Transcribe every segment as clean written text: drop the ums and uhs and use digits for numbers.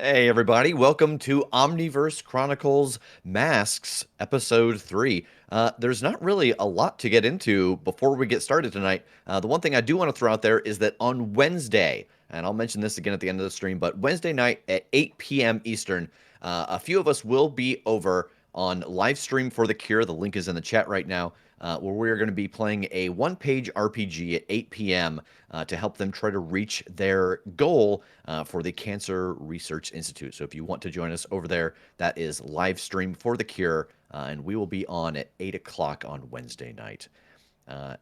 Hey, everybody. Welcome to Omniverse Chronicles Masks, Episode 3. There's not really a lot to get into before we get started tonight. The one thing I do want to throw out there is that on Wednesday, and I'll mention this again at the end of the stream, but Wednesday night at 8 p.m. Eastern, a few of us will be over on live stream for The Cure. The link is in the chat right now. Where we're going to be playing a one-page RPG at 8 p.m. To help them try to reach their goal for the Cancer Research Institute. So if you want to join us over there, that is live stream for The Cure, and we will be on at 8 o'clock on Wednesday night.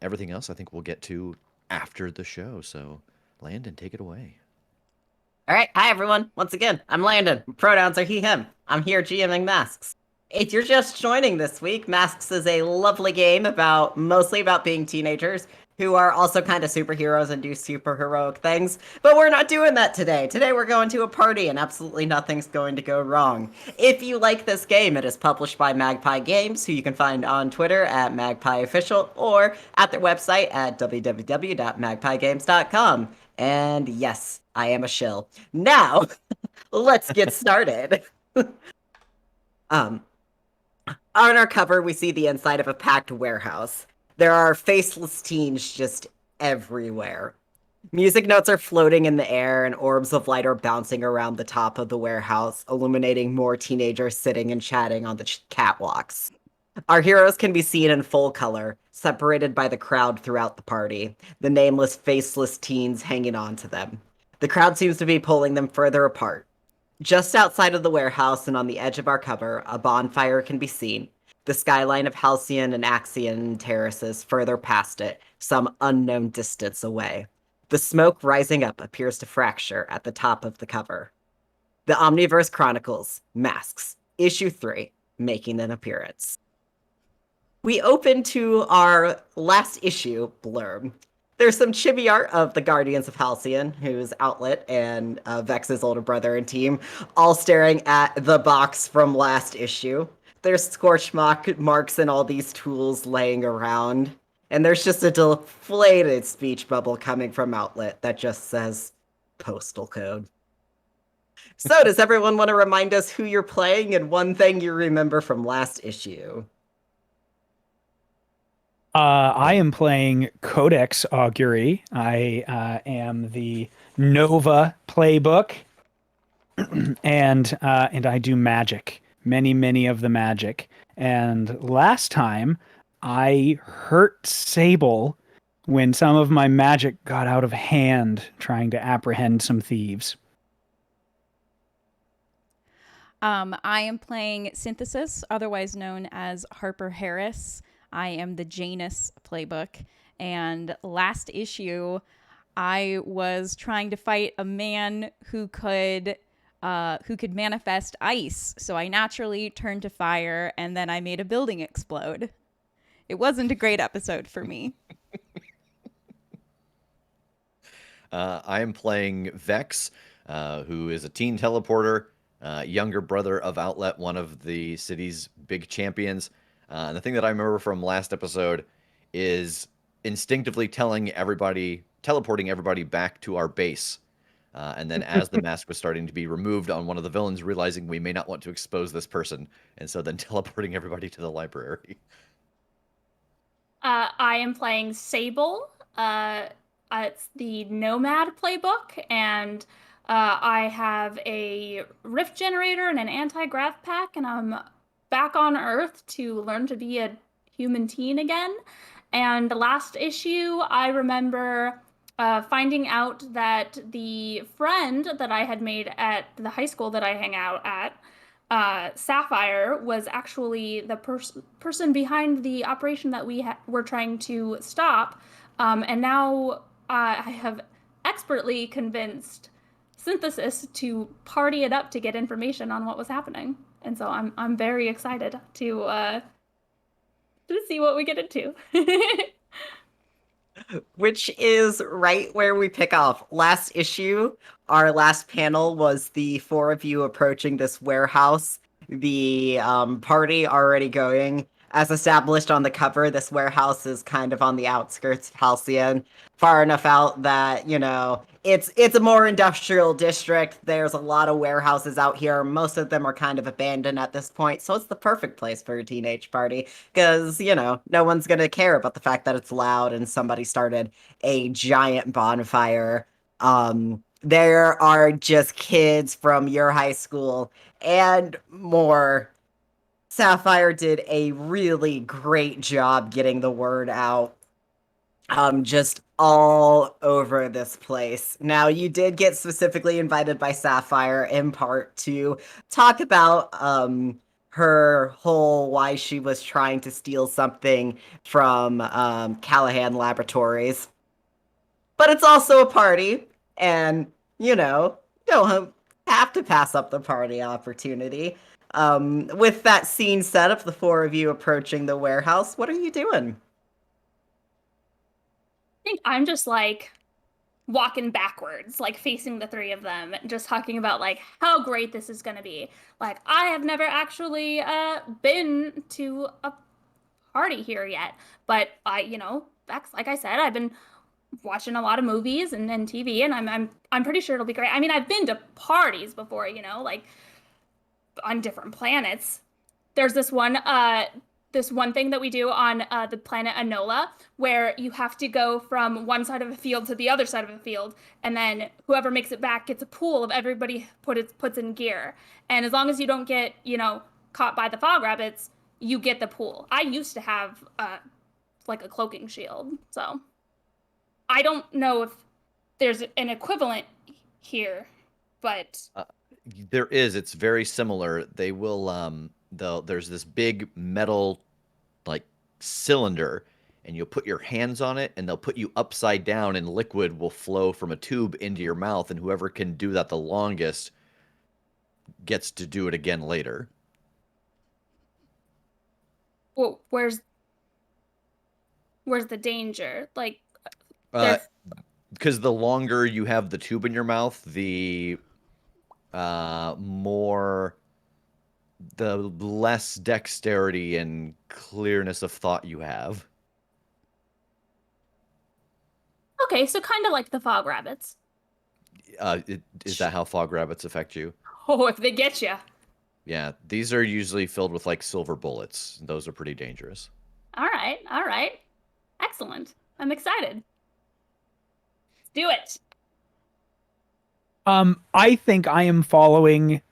Everything else I think we'll get to after the show. So Landon, take it away. All right, hi everyone. Once again, I'm Landon. Pronouns are he, him. I'm here GMing Masks. If you're just joining this week, Masks is a lovely game mostly about being teenagers who are also kind of superheroes and do super heroic things. But we're not doing that today. Today we're going to a party and absolutely nothing's going to go wrong. If you like this game, it is published by Magpie Games, who you can find on Twitter at MagpieOfficial or at their website at www.magpiegames.com. And yes, I am a shill. Now, let's get started. On our cover, we see the inside of a packed warehouse. There are faceless teens just everywhere. Music notes are floating in the air, and orbs of light are bouncing around the top of the warehouse, illuminating more teenagers sitting and chatting on the catwalks. Our heroes can be seen in full color, separated by the crowd throughout the party, the nameless, faceless teens hanging on to them. The crowd seems to be pulling them further apart. Just outside of the warehouse and on the edge of our cover, a bonfire can be seen. The skyline of Halcyon and Axion terraces further past it, some unknown distance away. The smoke rising up appears to fracture at the top of the cover. The Omniverse Chronicles, Masks, Issue 3, making an appearance. We open to our last issue blurb. There's some chibi art of the Guardians of Halcyon, whose Outlet and Vex's older brother and team, all staring at the box from last issue. There's scorch marks and all these tools laying around. And there's just a deflated speech bubble coming from Outlet that just says postal code. So does everyone want to remind us who you're playing and one thing you remember from last issue? I am playing Codex Augury. I am the Nova playbook, and I do magic, many of the magic. And last time, I hurt Sable when some of my magic got out of hand trying to apprehend some thieves. I am playing Synthesis, otherwise known as Harper Harris. I am the Janus playbook, and last issue, I was trying to fight a man who could manifest ice. So I naturally turned to fire, and then I made a building explode. It wasn't a great episode for me. I am playing Vex, who is a teen teleporter, younger brother of Outlet, one of the city's big champions. And the thing that I remember from last episode is instinctively teleporting everybody back to our base. And then as the mask was starting to be removed on one of the villains, realizing we may not want to expose this person. And so then teleporting everybody to the library. I am playing Sable. It's the Nomad playbook, and I have a rift generator and an anti-grav pack, and I'm back on Earth to learn to be a human teen again. And the last issue, I remember finding out that the friend that I had made at the high school that I hang out at, Sapphire, was actually the person behind the operation that we were trying to stop. And now I have expertly convinced Synthesis to party it up to get information on what was happening. And so I'm very excited to see what we get into. Which is right where we pick off. Last issue, our last panel was the four of you approaching this warehouse, the party already going, As established on the cover, this warehouse is kind of on the outskirts of Halcyon, far enough out that, it's a more industrial district. There's a lot of warehouses out here. Most of them are kind of abandoned at this point, so it's the perfect place for a teenage party because, no one's going to care about the fact that it's loud and somebody started a giant bonfire. There are just kids from your high school and more. Sapphire did a really great job getting the word out, just all over this place. Now, you did get specifically invited by Sapphire in part to talk about her whole why she was trying to steal something from Callahan Laboratories. But it's also a party, and don't have to pass up the party opportunity. With that scene set of the four of you approaching the warehouse, what are you doing? I think I'm just like walking backwards, like facing the three of them, just talking about like how great this is going to be. Like, I have never actually been to a party here yet, but that's like I said, I've been watching a lot of movies and TV, and I'm pretty sure it'll be great. I mean, I've been to parties before, like on different planets. There's this one thing that we do on the planet Enola, where you have to go from one side of a field to the other side of a field, and then whoever makes it back gets a pool of everybody puts in gear. And as long as you don't get, caught by the fog rabbits, you get the pool. I used to have like a cloaking shield, so I don't know if there's an equivalent here, but There is. It's very similar. They will there's this big metal like cylinder, and you'll put your hands on it and they'll put you upside down, and liquid will flow from a tube into your mouth, and whoever can do that the longest gets to do it again later. well, where's the danger? Like, Uh, because the longer you have the tube in your mouth, the more the less dexterity and clearness of thought you have. okay, so kind of like the fog rabbits. Is that how fog rabbits affect you? Oh, if they get you. Yeah, these are usually filled with like silver bullets. Those are pretty dangerous. All right. Excellent. I'm excited. Let's do it. I think I am following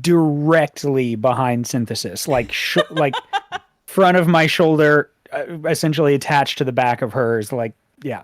directly behind Synthesis, like like front of my shoulder, essentially attached to the back of hers. Like, yeah.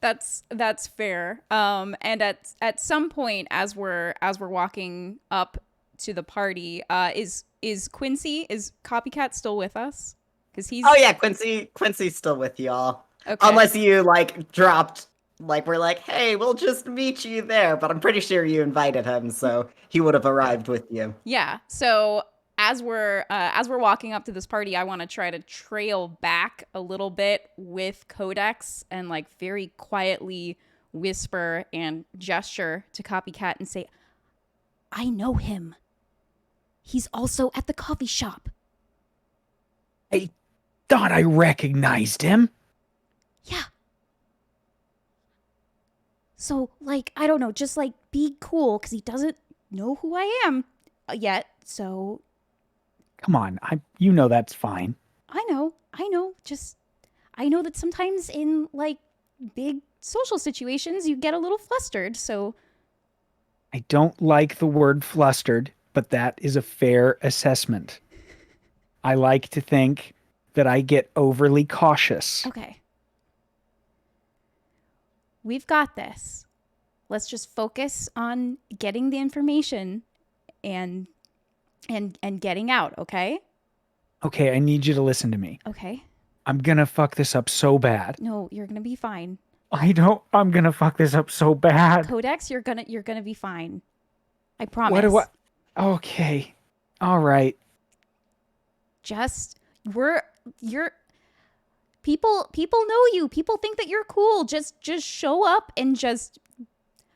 That's fair. And at some point, as we're walking up to the party, is Copycat still with us? Because he's Oh yeah, Quincy's still with y'all. okay. Unless you dropped, we're like, hey, we'll just meet you there. But I'm pretty sure you invited him, so he would have arrived with you. Yeah. So as we're walking up to this party, I want to try to trail back a little bit with Codex and like very quietly whisper and gesture to Copycat and say, "I know him. He's also at the coffee shop." I thought I recognized him. Yeah. So, like, I don't know, just like be cool because he doesn't know who I am yet. So, Come on, you know that's fine. I know. Just, I know that sometimes in like big social situations, you get a little flustered. So, I don't like the word flustered, but that is a fair assessment. I like to think that I get overly cautious. okay. We've got this. Let's just focus on getting the information and getting out, okay? Okay, I need you to listen to me. Okay. I'm gonna fuck this up so bad. No, you're gonna be fine. I'm gonna fuck this up so bad. Codex, you're gonna be fine. I promise. What do I? Okay. All right. Just you're people know you. People think that you're cool. Just show up and just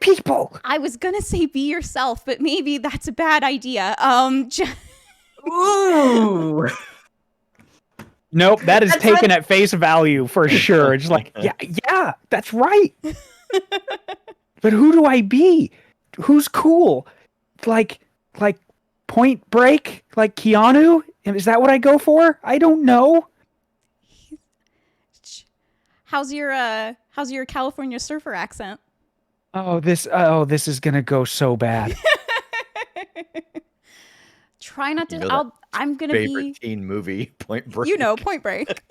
People. I was gonna say be yourself, but maybe that's a bad idea. Ooh! Nope, that is That's taken right. at face value for sure. It's like, yeah, that's right. But who do I be? Who's cool? Like, like Point Break? Like Keanu? Is that what I go for? I don't know. How's your California surfer accent? Oh, this is gonna go so bad. Try not You to. know that I'm gonna favorite be. teen movie, Point Break. You know, Point Break.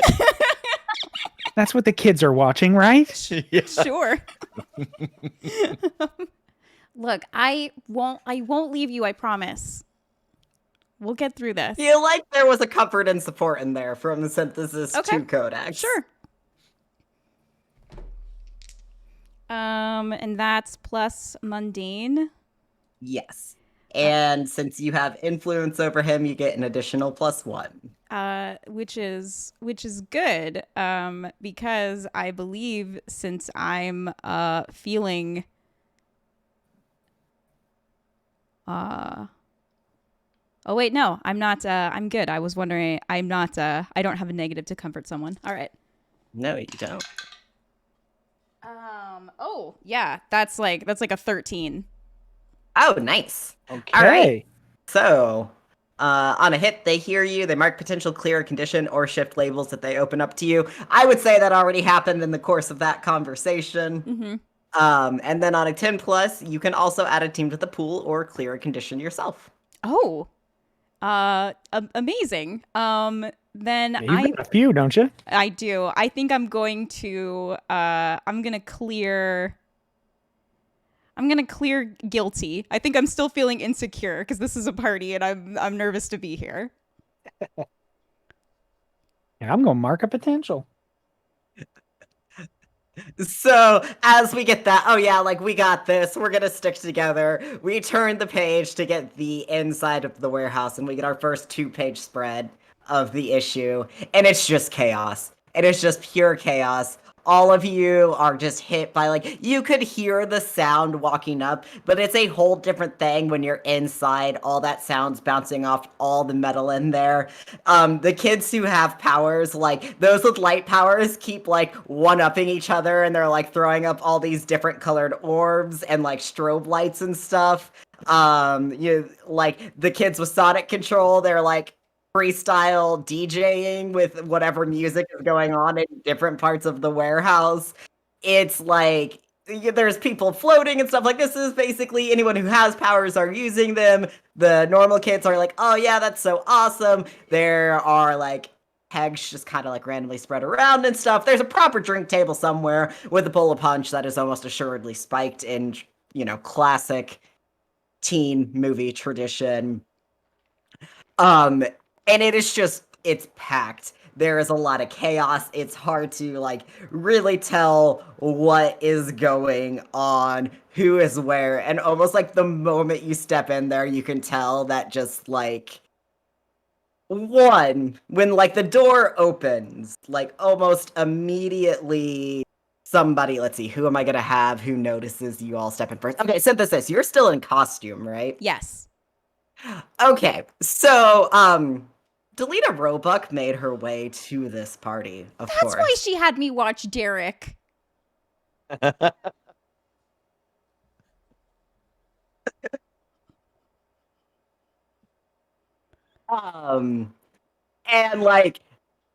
That's what the kids are watching, right? Yeah. Sure. Look, I won't leave you, I promise. We'll get through this. Feel like there was a comfort and support in there from the Synthesis Okay. to Codex. Sure. And that's plus mundane. Yes. And since you have influence over him, you get an additional +1. Which is good. Because I believe since I'm feeling oh wait, no, I'm not I'm good. I was wondering I'm not I don't have a negative to comfort someone. All right. No, you don't. Oh, yeah, that's like a 13. Oh, nice. Okay. All right. So, on a hit, they hear you, they mark potential clear condition or shift labels that they open up to you. I would say that already happened in the course of that conversation. Mm-hmm. And then on a 10 plus, you can also add a team to the pool or clear a condition yourself. Oh. Amazing. Then Yeah, you've got a few, don't you? I do. I think I'm going to clear guilty. I think I'm still feeling insecure because this is a party and I'm nervous to be here. Yeah, I'm gonna mark a potential. So as we get that, oh yeah, like we got this, we're gonna stick together. We turn the page to get the inside of the warehouse and we get our first 2-page spread of the issue. And it's just chaos. It is just pure chaos. All of you are just hit by like, you could hear the sound walking up, but it's a whole different thing when you're inside. All that sound's bouncing off all the metal in there. The kids who have powers, like those with light powers, keep like one-upping each other, and they're like throwing up all these different colored orbs and like strobe lights and stuff. You like the kids with sonic control, they're like freestyle DJing with whatever music is going on in different parts of the warehouse. It's like there's people floating and stuff. Like this is basically anyone who has powers are using them. The normal kids are like, oh yeah, that's so awesome. There are like pegs just kind of like randomly spread around and stuff. There's a proper drink table somewhere with a bowl of punch that is almost assuredly spiked in, classic teen movie tradition. And it is just, it's packed. There is a lot of chaos. It's hard to like really tell what is going on, who is where, and almost like the moment you step in there, you can tell that just like when like the door opens, like almost immediately somebody, let's see, who am I gonna have who notices you all step in first? Okay, Synthesis, you're still in costume, right? Yes. Okay, so Delita Roebuck made her way to this party, of course. That's why she had me watch Derek. And like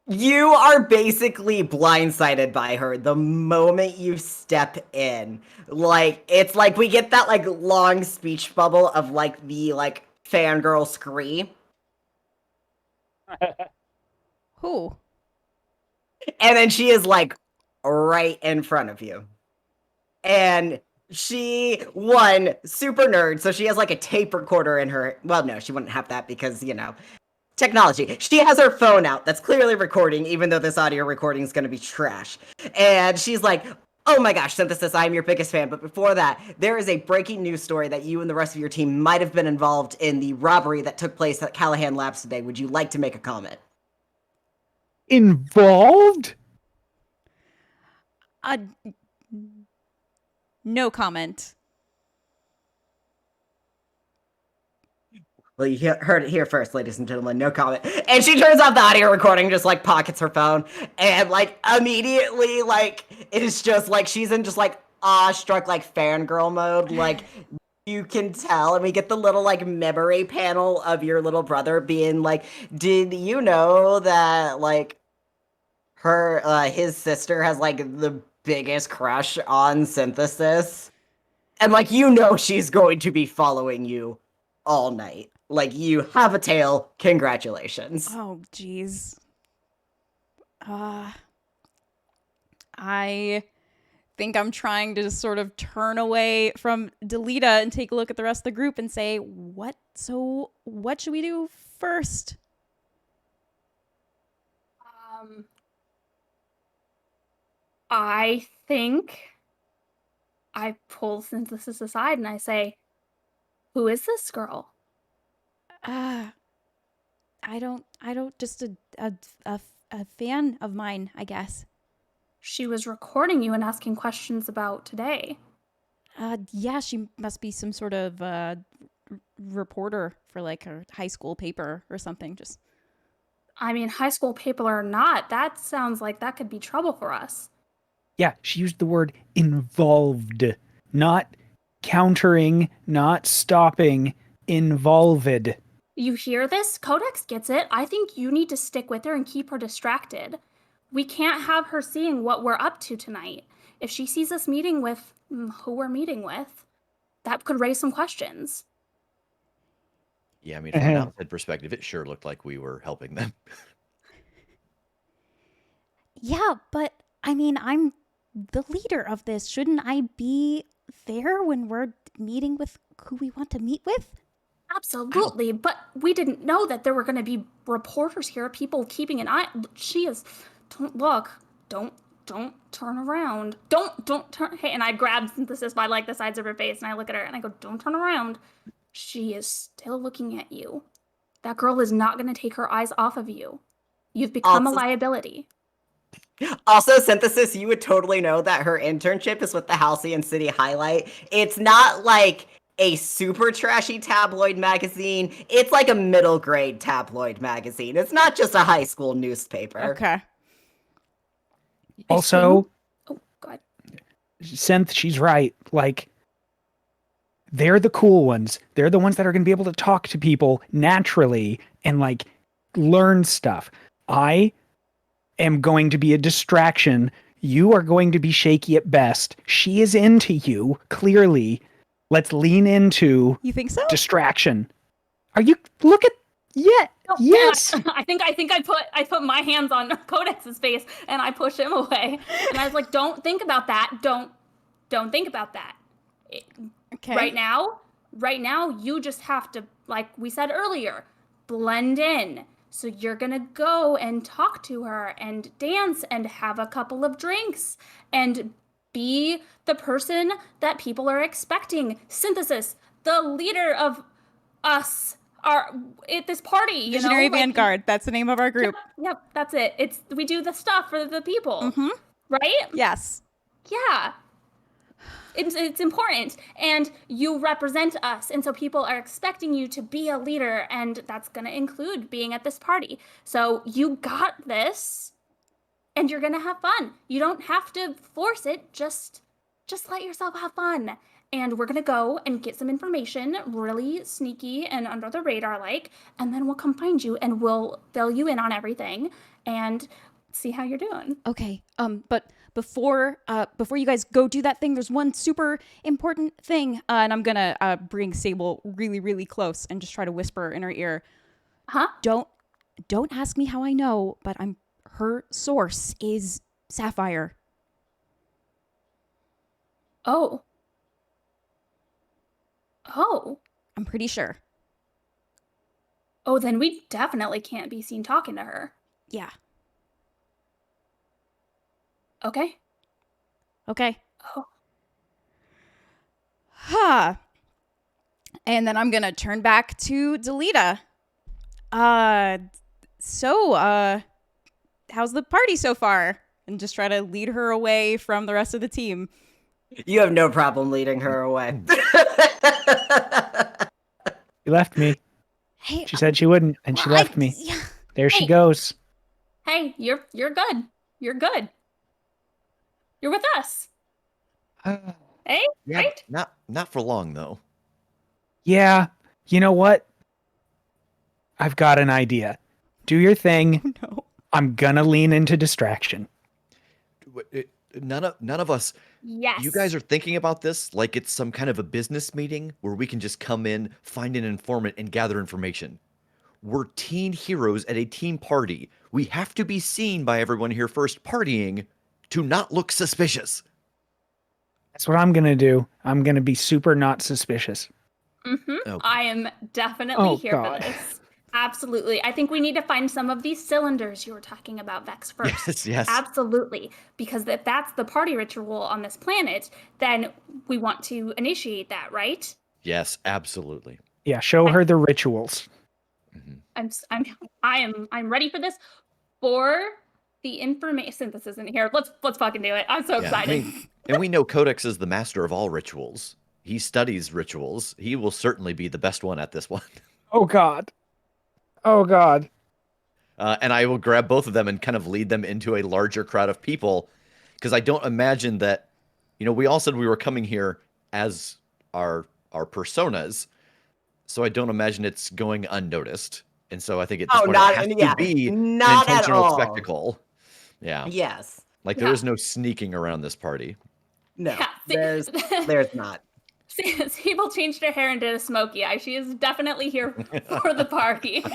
you are basically blindsided by her the moment you step in. Like it's like we get that like long speech bubble of like the like fangirl scream. Who? And then she is like right in front of you. And she, super nerd, so she has like a tape recorder in her. Well, no, she wouldn't have that because, technology. She has her phone out that's clearly recording, even though this audio recording is going to be trash. And she's like, oh my gosh, Synthesis, I'm your biggest fan. But before that, there is a breaking news story that you and the rest of your team might have been involved in the robbery that took place at Callahan Labs today. Would you like to make a comment? Involved? No comment. Well, you heard it here first, ladies and gentlemen. No comment. And she turns off the audio recording, just like pockets her phone, and like immediately, like it is just like she's in just like awestruck, like fangirl mode. Like you can tell, and we get the little like memory panel of your little brother being like, "Did you know that like his sister has like the biggest crush on Synthesis?" And like she's going to be following you all night. Like you have a tail. Congratulations. Oh, jeez. I think I'm trying to just sort of turn away from Delita and take a look at the rest of the group and say, what should we do first? I think I pull Synthesis aside and I say, "Who is this girl?" I don't, just a fan of mine, I guess. She was recording you and asking questions about today. Yeah, she must be some sort of reporter for like a high school paper or something. Just, I mean, high school paper or not, that sounds like that could be trouble for us. Yeah, she used the word involved, not countering, not stopping, involved. You hear this? Codex gets it. I think you need to stick with her and keep her distracted. We can't have her seeing what we're up to tonight. If she sees us meeting with who we're meeting with, that could raise some questions. Yeah, I mean, from an outside perspective, it sure looked like we were helping them. yeah, but I mean, I'm the leader of this. Shouldn't I be there when we're meeting with who we want to meet with? Absolutely, but we didn't know that there were going to be reporters here, people keeping an eye. She is. Don't look. Don't turn around. Don't turn. Hey, and I grab Synthesis by like the sides of her face, and I look at her and I go, "Don't turn around." She is still looking at you. That girl is not going to take her eyes off of you. You've become a liability. Also, Synthesis, you would totally know that her internship is with the Halcyon City Highlight. It's not like a super trashy tabloid magazine. It's like a middle grade tabloid magazine. It's not just a high school newspaper. Okay. Also, oh, go ahead. Synth, she's right. Like, they're the cool ones. They're the ones that are going to be able to talk to people naturally and like learn stuff. I am going to be a distraction. You are going to be shaky at best. She is into you, clearly. Let's lean into You think so? distraction. Are you look at yes. I think I put my hands on Codex's face and I push him away. And I was like, "Don't think about that. Don't think about that." Okay. Right now, you just have to, like we said earlier, blend in. So you're going to go and talk to her and dance and have a couple of drinks and be the person that people are expecting. Synthesis, the leader of us are at this party, Visionary Vanguard. That's the name of our group. Yep, that's it. We do the stuff for the people. Mm-hmm. Right? Yes. Yeah. It's important, and you represent us, and so people are expecting you to be a leader, and that's going to include being at this party. So you got this, and you're going to have fun. You don't have to force it. Just let yourself have fun. And we're going to go and get some information, really sneaky and under the radar like, and then we'll come find you, and we'll fill you in on everything, and see how you're doing. Okay. But before you guys go do that thing, there's one super important thing, and I'm gonna bring Sable really, really close and just try to whisper in her ear. Huh? Don't ask me how I know, but her source is Sapphire. Oh, I'm pretty sure. Oh, then we definitely can't be seen talking to her. Yeah. Okay. Oh. Huh. And then I'm gonna turn back to Delita. So, how's the party so far? And just try to lead her away from the rest of the team. You have no problem leading her away. You left me. Hey, She said she wouldn't, and she left me. Yeah. There she Hey. goes. Hey, you're good. You're good. You're with us. Hey, Yeah, right? not for long though. Yeah, you know what? I've got an idea. Do your thing. No. I'm gonna lean into distraction. None of us. Yes. You guys are thinking about this like it's some kind of a business meeting where we can just come in, find an informant, and gather information. We're teen heroes at a teen party. We have to be seen by everyone here first partying to not look suspicious. That's what I'm gonna do. I'm gonna be super not suspicious. Mm-hmm. Okay. I am definitely Oh, here God. for this. Absolutely. I think we need to find some of these cylinders you were talking about, Vex, first. Yes, yes. Absolutely. Because if that's the party ritual on this planet, then we want to initiate that, right? Yes, absolutely. Yeah, show her the rituals. I'm ready for this. For the information synthesis in here, let's fucking do it. I'm so Yeah, excited. and we know Codex is the master of all rituals. He studies rituals. He will certainly be the best one at this one. Oh God. Oh God. And I will grab both of them and kind of lead them into a larger crowd of people, because I don't imagine that, we all said we were coming here as our personas, so I don't imagine it's going unnoticed. And so I think at this point it has to be an not at intentional all. spectacle. Yeah. Yes. Like there is no sneaking around this party. No, Yeah, there's not. Sable changed her hair and did a smoky eye. She is definitely here for the party.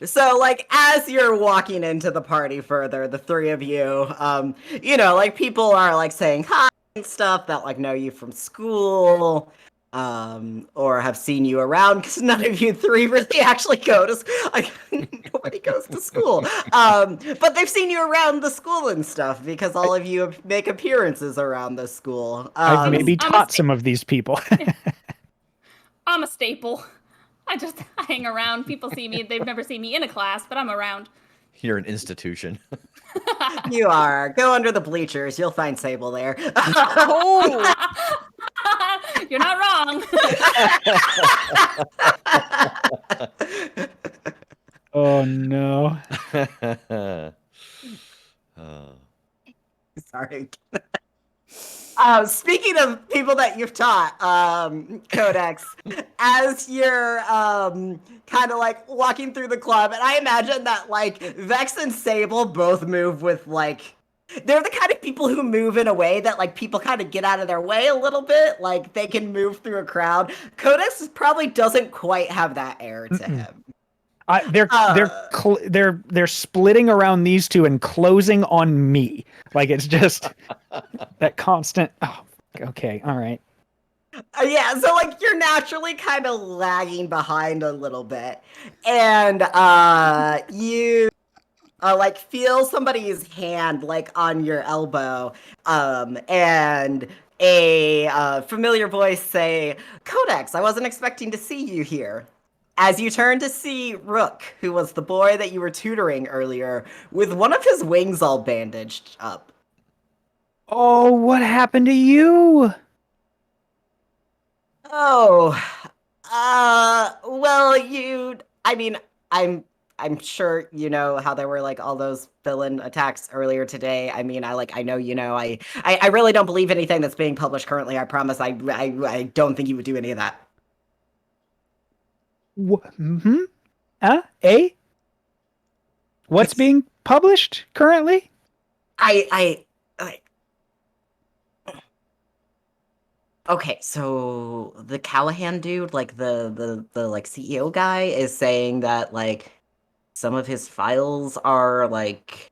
So like as you're walking into the party further, the three of you, like people are like saying hi and stuff that like know you from school, or have seen you around, because none of you three really actually go to like nobody goes to school. But they've seen you around the school and stuff because all of you make appearances around the school. I've maybe I'm a taught some of these people. I'm a staple. I just hang around. People see me. They've never seen me in a class, but I'm around. You're an institution. You are. Go under the bleachers. You'll find Sable there. Oh, You're not wrong. Oh no. Sorry. Speaking of people that you've taught, Codex, as you're kind of like walking through the club, and I imagine that like Vex and Sable both move with like, they're the kind of people who move in a way that like people kind of get out of their way a little bit, like they can move through a crowd. Codex probably doesn't quite have that air to him. They're splitting around these two and closing on me. Like it's just that constant. Oh, okay, all right. Yeah, so like you're naturally kind of lagging behind a little bit, and you like feel somebody's hand like on your elbow, and a familiar voice say, "Codex, I wasn't expecting to see you here." As you turn to see Rook, who was the boy that you were tutoring earlier, with one of his wings all bandaged up. Oh, what happened to you? Oh, well, I'm sure you know how there were like all those villain attacks earlier today. I mean, I know you know. I really don't believe anything that's being published currently. I promise. I don't think you would do any of that. Mm-hmm. Eh? What's being published currently? I Okay, so the Callahan dude, like the like CEO guy, is saying that like some of his files are like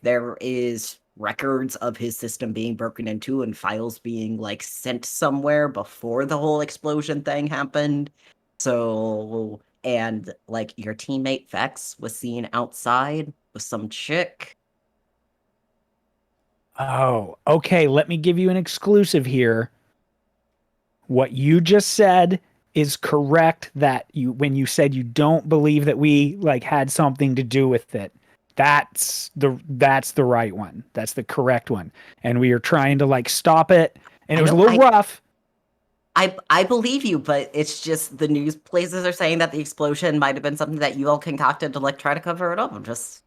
there is records of his system being broken into and files being like sent somewhere before the whole explosion thing happened. So, and like your teammate Vex was seen outside with some chick. Oh, okay. Let me give you an exclusive here. What you just said is correct, that when you said you don't believe that we like had something to do with it. That's the right one. That's the correct one. And we are trying to like stop it. And it was a little rough. I believe you, but it's just the news places are saying that the explosion might have been something that you all concocted to like try to cover it up. I'm just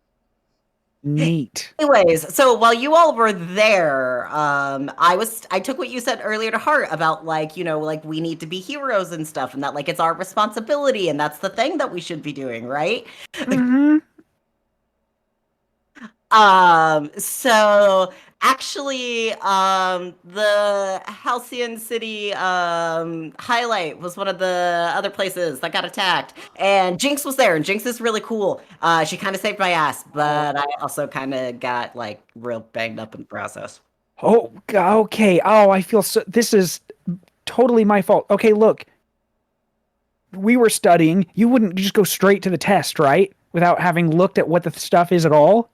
Neat. Anyways, so while you all were there, I took what you said earlier to heart about like, like we need to be heroes and stuff, and that like it's our responsibility, and that's the thing that we should be doing, right? Mm-hmm. So actually, the Halcyon City highlight was one of the other places that got attacked, and Jinx was there, and Jinx is really cool. She kind of saved my ass, but I also kind of got like real banged up in the process. Oh, okay. Oh, I feel so. This is totally my fault. Okay, look. We were studying. You wouldn't just go straight to the test, right? Without having looked at what the stuff is at all?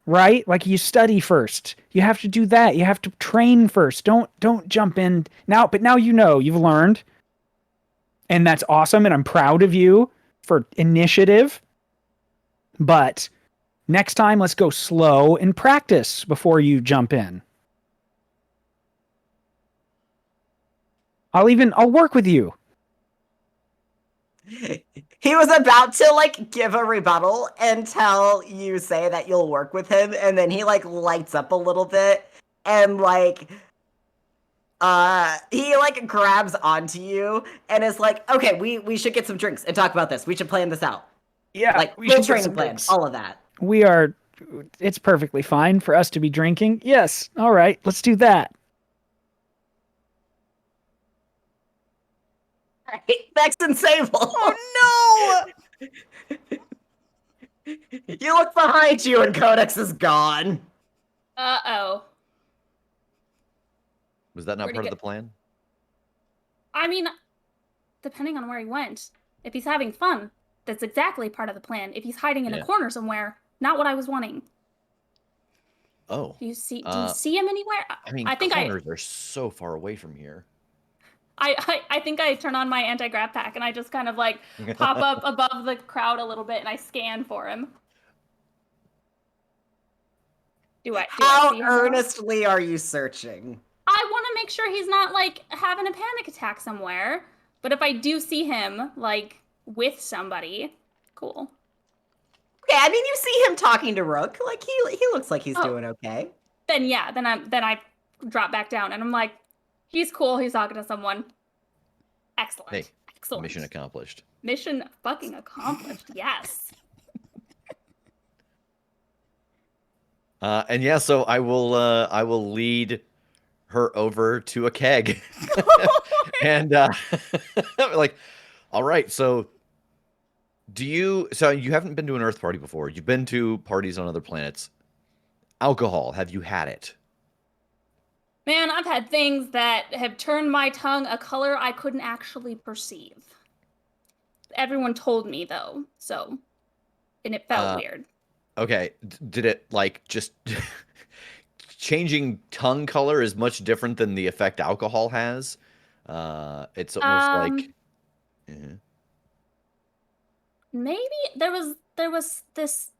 Right? Like you study first. You have to do that. You have to train first. Don't jump in now. But now you've learned. And that's awesome. And I'm proud of you for initiative. But next time, let's go slow and practice before you jump in. I'll work with you. He was about to like give a rebuttal until you say that you'll work with him, and then he like lights up a little bit and like he like grabs onto you and is like, okay, we should get some drinks and talk about this. We should plan this out. Yeah, like we full should get training some plan, drinks. all of that. It's perfectly fine for us to be drinking. Yes, all right, let's do that. Vex and Sable. Oh no! You look behind you and Codex is gone. Uh-oh. Was that not part of the plan? I mean, depending on where he went. If he's having fun, that's exactly part of the plan. If he's hiding in a corner somewhere, not what I was wanting. Oh. Do you see him anywhere? I mean, I think corners are so far away from here. I think I turn on my anti-grav pack and I just kind of like pop up above the crowd a little bit and I scan for him. How earnestly are you searching? I want to make sure he's not like having a panic attack somewhere. But if I do see him like with somebody, cool. Okay, I mean you see him talking to Rook. Like he looks like he's doing okay. Then yeah, then I drop back down and I'm like, he's cool. He's talking to someone. Excellent. Hey, excellent. Mission accomplished. Mission fucking accomplished. Yes. And yeah, so I will lead her over to a keg, and like, all right. So you haven't been to an Earth party before? You've been to parties on other planets. Alcohol, have you had it? Man, I've had things that have turned my tongue a color I couldn't actually perceive. Everyone told me though, and it felt weird. Okay, did it like just changing tongue color is much different than the effect alcohol has? It's almost like maybe there was this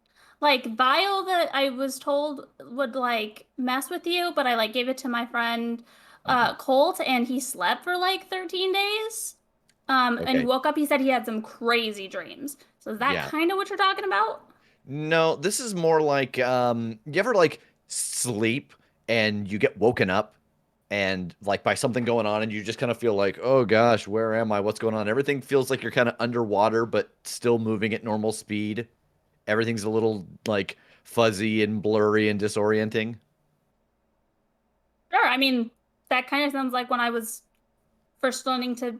like vial that I was told would like mess with you, but I like gave it to my friend Colt, and he slept for like 13 days. And he woke up, he said he had some crazy dreams. So is that kind of what you're talking about? No, this is more like you ever like sleep and you get woken up and like by something going on and you just kind of feel like, oh gosh, where am I? What's going on? Everything feels like you're kind of underwater but still moving at normal speed. Everything's a little like fuzzy and blurry and disorienting. Sure, I mean, that kind of sounds like when I was first learning to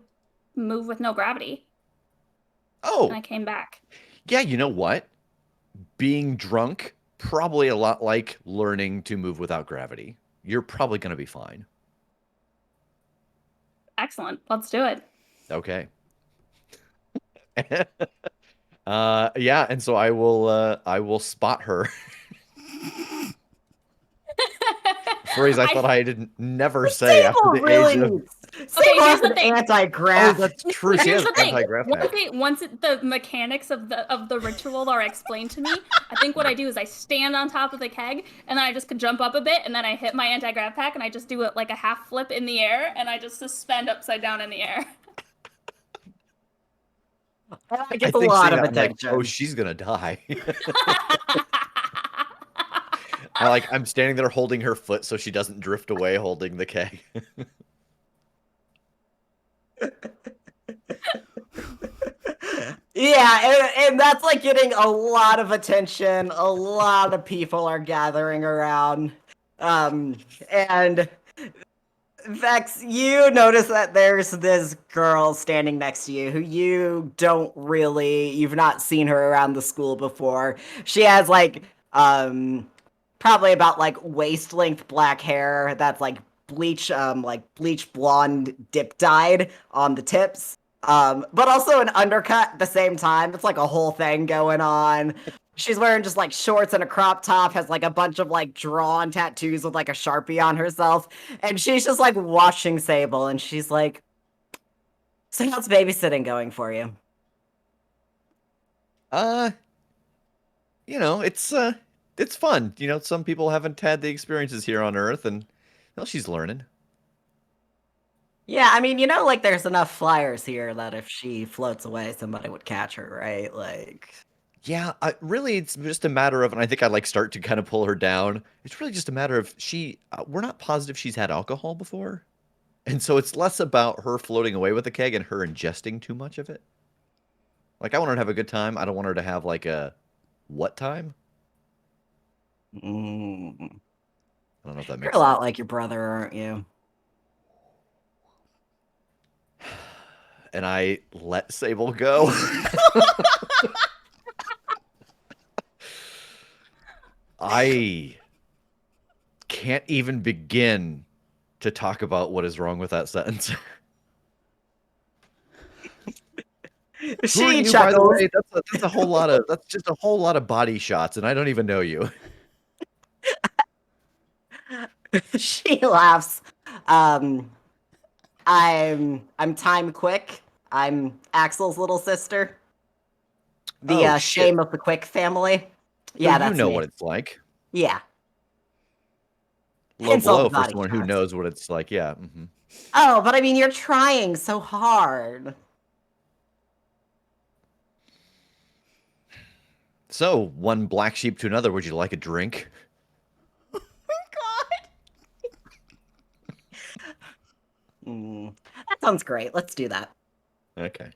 move with no gravity. Oh. And I came back. Yeah, you know what? Being drunk, probably a lot like learning to move without gravity. You're probably going to be fine. Excellent. Let's do it. Okay. Yeah, and so I will spot her. Phrase I thought I didn't never say after the age of... Sable here's the thing. Oh, Anti-grav. that's true. She Here's has the thing. anti-grav pack. Once the mechanics of the ritual are explained to me, I think what I do is I stand on top of the keg, and then I just jump up a bit, and then I hit my anti-grav pack, and I just do it like a half flip in the air, and I just suspend upside down in the air. That gets a think lot seeing of that, I'm like, attention. oh, she's gonna die. I'm standing there holding her foot so she doesn't drift away holding the keg. Yeah, and that's like getting a lot of attention. A lot of people are gathering around. And Vex, you notice that there's this girl standing next to you who you've not seen her around the school before. She has like, probably about like waist length black hair that's like bleach blonde dip dyed on the tips. But also an undercut at the same time. It's like a whole thing going on. She's wearing just like shorts and a crop top, has like a bunch of like drawn tattoos with like a Sharpie on herself. And she's just like watching Sable and she's like, so how's babysitting going for you? It's fun. Some people haven't had the experiences here on Earth, and well, she's learning. Yeah, I mean, like there's enough flyers here that if she floats away, somebody would catch her, right? Like, Yeah, really, it's just a matter of, and I think I'd like start to kind of pull her down. It's really just a matter of we're not positive she's had alcohol before. And so it's less about her floating away with the keg and her ingesting too much of it. Like, I want her to have a good time. I don't want her to have like a what time? I don't know if that you're makes a lot sense. like your brother, aren't you? And I let Sable go. I can't even begin to talk about what is wrong with that sentence. Who are She you, by the chuckles. way? That's just a whole lot of body shots, and I don't even know you. She laughs. I'm Time Quick. I'm Axel's little sister. The Oh, shit. shame of the Quick family. So Yeah, you that's know me. what it's like. Yeah. Low Insult blow for body someone who shots. knows what it's like. Yeah. Oh, but I mean, you're trying so hard. So, one black sheep to another, would you like a drink? Oh my god. That sounds great. Let's do that. Okay.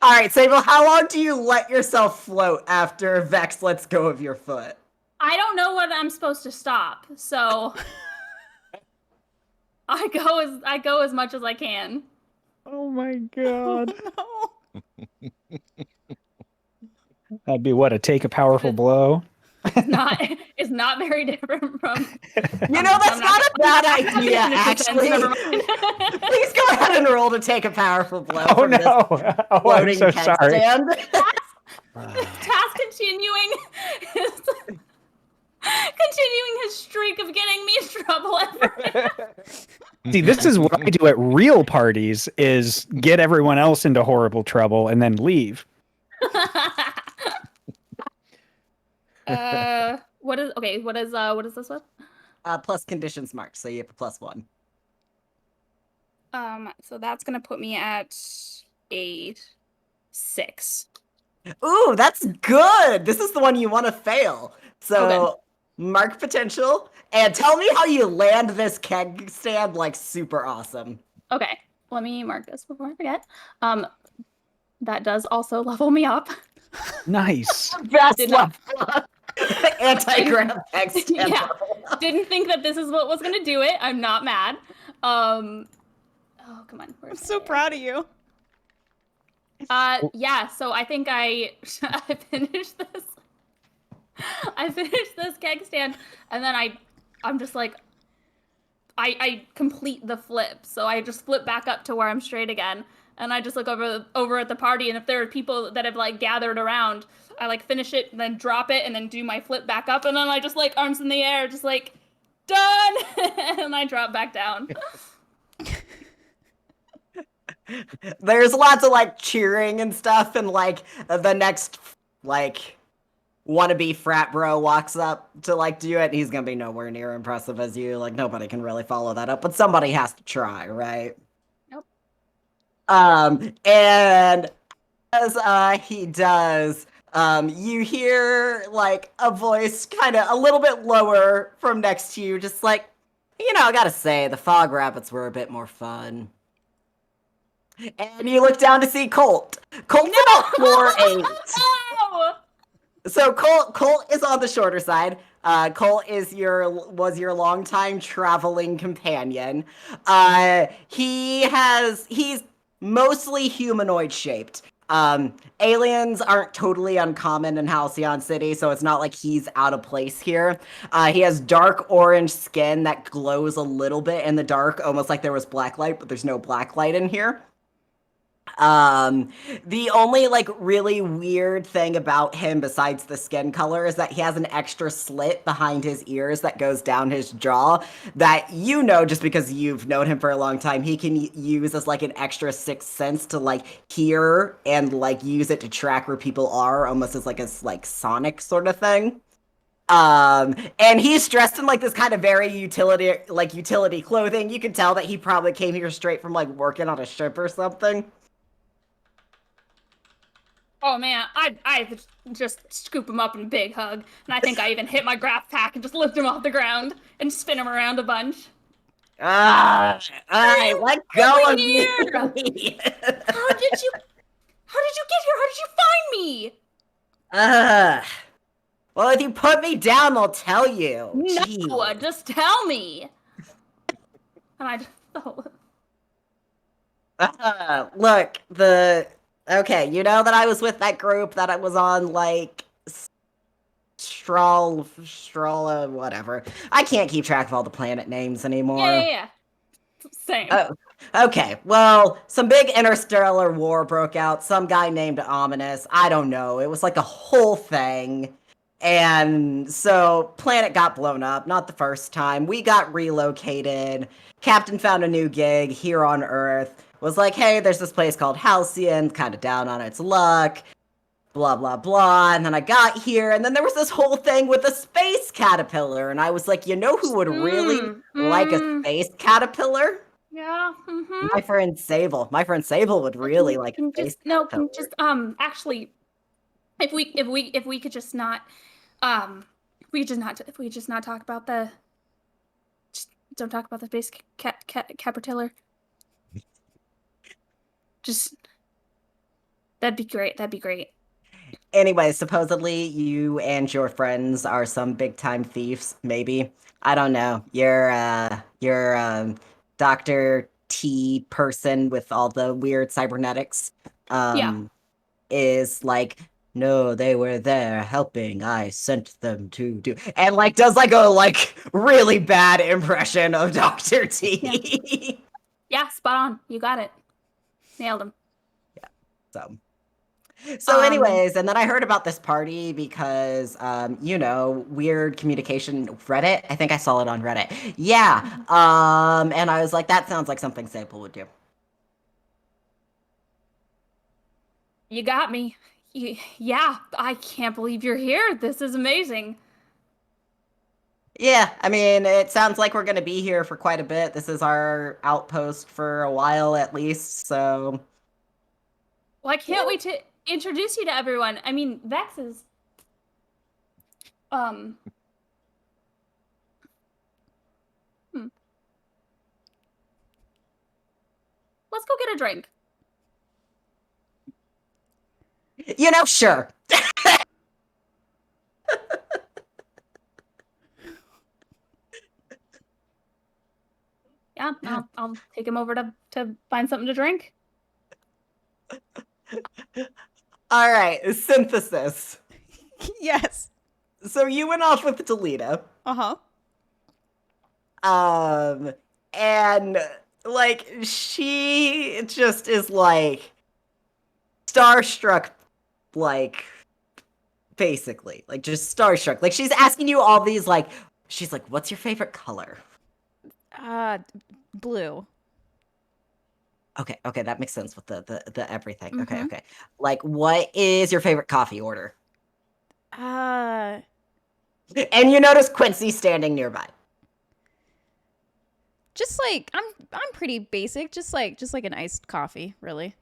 All right, Sable, how long do you let yourself float after Vex lets go of your foot? I don't know what I'm supposed to stop, so I go as much as I can. Oh my god. Oh, no. That'd be what, a take a powerful blow? It's not very different from. That's not a bad idea, actually. Never mind. Please go ahead and roll to take a powerful blow. Oh from no. this Oh, I'm floating so keg sorry. stand. Task continuing his streak of getting me in trouble. See, this is what I do at real parties is get everyone else into horrible trouble and then leave. What is this one? Plus conditions marked, so you have a +1. So that's gonna put me at a 6. Ooh, that's good. This is the one you want to fail. So Okay. mark potential and tell me how you land this keg stand like super awesome. Okay, let me mark this before I forget. That does also level me up. Nice. Best Did not- level. Anti-grav keg stand Yeah. level. Didn't think that this is what was gonna do it. I'm not mad. Oh, come on. I'm so proud of you. Yeah, so I think I finished this. I finished this keg stand, and then I'm just like, I complete the flip. So I just flip back up to where I'm straight again, and I just look over at the party, and if there are people that have like gathered around, I like finish it, then drop it, and then do my flip back up, and then I just like arms in the air, just like, done, and I drop back down. There's lots of like cheering and stuff, and like the next like wannabe frat bro walks up to like do it, and he's gonna be nowhere near impressive as you. Like nobody can really follow that up, but somebody has to try, right? Nope. And as he does, you hear like a voice kind of a little bit lower from next to you, just like, I gotta say, the fog rabbits were a bit more fun. And you look down to see Colt. Colt's about 4'8". No! So Colt is on the shorter side. Colt was your longtime traveling companion. He's mostly humanoid shaped. Aliens aren't totally uncommon in Halcyon City, so it's not like he's out of place here. He has dark orange skin that glows a little bit in the dark, almost like there was black light, but there's no black light in here. The only like really weird thing about him besides the skin color is that he has an extra slit behind his ears that goes down his jaw that just because you've known him for a long time, he can use as like an extra sixth sense to like hear and like use it to track where people are, almost as like a sonic sort of thing. And he's dressed in like this kind of very utility clothing. You can tell that he probably came here straight from like working on a ship or something. Oh man, I just scoop him up in a big hug, and I think I even hit my graph pack and just lift him off the ground and spin him around a bunch. All right, let go of me. How did you get here? How did you find me? Well, if you put me down, I'll tell you. No, Jeez. just tell me. And I just Look, okay, you know that I was with that group that I was on, like, Stroll, whatever. I can't keep track of all the planet names anymore. Yeah. Same. Oh, okay. Well, some big interstellar war broke out. Some guy named Ominous. I don't know. It was like a whole thing. And so planet got blown up. Not the first time. We got relocated. Captain found a new gig here on Earth. Was like, hey, there's this place called Halcyon, kind of down on its luck. Blah, blah, blah. And then I got here, and then there was this whole thing with a space caterpillar. And I was like, you know who would really like a space caterpillar? Yeah. Mm-hmm. My friend Sable. My friend Sable would really like a space caterpillar. Actually, if we could just not, if we just not talk about just don't talk about the space caterpillar. Just, that'd be great. Anyway, supposedly you and your friends are some big time thieves, maybe. I don't know. You're Dr. T person with all the weird cybernetics. Is like, no, they were there helping. I sent them to do, and like does like a really bad impression of Dr. T. Yeah, spot on. You got it. Nailed him. Yeah. So anyways, and then I heard about this party because, weird communication Reddit. I think I saw it on Reddit. Yeah. And I was like, that sounds like something Sable would do. You got me. Yeah, I can't believe you're here. This is amazing. Yeah, I mean, it sounds like we're going to be here for quite a bit. This is our outpost for a while at least, so... Well, I can't wait to introduce you to everyone. I mean, Vex is... Let's go get a drink. Sure. Yeah, I'll take him over to find something to drink. All right, synthesis. Yes. So you went off with Delita. Uh-huh. And she just is starstruck, basically, just starstruck. She's asking you all these She's like, "What's your favorite color?" Blue. Okay, that makes sense with the everything. Okay, Mhm. okay. Like, what is your favorite coffee order? Uh, And you notice Quincy standing nearby. just like I'm pretty basic. Just like an iced coffee, really.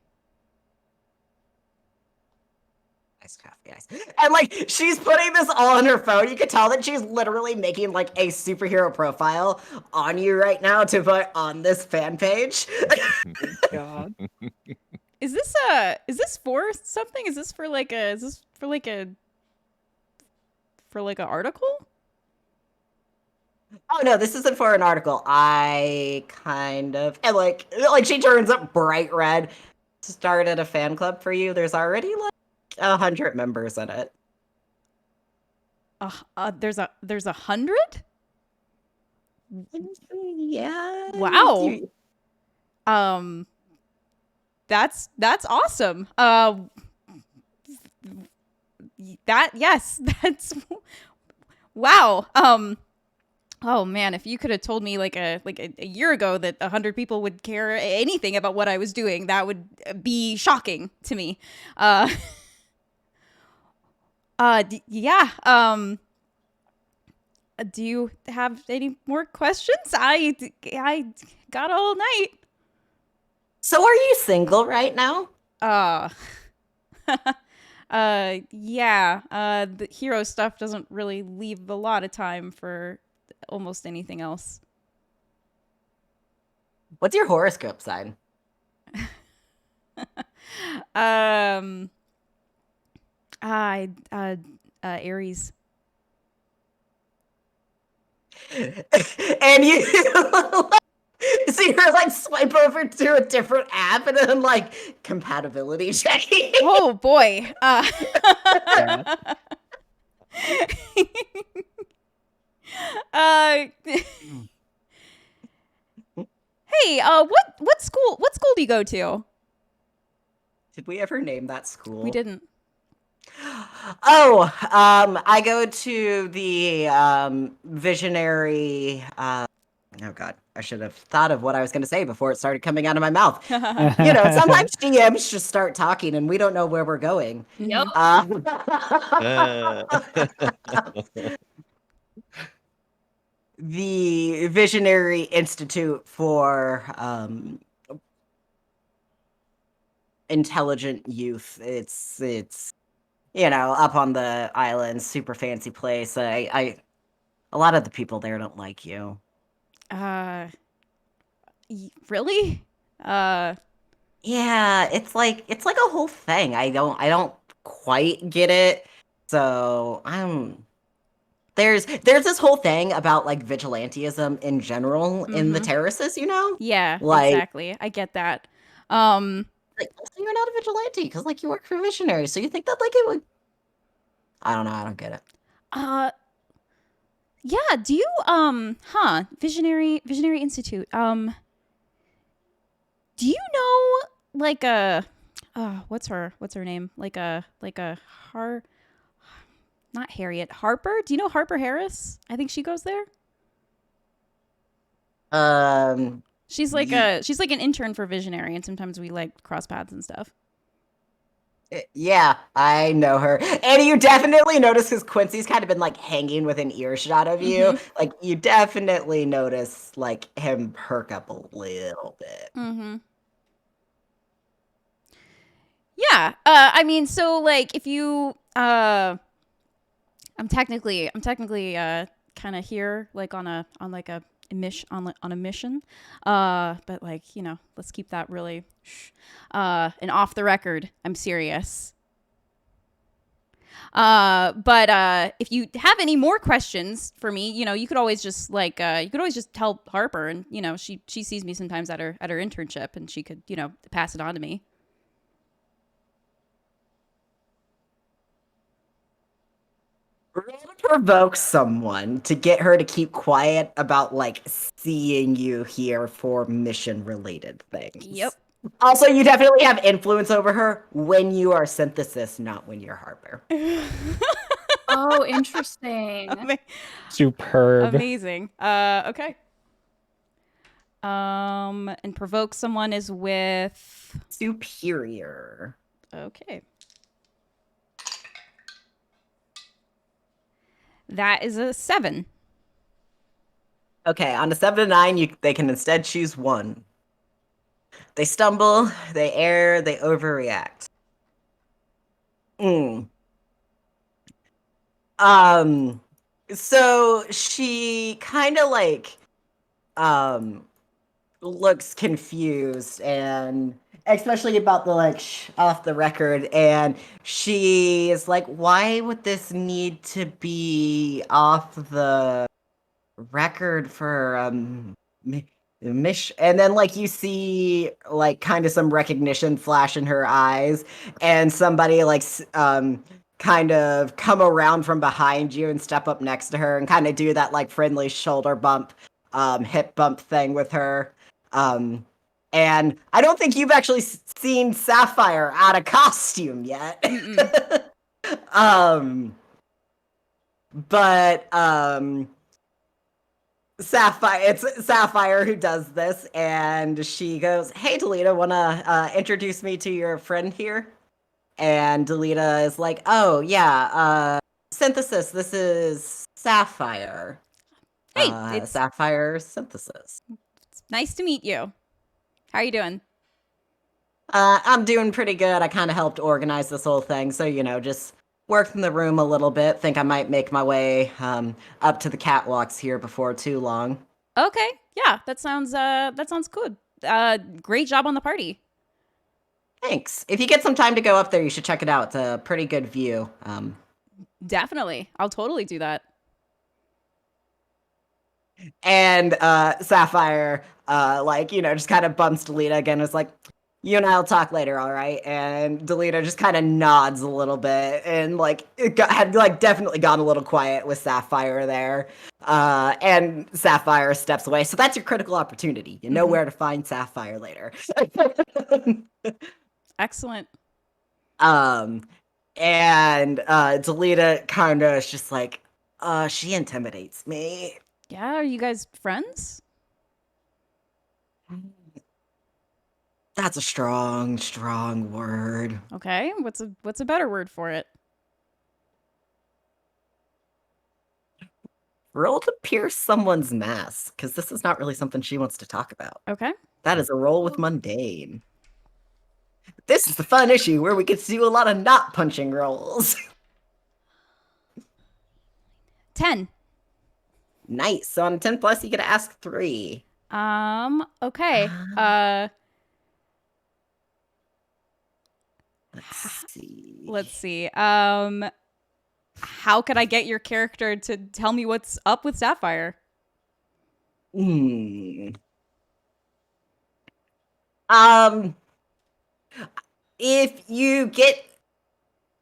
Nice coffee, nice. And like she's putting this all on her phone. You can tell that she's literally making like a superhero profile on you right now to put on this fan page. God. Is this for something? Is this for like a article? Oh no, this isn't for an article. I kind of and like she turns up bright red. Started a fan club for you. There's already like 100 members in it. There's 100? Yeah. Wow. That's awesome. That's wow. Oh man, if you could have told me like a year ago that 100 people would care anything about what I was doing, that would be shocking to me. Yeah. Do you have any more questions? I got all night. So are you single right now? Yeah. The hero stuff doesn't really leave a lot of time for almost anything else. What's your horoscope sign? Aries. And you see her like swipe over to a different app and then like compatibility checking. Oh boy. Hey, what school do you go to? Did we ever name that school? We didn't. Oh, I go to the visionary. Oh God, I should have thought of what I was going to say before it started coming out of my mouth. You know, sometimes GMs just start talking and we don't know where we're going. Yep. The Visionary Institute for Intelligent Youth. It's you know, up on the island, super fancy place. A lot of the people there don't like you. Really? Yeah, it's like a whole thing. I don't quite get it. So there's this whole thing about like vigilantism in general in the Mhm. terraces, you know? Yeah, Like, exactly. I get that. like so you're not a vigilante because like you work for Visionary, so you think that like it would I don't know, I don't get it. Yeah, do you Visionary Institute. Do you know like a what's her name? Like a not Harriet, Harper? Do you know Harper Harris? I think she goes there. She's like an intern for Visionary, and sometimes we like cross paths and stuff. Yeah, I know her. And you definitely notice because Quincy's kind of been like hanging within earshot of you. Mhm. Like you definitely notice like him perk up a little bit. Mm-hmm. Yeah. I mean, so like if you I'm technically kind of here like on a mission. But like, you know, let's keep that really and off the record. I'm serious. But if you have any more questions for me, you know, you could always just tell Harper, and you know, she sees me sometimes at her internship, and she could, you know, pass it on to me. We're going to provoke someone to get her to keep quiet about like seeing you here for mission related things. Yep. Also, you definitely have influence over her when you are Synthesis, not when you're Harper. Oh, interesting. Superb. Amazing. Okay. And provoke someone is with. Superior. Okay. That is a 7. Okay, on a 7 to 9, they can instead choose one. They stumble, they err, they overreact. Mm. So she kind of like looks confused, and especially about the like off the record, and she is like, why would this need to be off the record for Mish? And then like you see like kind of some recognition flash in her eyes, and somebody like kind of come around from behind you and step up next to her and kind of do that like friendly shoulder bump, hip bump thing with her. And I don't think you've actually seen Sapphire out of costume yet. But it's Sapphire who does this, and she goes, "Hey, Delita, wanna introduce me to your friend here?" And Delita is like, "Oh yeah, Synthesis. This is Sapphire. Hey, it's Sapphire Synthesis." nice to meet you. How are you doing? I'm doing pretty good. I kind of helped organize this whole thing, so just worked in the room a little bit. Think I might make my way up to the catwalks here before too long. Okay. Yeah, that sounds good. Great job on the party. Thanks. If you get some time to go up there, you should check it out. It's a pretty good view. Definitely. I'll totally do that. And Sapphire, just kind of bumps Delita again. It's like, you and I'll talk later, all right? And Delita just kind of nods a little bit, and had definitely gone a little quiet with Sapphire there. And Sapphire steps away. So that's your critical opportunity. You know where to find Sapphire later. Excellent. And Delita kind of is just like, she intimidates me. Yeah, are you guys friends? That's a strong word. Okay. What's a better word for it? Roll to pierce someone's mask, because this is not really something she wants to talk about. Okay. That is a roll with mundane. This is the fun issue where we get to do a lot of not punching rolls. 10. Nice. So on 10 plus, you get to ask 3. Okay. Let's see. How could I get your character to tell me what's up with Sapphire? If you get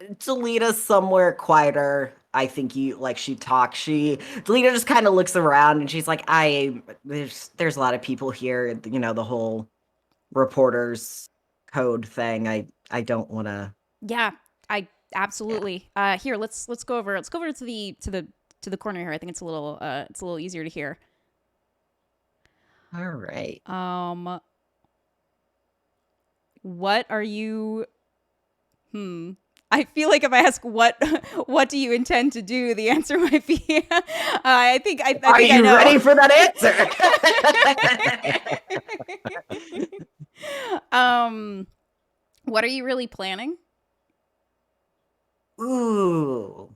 Delita somewhere quieter, I think she talks. Delita just kind of looks around, and she's like, there's a lot of people here, the whole reporters code thing. I don't want to. Yeah, I absolutely. Here, let's go over. Let's go over to the corner here. I think it's a little easier to hear. All right. What are you? I feel like if I ask what do you intend to do, the answer might be I think I Are think you I know. ready for that answer? What are you really planning? Ooh.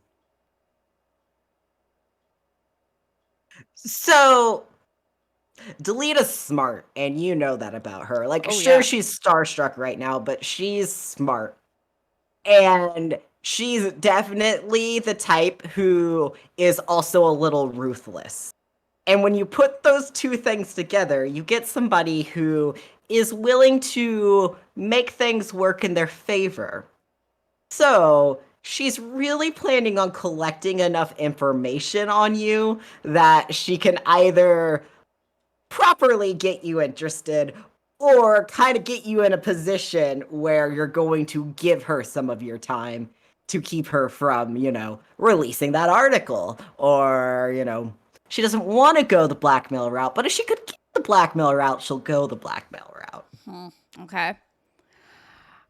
So Delita's smart, and you know that about her. Yeah. She's starstruck right now, but she's smart. And she's definitely the type who is also a little ruthless. And when you put those two things together, you get somebody who is willing to make things work in their favor. So she's really planning on collecting enough information on you that she can either properly get you interested or kind of get you in a position where you're going to give her some of your time to keep her from, releasing that article. Or, she doesn't want to go the blackmail route, but if she could get the blackmail route, she'll go the blackmail route. Okay.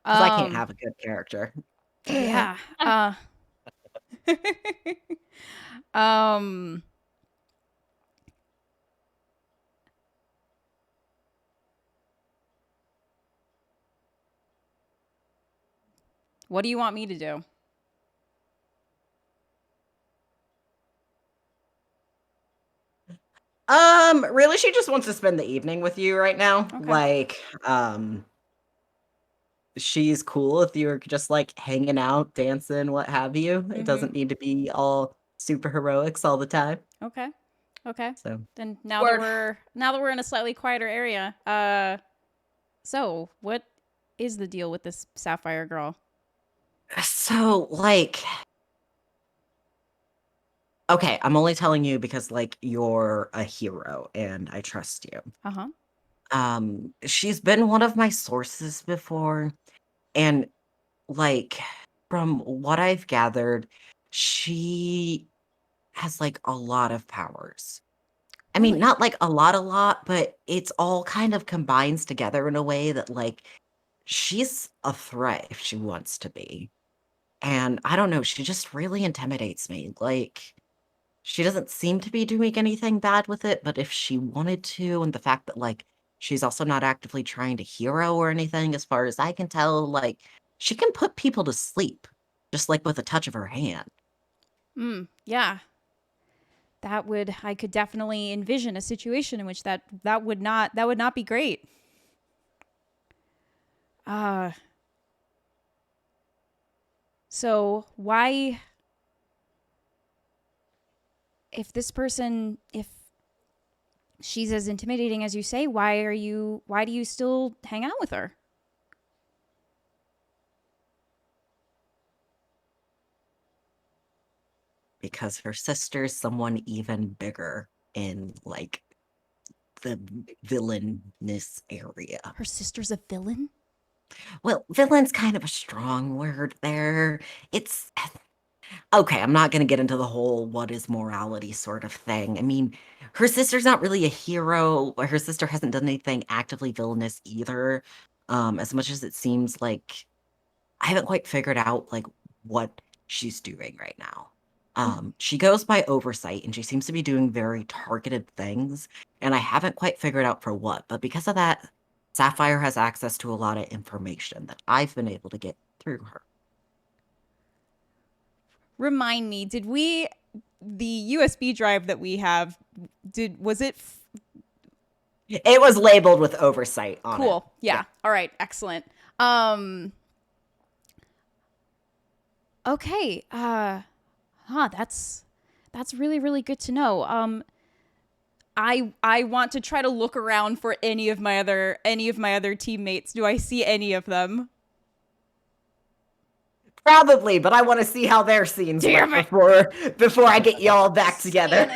Because I can't have a good character. Yeah. Um. What do you want me to do? Really, she just wants to spend the evening with you right now. Okay. Like, she's cool if you're just like hanging out, dancing, what have you. It doesn't need to be all super heroics all the time. Okay. Okay. So Then now Word. that we're in a slightly quieter area, so what is the deal with this Sapphire girl? like, okay, I'm only telling you because like you're a hero and I trust you. She's been one of my sources before, and like from what I've gathered, she has like a lot of powers. I mean, Really? not like a lot, but it's all kind of combines together in a way that like she's a threat if she wants to be. And I don't know, she just really intimidates me. Like, she doesn't seem to be doing anything bad with it, but if she wanted to, and the fact that like she's also not actively trying to hero or anything, as far as I can tell, like she can put people to sleep just like with a touch of her hand. Yeah. I could definitely envision a situation in which that would not be great. So why, if she's as intimidating as you say, why do you still hang out with her? Because her sister's someone even bigger in like the villainous area. Her sister's a villain? Well, villain's kind of a strong word there. It's okay, I'm not going to get into the whole what is morality sort of thing. I mean, her sister's not really a hero. Her sister hasn't done anything actively villainous either. As much as it seems like I haven't quite figured out like what she's doing right now. She goes by oversight and she seems to be doing very targeted things, and I haven't quite figured out for what, but because of that, Sapphire has access to a lot of information that I've been able to get through her. Remind me, the USB drive that we have, was it It was labeled with oversight on it. cool? Yeah. All right. Excellent. Okay. That's really, really good to know. I want to try to look around for any of my other teammates. Do I see any of them? Probably, but I want to see how their scenes went before I get y'all back together.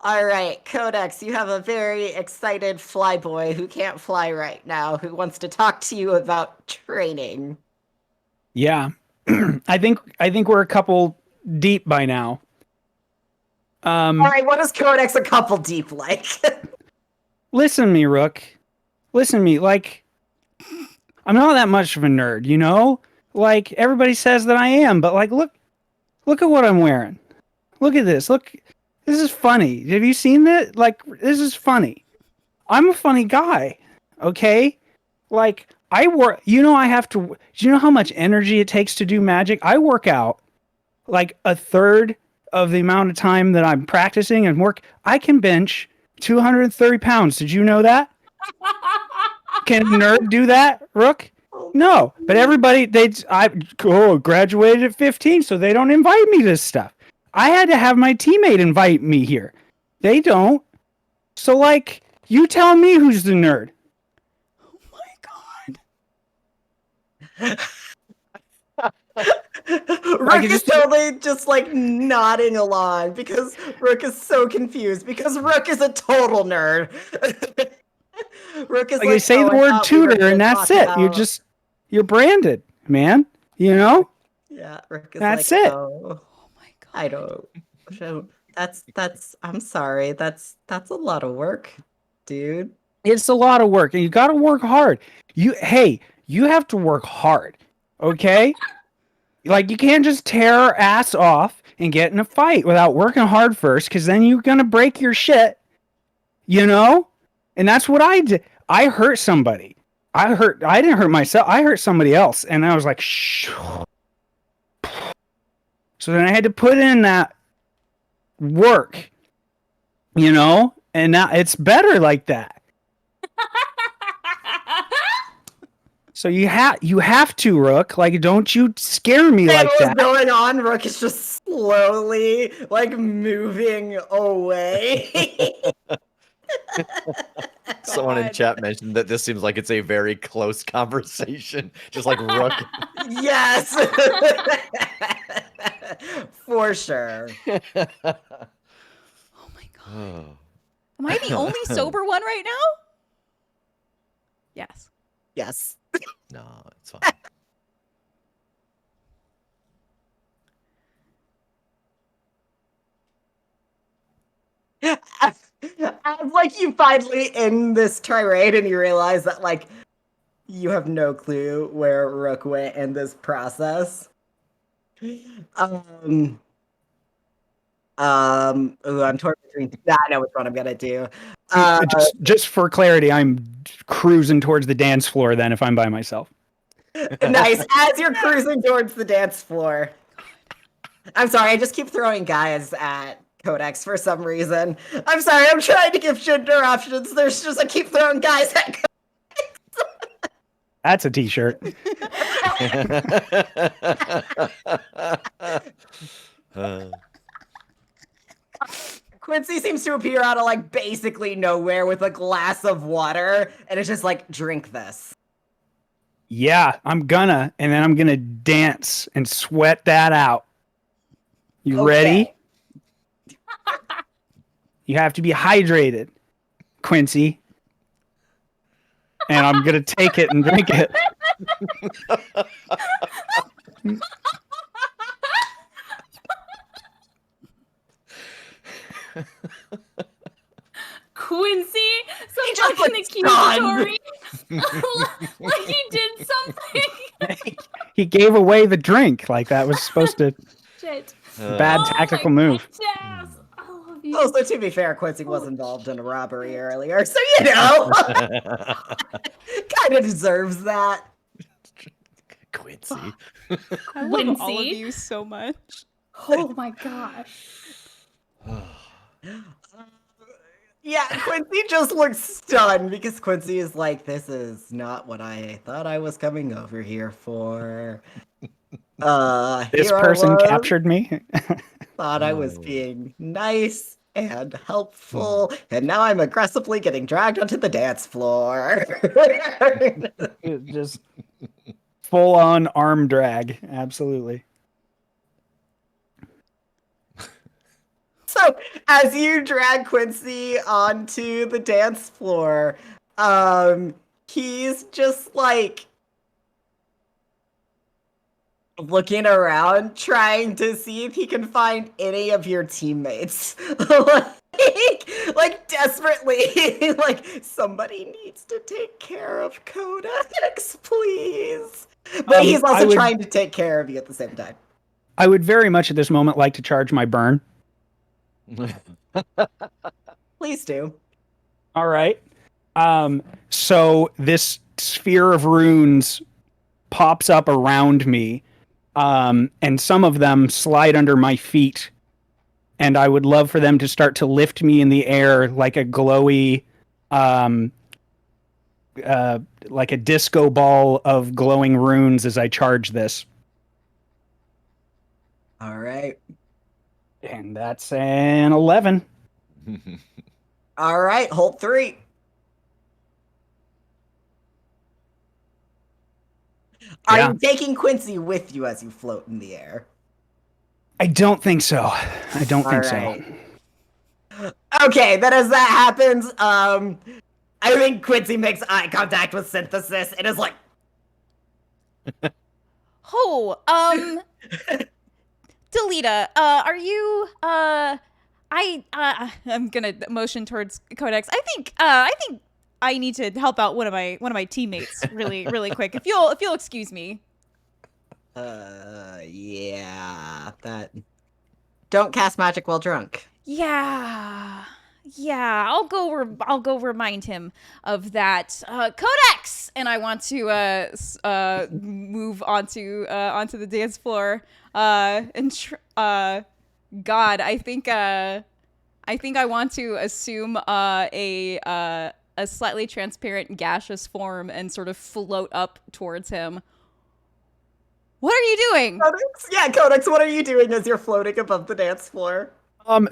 All right, Codex, you have a very excited flyboy who can't fly right now, who wants to talk to you about training. Yeah. I think we're a couple deep by now. All right, what is Codex a couple deep like? Listen to me, Rook. Listen to me. Like, I'm not that much of a nerd, you know? Like, everybody says that I am, but like, look at what I'm wearing. Look at this. Look, this is funny. Have you seen that? Like, this is funny. I'm a funny guy, okay? Like, I work, do you know how much energy it takes to do magic? I work out like a third of the amount of time that I'm practicing and work. I can bench 230 pounds. Did you know that? Can a nerd do that, Rook? No, but everybody, I graduated at 15, so they don't invite me to this stuff. I had to have my teammate invite me here. They don't. So, like, you tell me who's the nerd. Oh my god. Rook is totally just like nodding along because Rook is so confused because Rook is a total nerd. Rook is Like you say the "Oh, I word thought we were tutor, and gonna that's talk it. about-" You're branded, man. You know? Yeah, Rook is That's like, it. "Oh, Oh my god. I don't. So that's. I'm sorry. That's a lot of work, dude." It's a lot of work, and you got to work hard. You have to work hard, okay? Like, you can't just tear our ass off and get in a fight without working hard first, because then you're gonna break your shit, you know? And that's what I did. I hurt somebody. I didn't hurt myself. I hurt somebody else, and I was like, shh. So then I had to put in that work, you know? And now it's better like that. So you have to, Rook. Like, don't you scare me like What's that. going on? Rook is just slowly like moving away. Someone in God. chat mentioned that this seems like it's a very close conversation, just like Rook. Yes. For sure. Oh my god. Am I the only sober one right now? Yes. Yes. No, it's fine. As like you finally end this tirade and you realize that like you have no clue where Rook went in this process. Ooh, I'm torn between. I know which one I'm gonna do. Just for clarity, I'm cruising towards the dance floor then if I'm by myself. Nice. As you're cruising towards the dance floor. I'm sorry, I just keep throwing guys at Codex for some reason. I'm sorry, I'm trying to give gender options. There's just I keep throwing guys at Codex. That's a t-shirt. Quincy seems to appear out of like basically nowhere with a glass of water, and it's just like, drink this. Yeah, and then I'm gonna dance and sweat that out. You ready? You have to be hydrated, Quincy. And I'm gonna take it and drink it. Quincy, some just fucking looks accusatory. Like he did something. He gave away the drink. Like that was supposed to Shit. bad tactical move. Jazz. I love you. Also, to be fair, Quincy was involved in a robbery earlier, so you know, kind of deserves that. Quincy. I love all of Quincy. you so much. Oh my gosh. Yeah, Quincy just looks stunned because Quincy is like, this is not what I thought I was coming over here for. This Here I person was, captured me. thought I was being nice and helpful, and now I'm aggressively getting dragged onto the dance floor. Just full on arm drag. Absolutely. So, as you drag Quincy onto the dance floor, he's just like looking around, trying to see if he can find any of your teammates. like desperately, like somebody needs to take care of Codex, please. But he's also trying to take care of you at the same time. I would very much at this moment like to charge my burn. Please do. All right. So this sphere of runes pops up around me, and some of them slide under my feet, and I would love for them to start to lift me in the air like a glowy, like a disco ball of glowing runes as I charge this. All right. And that's an 11. All right, hold 3. Are you taking Quincy with you as you float in the air? I don't think so. I don't think so. Okay, then as that happens, I think Quincy makes eye contact with Synthesis and is like, Oh, Delita, are you, I'm gonna motion towards Codex. I think I need to help out one of my teammates really quick. If you'll excuse me. yeah, that. Don't cast magic while drunk. Yeah. Yeah, I'll go remind him of that. Codex, and I want to move onto the dance floor. God, I think I want to assume a slightly transparent gaseous form and sort of float up towards him. What are you doing? Codex? Yeah, Codex, what are you doing as you're floating above the dance floor?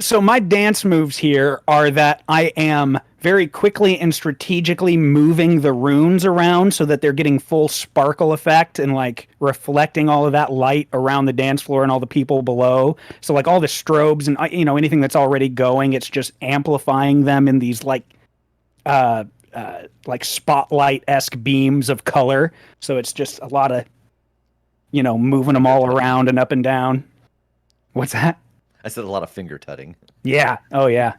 So my dance moves here are that I am very quickly and strategically moving the runes around so that they're getting full sparkle effect and like reflecting all of that light around the dance floor and all the people below. So like all the strobes and anything that's already going, it's just amplifying them in these like spotlight-esque beams of color. So it's just a lot of moving them all around and up and down. What's that? I said a lot of finger tutting. Yeah. Oh yeah.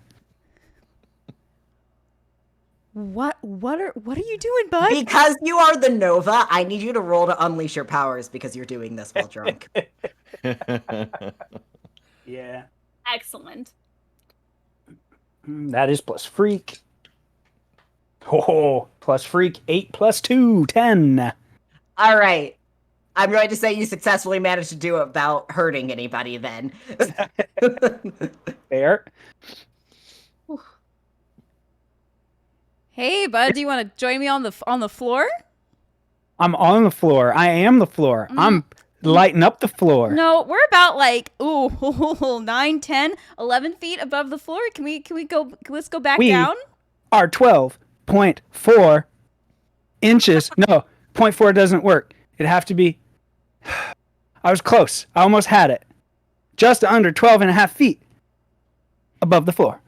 What are you doing, bud? Because you are the Nova, I need you to roll to unleash your powers because you're doing this while drunk. Yeah. Excellent. That is plus freak. Oh, plus freak. 8 plus 2, 10. All right. I'm going to say you successfully managed to do it without hurting anybody then. Fair. Hey, bud, do you want to join me on the floor? I'm on the floor. I am the floor. I'm lighting up the floor. No, we're about like 9, 10, 11 feet above the floor. Can we go? Let's go back We down. are 12.4 inches. No, 0.4 doesn't work. It'd have to be. I was close. I almost had it. Just under 12 and a half feet above the floor.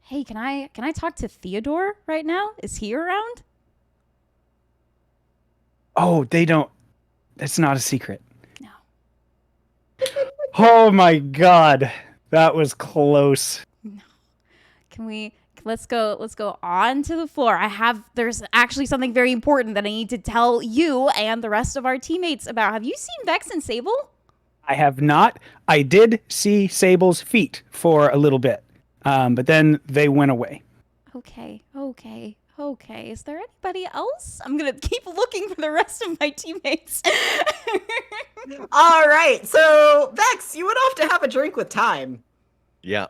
Hey, can I talk to Theodore right now? Is he around? Oh, they don't. It's not a secret. No. Oh my god. That was close. Let's go on to the floor. There's actually something very important that I need to tell you and the rest of our teammates about. Have you seen Vex and Sable? I have not. I did see Sable's feet for a little bit, but then they went away. Okay. Is there anybody else? I'm gonna keep looking for the rest of my teammates. All right. So, Vex, you went off to have a drink with Time. Yeah.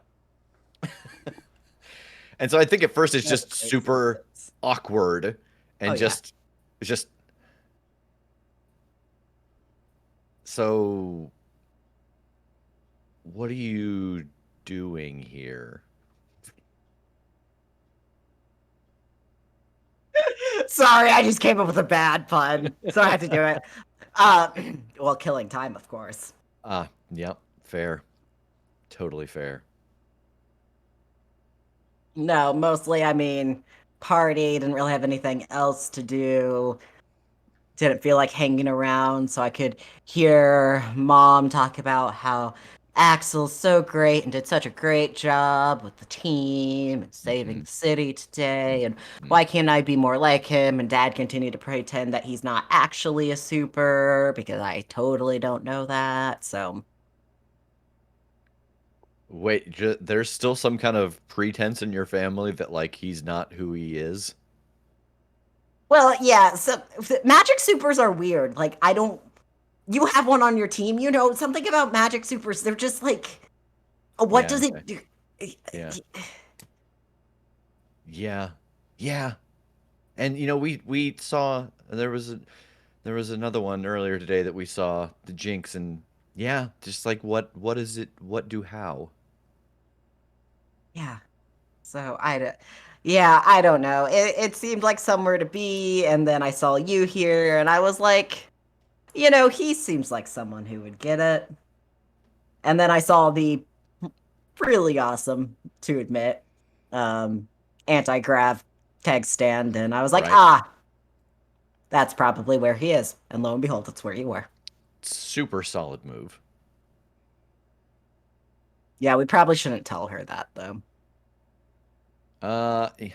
And so I think at first it's just super awkward and just so what are you doing here? Sorry, I just came up with a bad pun, so I had to do it. Well, killing time, of course. Yep, fair. Totally fair. No, mostly, I mean, party, didn't really have anything else to do. Didn't feel like hanging around, so I could hear Mom talk about how Axel's so great and did such a great job with the team and saving the city today, and why can't I be more like him? And Dad continued to pretend that he's not actually a super, because I totally don't know that, so... Wait, there's still some kind of pretense in your family that, like, he's not who he is? Well, yeah, so magic supers are weird. Like, I don't... You have one on your team, something about magic supers, they're just like... What does it do? Yeah. Yeah. And, we saw... There was another one earlier today that we saw, the Jinx, and... Yeah, just like, what is it? What do how? Yeah. So, I don't know. It seemed like somewhere to be, and then I saw you here, and I was like, he seems like someone who would get it. And then I saw the really awesome, to admit, anti-grav keg stand, and I was like, Right. that's probably where he is. And lo and behold, that's where you were. Super solid move. Yeah, we probably shouldn't tell her that, though. Eh,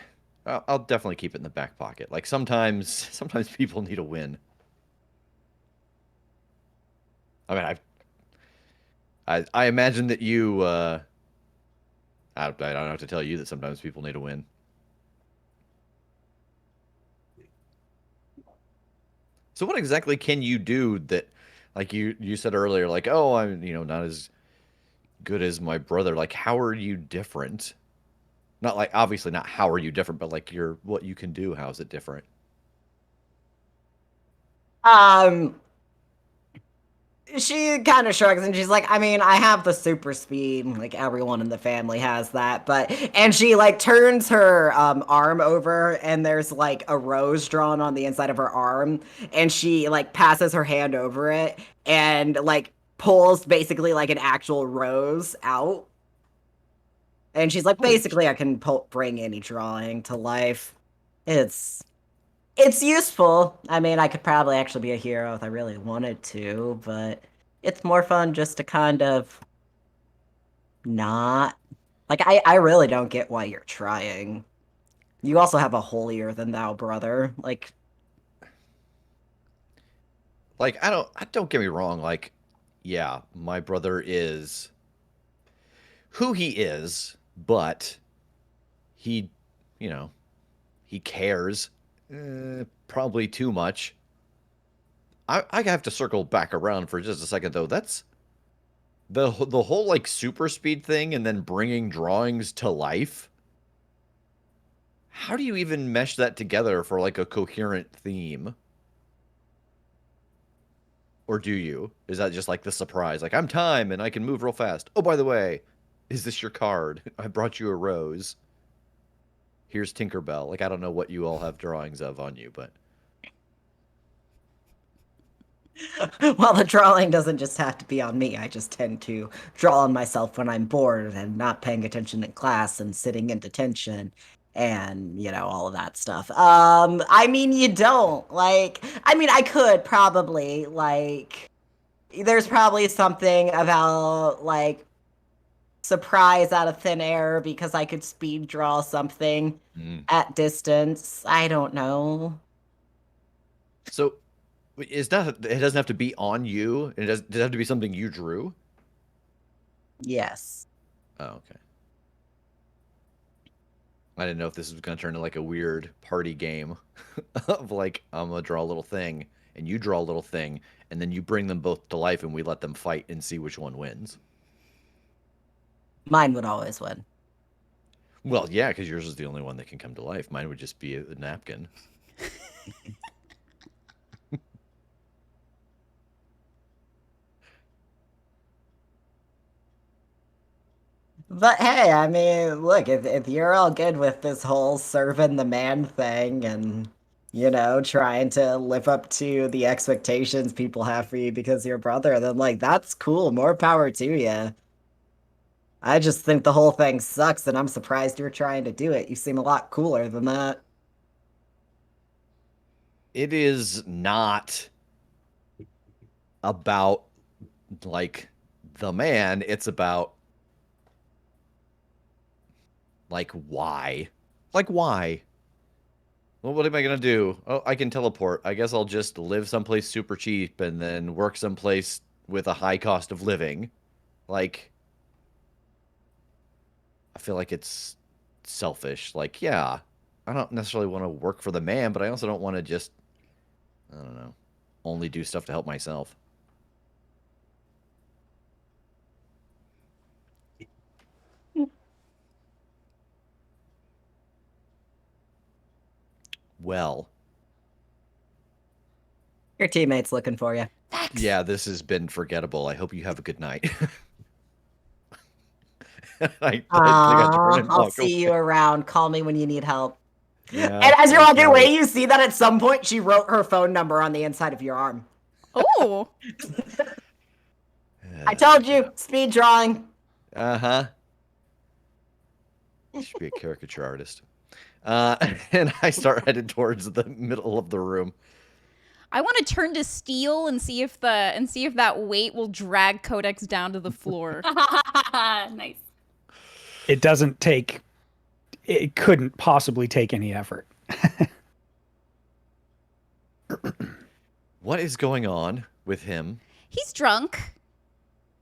I'll definitely keep it in the back pocket. Like sometimes people need a win. I mean, I imagine that you. I don't have to tell you that sometimes people need a win. So what exactly can you do that, like you said earlier, like, oh, I'm not as good as my brother. Like, how are you different? Not like obviously not how are you different, but like what you can do. How is it different? Um, she kind of shrugs and she's like, I mean, I have the super speed, like everyone in the family has that, but and she like turns her arm over and there's like a rose drawn on the inside of her arm and she like passes her hand over it and like pulls basically like an actual rose out. And she's like, Holy basically, I can bring any drawing to life. It's it's useful. I mean, I could probably actually be a hero if I really wanted to, but it's more fun just to kind of not. Like, I really don't get why you're trying. You also have a holier than thou brother. Like, Like I don't get me wrong. Like, yeah, my brother is who he is, but he, you know, he cares. Probably too much. I have to circle back around for just a second though. That's the whole like super speed thing and then bringing drawings to life. How do you even mesh that together for like a coherent theme? Or do you? Is that just like the surprise? Like, I'm time and I can move real fast. Oh, by the way, is this your card? I brought you a rose. Here's Tinkerbell. Like, I don't know what you all have drawings of on you, but well, the drawing doesn't just have to be on me. I just tend to draw on myself when I'm bored and not paying attention in class and sitting in detention and, all of that stuff. I mean, you don't. Like, I mean, I could probably, like, there's probably something about, like, surprise out of thin air because I could speed draw something mm. at distance. I don't know. So it's not. It doesn't have to be on you. Does it have to be something you drew? Yes. Oh, okay. I didn't know if this was gonna turn into like a weird party game of like I'm gonna draw a little thing and you draw a little thing and then you bring them both to life and we let them fight and see which one wins. Mine would always win. Well, yeah, because yours is the only one that can come to life. Mine would just be a napkin. But hey, I mean, look, if you're all good with this whole serving the man thing and, trying to live up to the expectations people have for you because you're brother, then, like, that's cool. More power to you. I just think the whole thing sucks, and I'm surprised you're trying to do it. You seem a lot cooler than that. It is not about like the man, it's about like why. Like why? Well, what am I gonna do? Oh, I can teleport. I guess I'll just live someplace super cheap and then work someplace with a high cost of living. Like, I feel like it's selfish. Like, yeah, I don't necessarily want to work for the man, but I also don't want to just, I don't know, only do stuff to help myself. Well, Your teammate's looking for you. yeah, this has been forgettable. I hope you have a good night. I think I turn and I'll walk see you away. around. Call me when you need help. Yeah, And as you're safe walking away, travels. you see that at some point she wrote her phone number on the inside of your arm. Oh, I told you, speed drawing. Uh-huh. Should be a caricature artist. And I start headed towards the middle of the room. I want to turn to steel and see if that weight will drag Codex down to the floor. Nice. It doesn't take. It couldn't possibly take any effort. What is going on with him? He's drunk.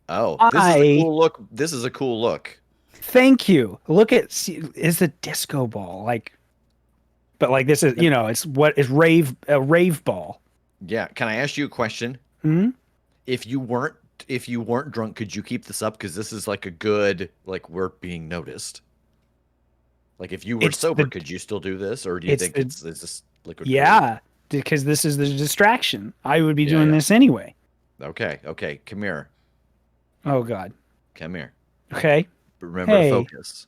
Oh, this is a cool look. This is a cool look. Thank you. Look at is a disco ball but like this is it's what is a rave ball. Yeah. Can I ask you a question? Hmm? If you weren't drunk, could you keep this up? Because this is like a good we're being noticed. Like if you were sober, could you still do this, or do you think it's this liquid? Yeah, because this is the distraction. I would be doing this anyway. Okay. Come here. Oh God. Come here. Okay. Remember to focus.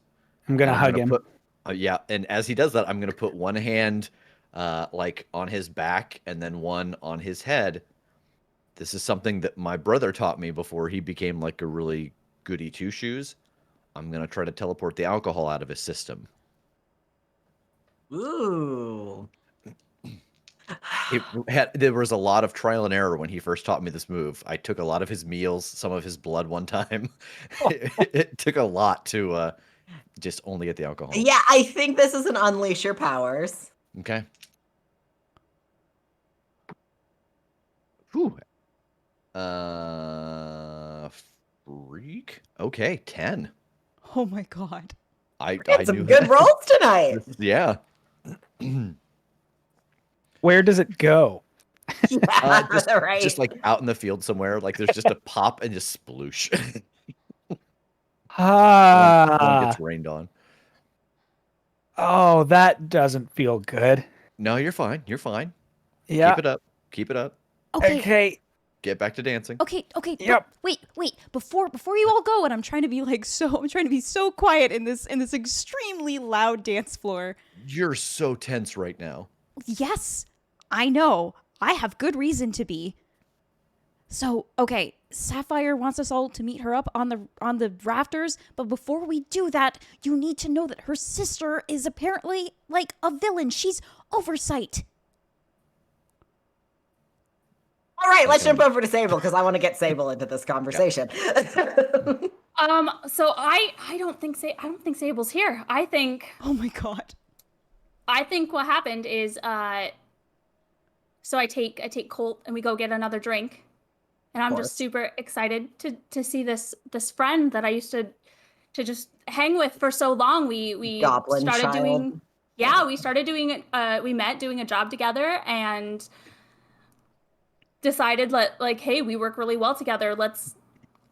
I'm gonna hug him. Yeah, and as he does that, I'm gonna put one hand on his back and then one on his head. This is something that my brother taught me before he became like a really goody two shoes. I'm gonna try to teleport the alcohol out of his system. Ooh. There was a lot of trial and error when he first taught me this move. I took a lot of his meals, some of his blood one time. It took a lot to just only get the alcohol. Yeah, I think this is an unleash your powers. Okay. Whew. Freak. Okay, 10. Oh my God. I some knew good rolls tonight. Yeah. Where does it go? Just like out in the field somewhere. Like there's just a pop and just sploosh. Someone gets rained on. Oh, that doesn't feel good. No, you're fine. You're fine. Yeah. Keep it up. Keep it up. Okay. Get back to dancing. Okay. Yep. Wait. Before you all go, and I'm trying to be so quiet in this extremely loud dance floor. You're so tense right now. Yes, I know. I have good reason to be. So, okay, Sapphire wants us all to meet her up on the rafters, but before we do that, you need to know that her sister is apparently like a villain. She's Oversight. All right, let's jump over to Sable because I want to get Sable into this conversation. So I don't think Sable's here. I think. Oh my God. I think what happened is so I take Colt and we go get another drink. And I'm just super excited to see this friend that I used to just hang with for so long. We Goblin started child. doing we met doing a job together and decided hey, we work really well together.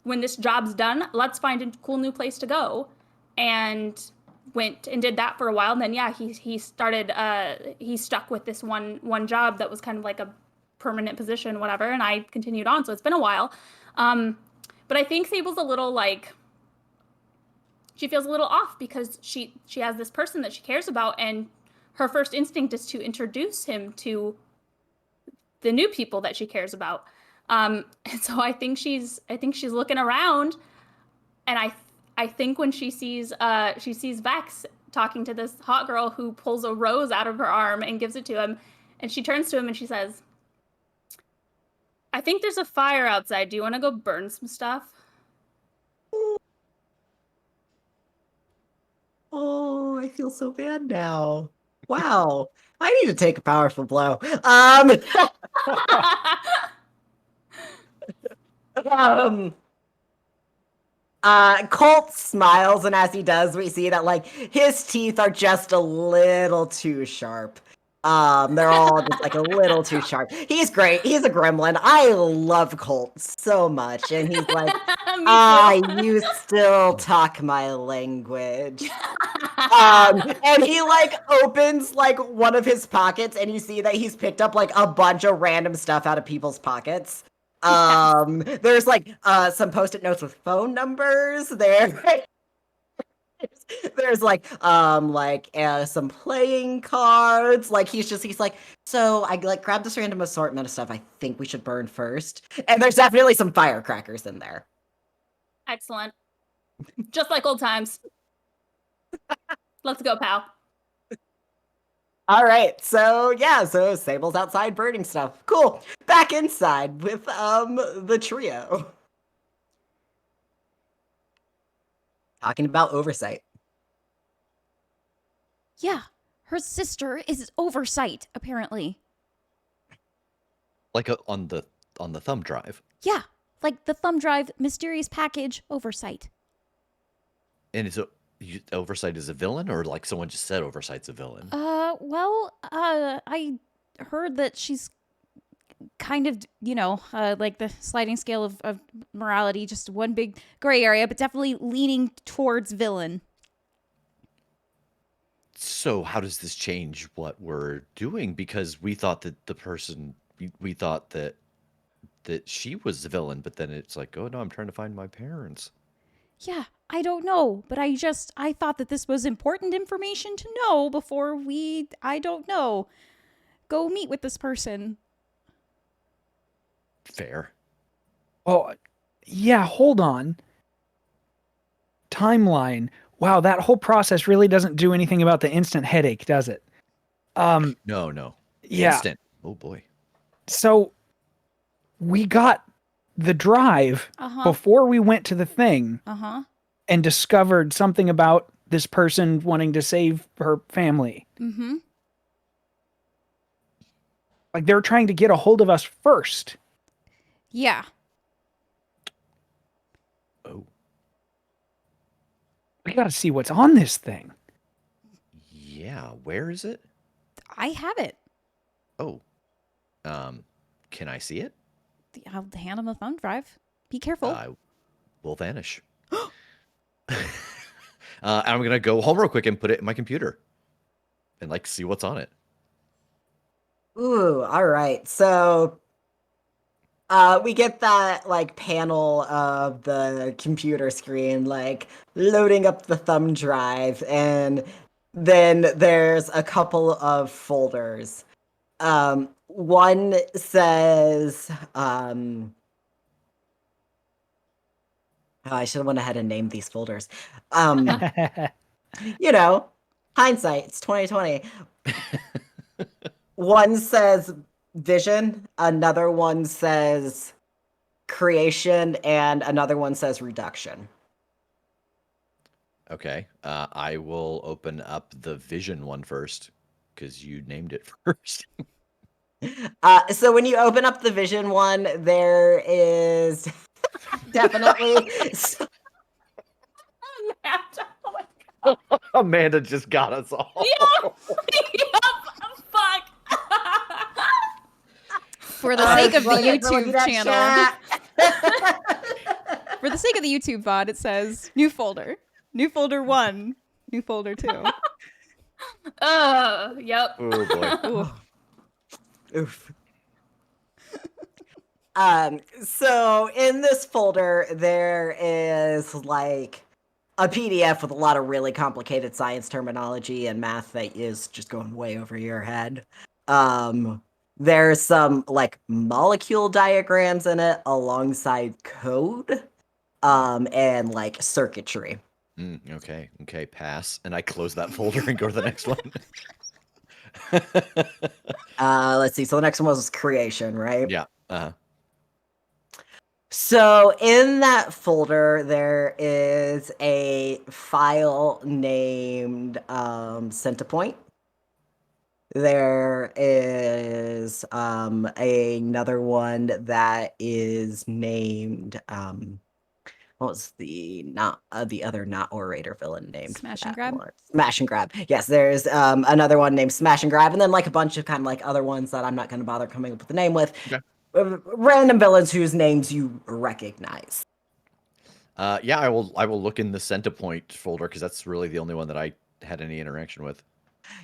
When this job's done, let's find a cool new place to go. And went and did that for a while. And then he started he stuck with this one job that was kind of like a permanent position, whatever, and I continued on. So it's been a while. But I think Sable's a little she feels a little off because she has this person that she cares about, and her first instinct is to introduce him to the new people that she cares about. And so I think she's looking around, and I think when she sees Vex talking to this hot girl who pulls a rose out of her arm and gives it to him, and she turns to him and she says, I think there's a fire outside. Do you want to go burn some stuff? Oh, I feel so bad now. Wow. I need to take a powerful blow. Colt smiles, and as he does, we see that his teeth are just a little too sharp. They're all just a little too sharp. He's great. He's a gremlin. I love Colt so much. And he's like, you still talk my language. And he opens one of his pockets, and you see that he's picked up a bunch of random stuff out of people's pockets. There's some post-it notes with phone numbers there. There's some playing cards. He's like, so I grabbed this random assortment of stuff I think we should burn first. And there's definitely some firecrackers in there. Excellent. Just like old times. Let's go, pal. All right, so Sable's outside burning stuff. Cool. Back inside with the trio. Talking about oversight. Yeah, her sister is oversight, apparently. Like on the thumb drive. Yeah, like the thumb drive, mysterious package, oversight. And Oversight is a villain, or like someone just said Oversight's a villain? I heard that she's kind of, like the sliding scale of morality, just one big gray area, but definitely leaning towards villain. So how does this change what we're doing? Because we thought that we thought that she was the villain, but then it's like, oh no, I'm trying to find my parents. Yeah, I don't know, but I thought that this was important information to know before I don't know, go meet with this person. Fair. Oh, yeah, hold on. Timeline. Wow, that whole process really doesn't do anything about the instant headache, does it? No. Yeah. Instant. Oh boy. So we got the drive before we went to the thing and discovered something about this person wanting to save her family. Mm-hmm. Like they were trying to get a hold of us first. Yeah. Oh. We got to see what's on this thing. Yeah. Where is it? I have it. Oh. Can I see it? I'll hand him the thumb drive. Be careful. I will vanish. I'm gonna go home real quick and put it in my computer, and like see what's on it. Ooh, all right. So we get that like panel of the computer screen like loading up the thumb drive, and then there's a couple of folders. One says I should have went ahead and named these folders. You know, hindsight, it's 2020. One says vision, another one says creation, and another one says reduction. Okay. I will open up the vision one first because you named it first. So when you open up the vision one, there is definitely Amanda just got us all. Yep. Fuck. For the sake of the look at YouTube that channel. For the sake of the YouTube VOD, it says new folder. New folder 1. New folder 2. Yep. Oh boy. Ooh. Oof. So in this folder, there is like a PDF with a lot of really complicated science terminology and math that is just going way over your head. There's some like molecule diagrams in it alongside code, and like circuitry. Okay, pass. And I close that folder and go to the next one. Let's see. So the next one was creation, right? Yeah. So in that folder, there is a file named Centipoint. There is another one that is named what was the other not orator villain named? Smash and Grab? Smash and Grab. Yes, there's another one named Smash and Grab, and then like a bunch of kind of like other ones that I'm not going to bother coming up with the name with. Okay. Random villains whose names you recognize. Yeah, I will look in the Centipoint folder because that's really the only one that I had any interaction with.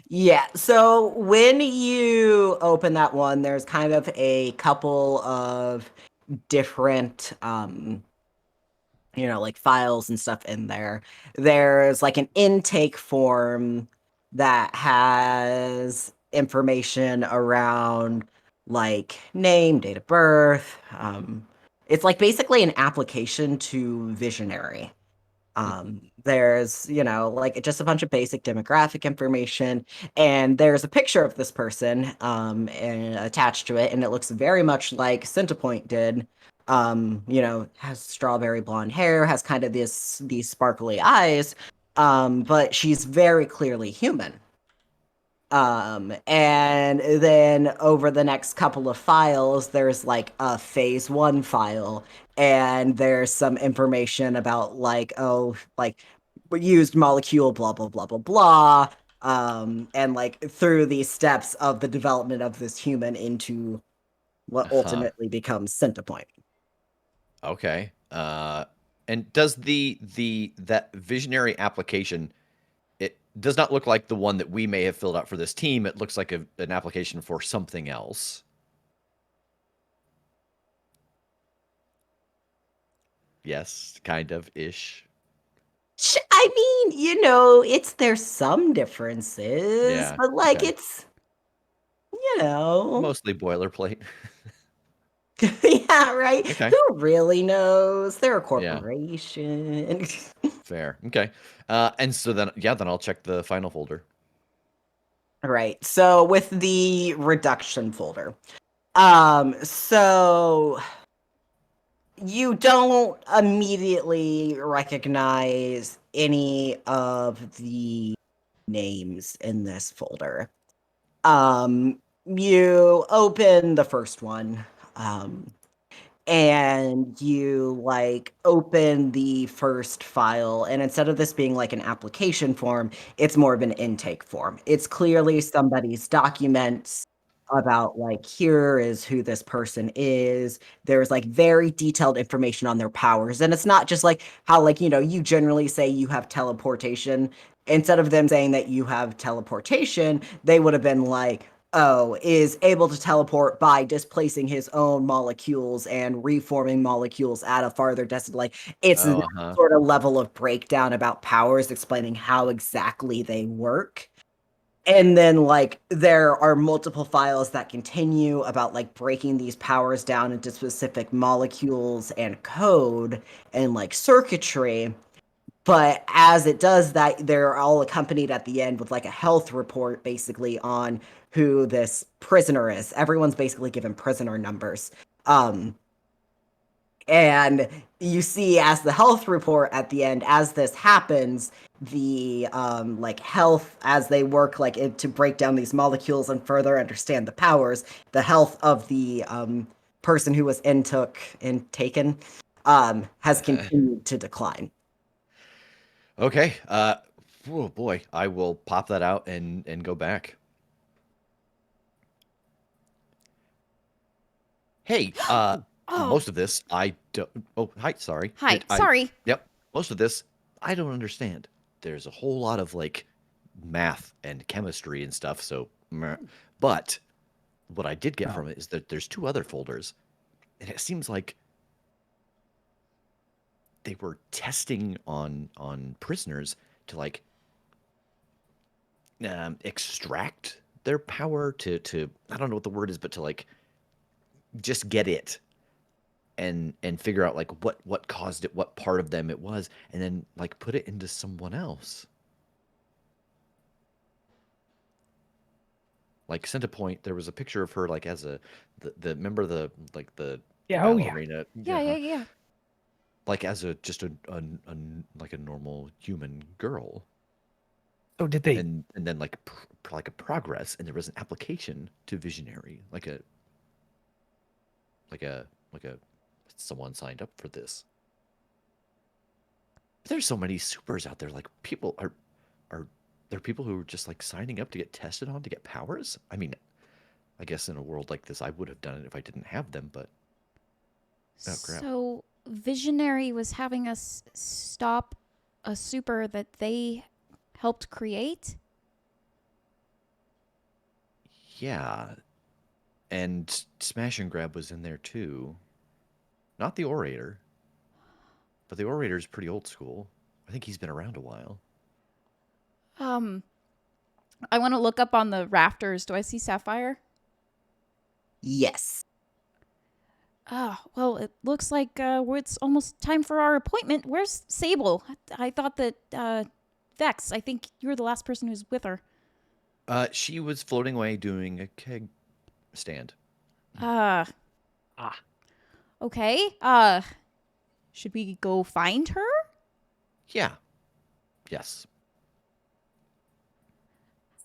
Yeah, so when you open that one, there's kind of a couple of different like files and stuff in there. There's like an intake form that has information around like name, date of birth. It's like basically an application to Visionary. There's, like just a bunch of basic demographic information, and there's a picture of this person and attached to it, and it looks very much like Centerpoint did. Has strawberry blonde hair, has kind of these sparkly eyes, but she's very clearly human. And then over the next couple of files, there's like a phase 1 file, and there's some information about like, we used molecule, blah, blah, blah, blah, blah. And like through these steps of the development of this human into what Huh. ultimately becomes Centerpoint. Okay. And does that visionary application, it does not look like the one that we may have filled out for this team. It looks like an application for something else. Yes, kind of ish. I mean, there's some differences, Yeah. but like Okay. it's, you know. Mostly boilerplate. Yeah, right. Okay. Who really knows? They're a Yeah. corporation. Fair. Okay. And so then, yeah, then I'll check the final folder. Right. So with the reduction folder, so you don't immediately recognize any of the names in this folder. You open the first one. And you like open the first file, and instead of this being like an application form, it's more of an intake form. It's clearly somebody's documents about like, here is who this person is. There's like very detailed information on their powers, and it's not just like how, like, you generally say you have teleportation. Instead of them saying that you have teleportation, they would have been like, oh, is able to teleport by displacing his own molecules and reforming molecules at a farther distance. Like, it's that Oh, huh. sort of level of breakdown about powers, explaining how exactly they work. And then, like, there are multiple files that continue about like breaking these powers down into specific molecules and code and like circuitry. But as it does that, they're all accompanied at the end with like a health report basically on who this prisoner is. Everyone's basically given prisoner numbers. Um, and you see as the health report at the end, as this happens, the like health as they work like to break down these molecules and further understand the powers, the health of the person who was taken has continued to decline. Okay. Oh boy, I will pop that out and go back. Hey, Oh, most of this I don't. Oh, hi. Sorry. hi. Sorry. Yep. Most of this I don't understand. There's a whole lot of like math and chemistry and stuff. So, meh. But what I did get Oh. from it is that there's two other folders, and it seems like they were testing on prisoners to like extract their power to I don't know what the word is, but to like just get it and figure out like what caused it, what part of them it was, and then like put it into someone else. Like sent a point, there was a picture of her like as the remember the like the Yeah. Oh, yeah. ballerina, Yeah, yeah, yeah. like as a just a like a normal human girl, So did they? and then like like a progress, and there was an application to visionary, like a like a someone signed up for this. But there's so many supers out there. Like people are there people who are just like signing up to get tested on to get powers? I mean, I guess in a world like this, I would have done it if I didn't have them. But oh crap. So Visionary was having us stop a super that they helped create? Yeah, and Smash and Grab was in there too. Not the orator, but the orator's pretty old school. I think he's been around a while. Um, I want to look up on the rafters. Do I see Sapphire? Yes. Well, it looks like it's almost time for our appointment. Where's Sable? I thought that Vex. I think you were the last person who's with her. She was floating away doing a keg stand. Uh, Ah. okay. Should we go find her? Yeah. Yes.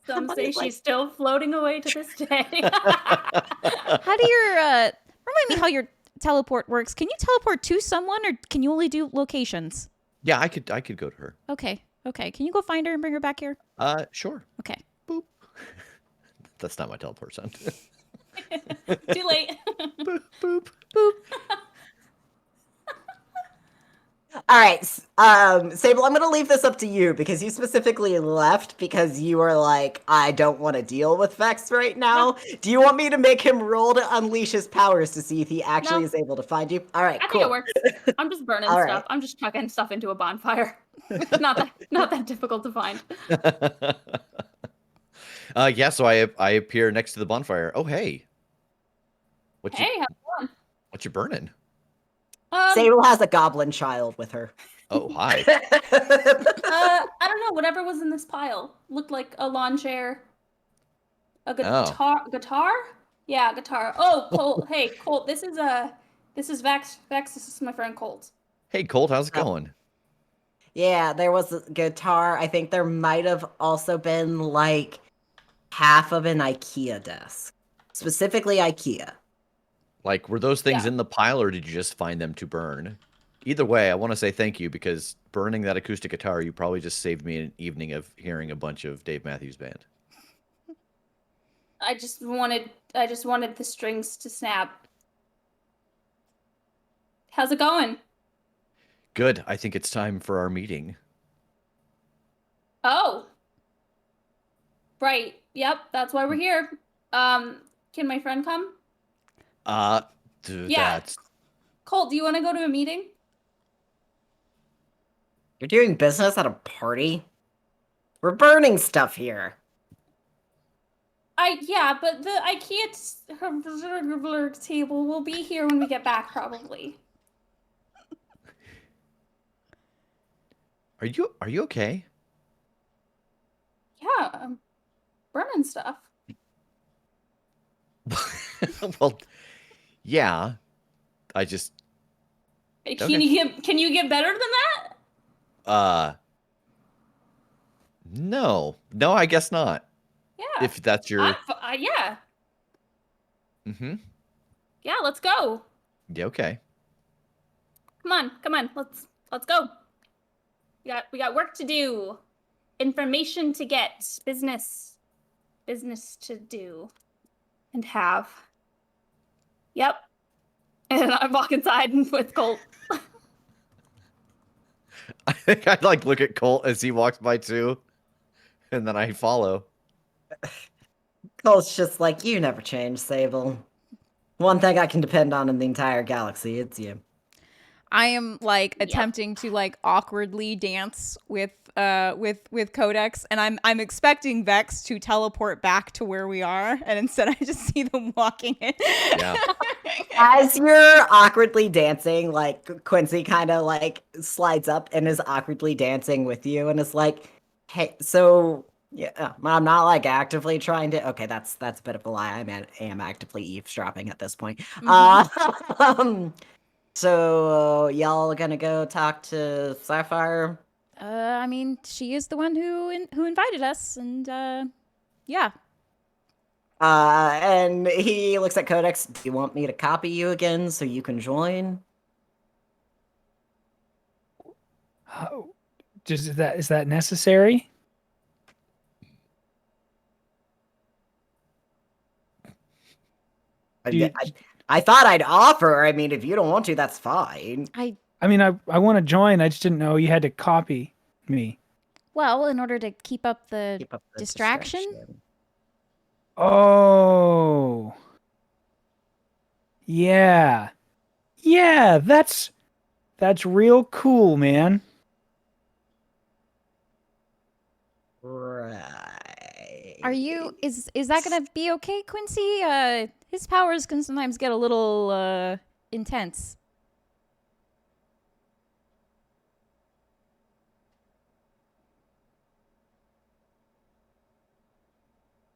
Some say Somebody's like- she's still floating away to this day. How do your remind me how your teleport works? Can you teleport to someone, or can you only do locations? Yeah, I could go to her. Okay. Can you go find her and bring her back here? Sure. Okay. Boop. That's not my teleport sound. Too late. Boop, boop. Boop. All right, Sable, I'm going to leave this up to you because you specifically left because you were like, I don't want to deal with Vex right now. Do you want me to make him roll to unleash his powers to see if he actually No. is able to find you? All right, I cool. think it works. I'm just burning All stuff. right. I'm just chucking stuff into a bonfire. not that difficult to find. Yeah, so I appear next to the bonfire. Oh, hey. What Hey, how's it you burning? going? Sable has a goblin child with her. Oh, hi. I don't know. Whatever was in this pile looked like a lawn chair, a guitar. Guitar? Yeah, guitar. Oh, Colt. Hey, Colt. This is Vex. Vex. This is my friend Colt. Hey, Colt, how's it Oh. going? Yeah, there was a guitar. I think there might have also been like half of an IKEA desk. Specifically IKEA. Like, were those things Yeah. in the pile, or did you just find them to burn? Either way, I want to say thank you, because burning that acoustic guitar, you probably just saved me an evening of hearing a bunch of Dave Matthews Band. I just wanted the strings to snap. How's it going? Good. I think it's time for our meeting. Oh. Right. Yep, that's why we're here. Can my friend come? Yeah. That's... Colt, do you want to go to a meeting? You're doing business at a party? We're burning stuff here. Yeah, but the IKEA table will be here when we get back, probably. Are you okay? Yeah, I'm burning stuff. Well, yeah. I just... Can Okay. you get better than that? No, I guess not. Yeah. If that's your... Yeah. Mm-hmm. Yeah, let's go. Yeah, okay. Come on. Let's go. We got work to do. Information to get. Business to do. And have. Yep. And I walk inside with Colt. I think I like look at Colt as he walks by too, and then I follow. Colt's just like, you never change, Sable. One thing I can depend on in the entire galaxy, it's you. I am like Yep. attempting to like awkwardly dance with Codex, and I'm expecting Vex to teleport back to where we are, and instead I just see them walking in. Yeah. As you're awkwardly dancing, like Quincy kind of like slides up and is awkwardly dancing with you and is like, hey, so yeah, I'm not like actively trying to. Okay, that's a bit of a lie. I am actively eavesdropping at this point. So y'all gonna go talk to Sapphire? I mean, she is the one who invited us, and yeah. And he looks at Codex. Do you want me to copy you again so you can join? Is that necessary? I thought I'd offer. I mean, if you don't want to, that's fine. I mean, I want to join. I just didn't know you had to copy me. Well, in order to keep up the Keep up the distraction? Oh. Yeah. Yeah, that's real cool, man. Right. Are you is that gonna be okay, Quincy? His powers can sometimes get a little intense.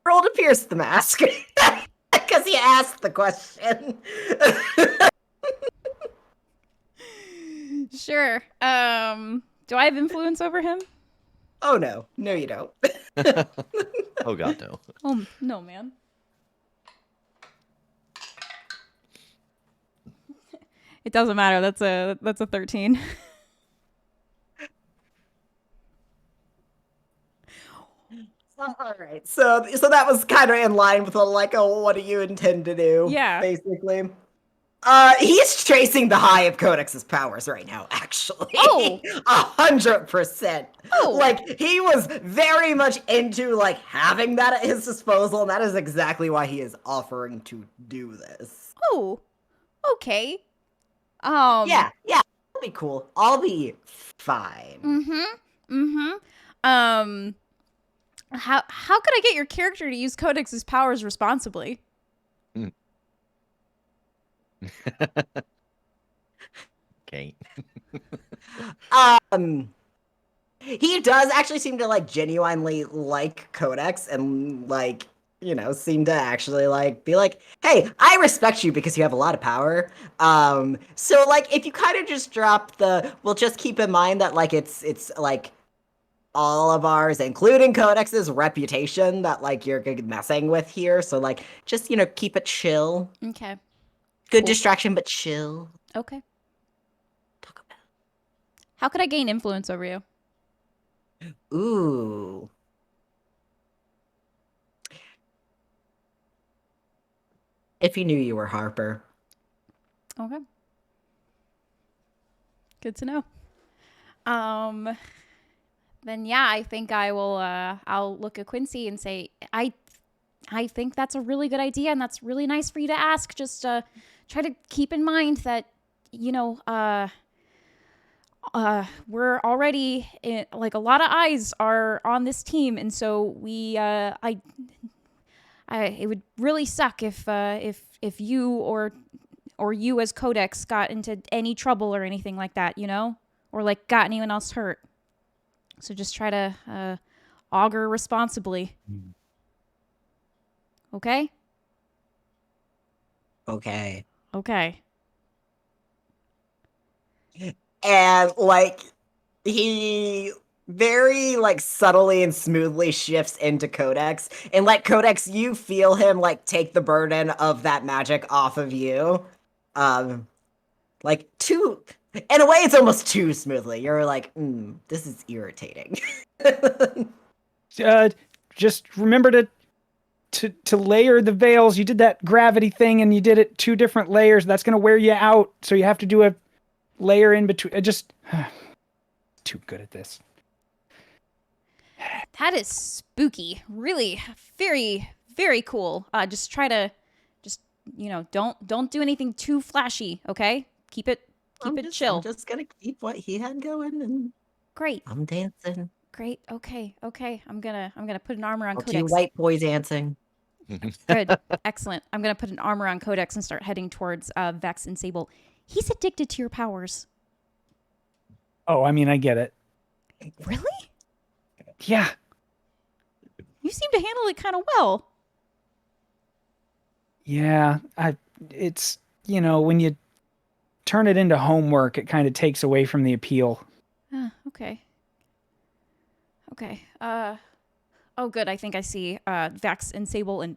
Roll to pierce the mask. Because he asked the question. Sure. Do I have influence over him? Oh no. No, you don't. Oh god, no. Oh no, man. It doesn't matter. That's a 13. All right. So that was kind of in line with what do you intend to do? Yeah. Basically. He's chasing the high of Codex's powers right now, actually. Oh. 100%. Oh. Like, he was very much into, like, having that at his disposal, and that is exactly why he is offering to do this. Oh. Okay. Yeah, it'll be cool. I'll be fine. How could I get your character to use Codex's powers responsibly? Okay. He does actually seem to like genuinely like Codex and like, you know, seem to actually like be like, hey, I respect you because you have a lot of power. So like if you kind of just drop we'll just keep in mind that like it's like all of ours, including Codex's reputation that like you're messing with here. So like just, you know, keep it chill. Okay. Good Cool. distraction, but chill. Okay. How could I gain influence over you? Ooh. If you knew you were Harper. Okay. Good to know. Then yeah, I think I will I'll look at Quincy and say, I think that's a really good idea and that's really nice for you to ask. Just try to keep in mind that, you know, we're already like a lot of eyes are on this team, and so we it would really suck if you or you as Codex got into any trouble or anything like that, you know, or like got anyone else hurt. So just try to augur responsibly. Okay? Okay. Okay. And like he very like subtly and smoothly shifts into Codex, and like Codex, you feel him like take the burden of that magic off of you. Like too in a way it's almost too smoothly. You're like, this is irritating. Just remember to layer the veils. You did that gravity thing and you did it 2 different layers. That's going to wear you out. So you have to do a layer in between. Just too good at this. That is spooky. Really very, very cool. Just try to you know, don't do anything too flashy, okay? Keep it chill. I'm just gonna keep what he had going, and Great. I'm dancing. Great. Okay. I'm gonna put an armor on I'll Codex. do white boy dancing. Good. Excellent. I'm gonna put an armor on Codex and start heading towards Vex and Sable. He's addicted to your powers. Oh, I mean, I get it. Really? Yeah. You seem to handle it kind of well. Yeah. It's, you know, when you turn it into homework, it kind of takes away from the appeal. Okay. Okay. Oh, good. I think I see Vex and Sable and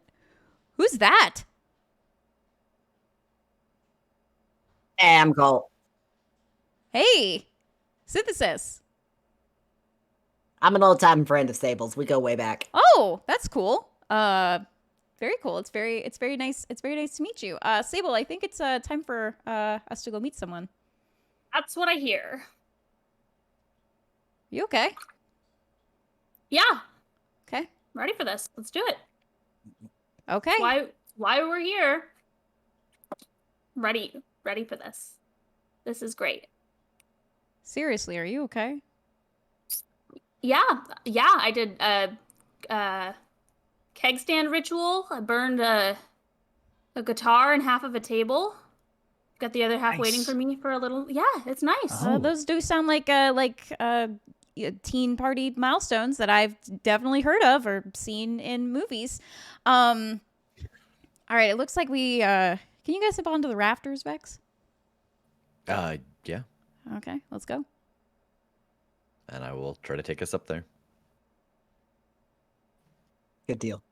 who's that? Amgol. Hey, Synthesis. I'm an old-time friend of Sable's. We go way back. Oh, that's cool. Very cool. It's very nice. It's very nice to meet you. Sable, I think it's time for us to go meet someone. That's what I hear. You okay? Yeah, Okay. I'm ready for this. Let's do it. Okay. Why we're here. Ready for this. This is great. Seriously, are you okay? Yeah, I did keg stand ritual. I burned a guitar and half of a table. Got the other half waiting Nice. for me for a little. Yeah, it's nice. Oh. Those do sound like teen party milestones that I've definitely heard of or seen in movies. All right, it looks like we can you guys up onto the rafters, Vex? Yeah, Okay, let's go. and I will try to take us up there. Good deal.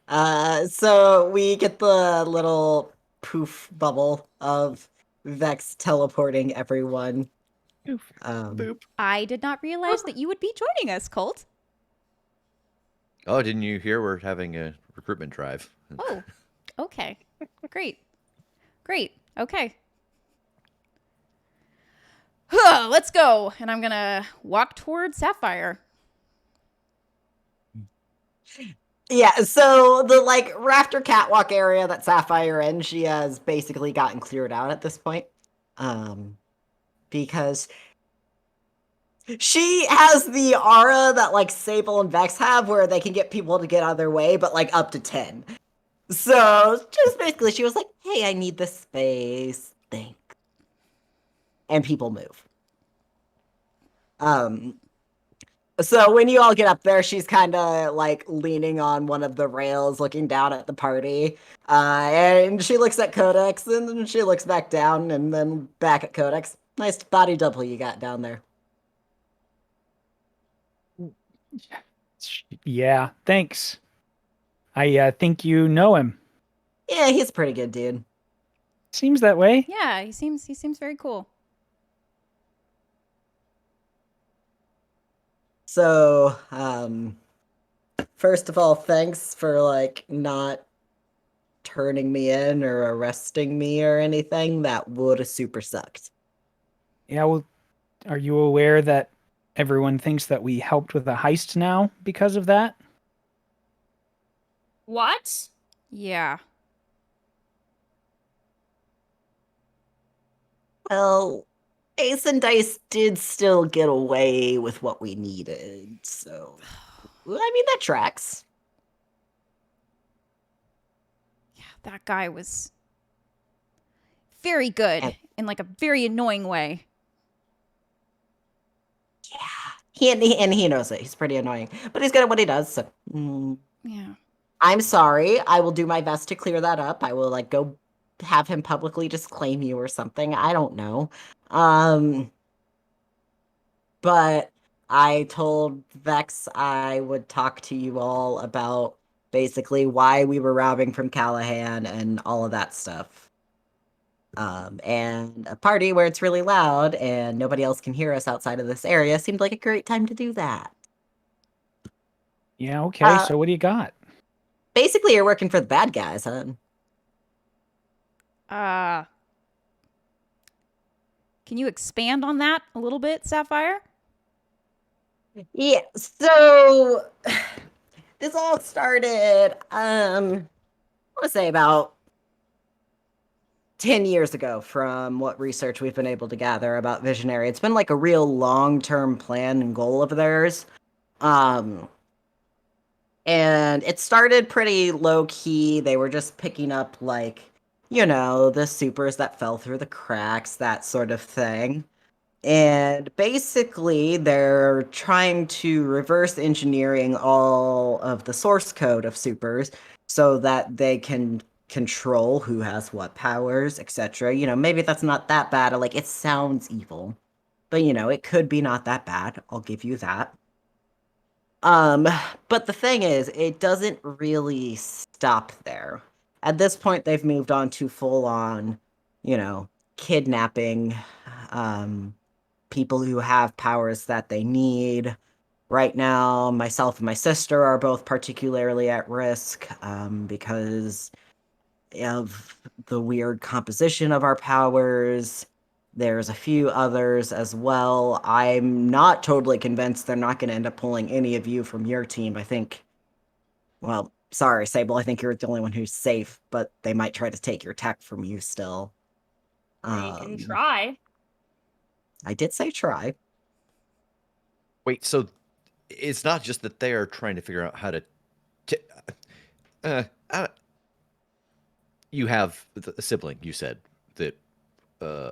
So we get the little poof bubble of Vex teleporting everyone. Oof. Boop. I did not realize that you would be joining us, Colt. Oh, didn't you hear we're having a recruitment drive? Oh, okay. Great. Great. Okay. Let's go. And I'm going to walk towards Sapphire. Yeah, so the like rafter catwalk area that Sapphire in, she has basically gotten cleared out at this point. Because she has the aura that like Sable and Vex have where they can get people to get out of their way, but like up to 10. So just basically she was like, hey, I need this space. Thanks. And people move. So when you all get up there, she's kind of like leaning on one of the rails, looking down at the party. And she looks at Codex, and then she looks back down, and then back at Codex. Nice body double you got down there. Yeah, thanks. I think you know him. Yeah, he's a pretty good dude. Seems that way. Yeah, he seems very cool. So, first of all, thanks for like not turning me in or arresting me or anything. That would have super sucked. Yeah, well, are you aware that everyone thinks that we helped with a heist now because of that? What? Yeah. Well, Ace and Dice did still get away with what we needed, so I mean that tracks. Yeah, that guy was very good And- in like a very annoying way. Yeah, he knows it. He's pretty annoying, but he's good at what he does. So, Yeah. I'm sorry. I will do my best to clear that up. I will like go have him publicly disclaim you or something. I don't know. But I told Vex I would talk to you all about basically why we were robbing from Callahan and all of that stuff. And a party where it's really loud and nobody else can hear us outside of this area seemed like a great time to do that. Yeah, okay. Uh, So what do you got? Basically, you're working for the bad guys, huh? Can you expand on that a little bit, Sapphire? Yeah, so this all started, I want to say about 10 years ago from what research we've been able to gather about Visionary. It's been like a real long-term plan and goal of theirs. And it started pretty low-key. They were just picking up like, the supers that fell through the cracks, that sort of thing. And basically, they're trying to reverse engineering all of the source code of supers so that they can control who has what powers, etc. Maybe that's not that bad. Like, it sounds evil, but it could be not that bad. I'll give you that. But the thing is, it doesn't really stop there. At this point, they've moved on to full on, kidnapping, people who have powers that they need. Right now, myself and my sister are both particularly at risk because of the weird composition of our powers. There's a few others as well. I'm not totally convinced they're not going to end up pulling any of you from your team. I think, well, sorry, Sable, I think you're the only one who's safe, but they might try to take your tech from you still. They can try. I did say try. Wait, so it's not just that they are trying to figure out how to. T- uh, uh, You have a sibling, you said, that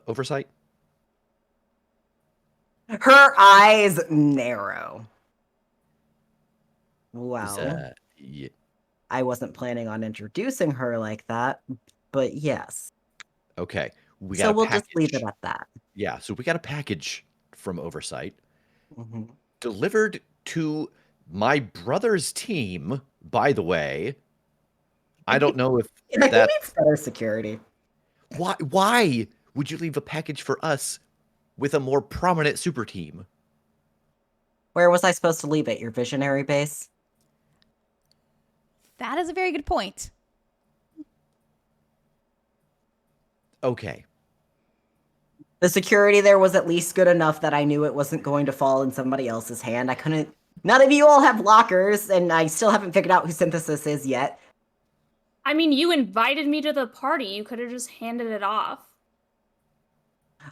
oversight? Her eyes narrow. Is Well, I wasn't planning on introducing her like that, but yes. okay. We got So a we'll just leave it package. at that. Yeah, so we got a package from oversight Mhm. delivered to my brother's team, by the way. I don't know if Yeah, he that needs better security. why would you leave a package for us with a more prominent super team? Where was I supposed to leave it? Your visionary base? That is a very good point. Okay. The security there was at least good enough that I knew it wasn't going to fall in somebody else's hand. I couldn't. None of you all have lockers, and I still haven't figured out who Synthesis is yet. I mean, you invited me to the party. You could have just handed it off.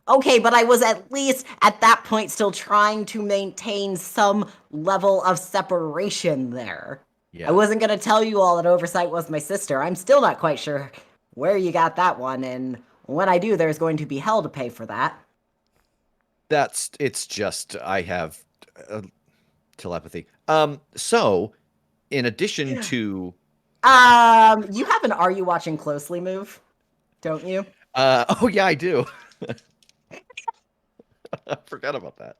Okay, but I was at least at that point still trying to maintain some level of separation there. Yeah. I wasn't going to tell you all that Oversight was my sister. I'm still not quite sure where you got that one, and when I do, there's going to be hell to pay for that. It's just I have telepathy. So in addition to You have an Are You Watching Closely move, don't you? oh yeah, I do. I forgot about that.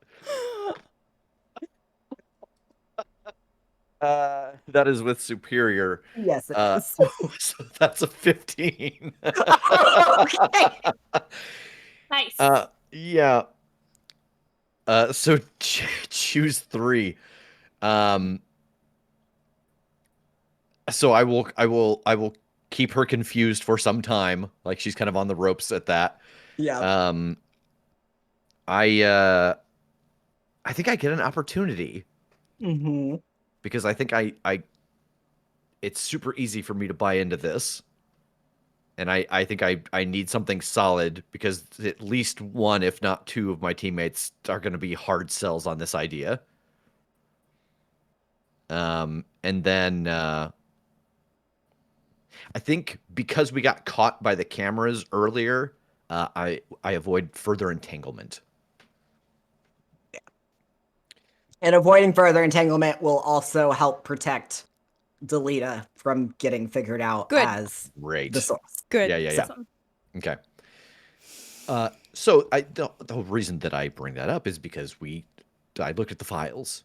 That is with superior. Yes, it is. So that's a 15. Okay. Nice. Yeah. So choose 3. So I will keep her confused for some time, like she's kind of on the ropes at that. Yeah. Um, I think I get an opportunity Mm-hmm. because I think I it's super easy for me to buy into this. And I think I need something solid because at least one, if not 2 of my teammates are going to be hard sells on this idea. And then I think because we got caught by the cameras earlier, I avoid further entanglement. And avoiding further entanglement will also help protect Delita from getting figured out Good. as Great. the source. Good. Yeah. Awesome. Okay. So the reason that I bring that up is because I looked at the files,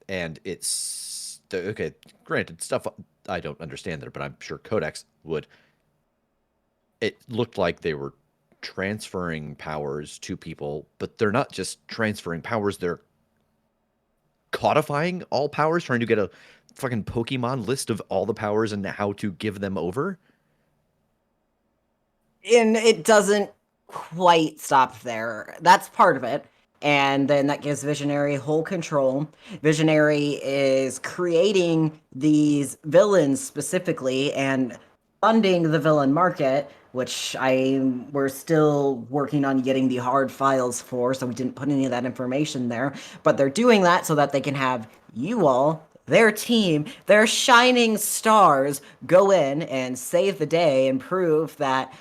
and it's okay. Granted, stuff I don't understand there, but I'm sure Codex would. It looked like they were transferring powers to people, but they're not just transferring powers; they're codifying all powers, trying to get a fucking Pokemon list of all the powers and how to give them over. And it doesn't quite stop there. That's part of it. And then that gives Visionary whole control. Visionary is creating these villains specifically and funding the villain market, which we're still working on getting the hard files for, so we didn't put any of that information there. But they're doing that so that they can have you all, their team, their shining stars, go in and save the day and prove that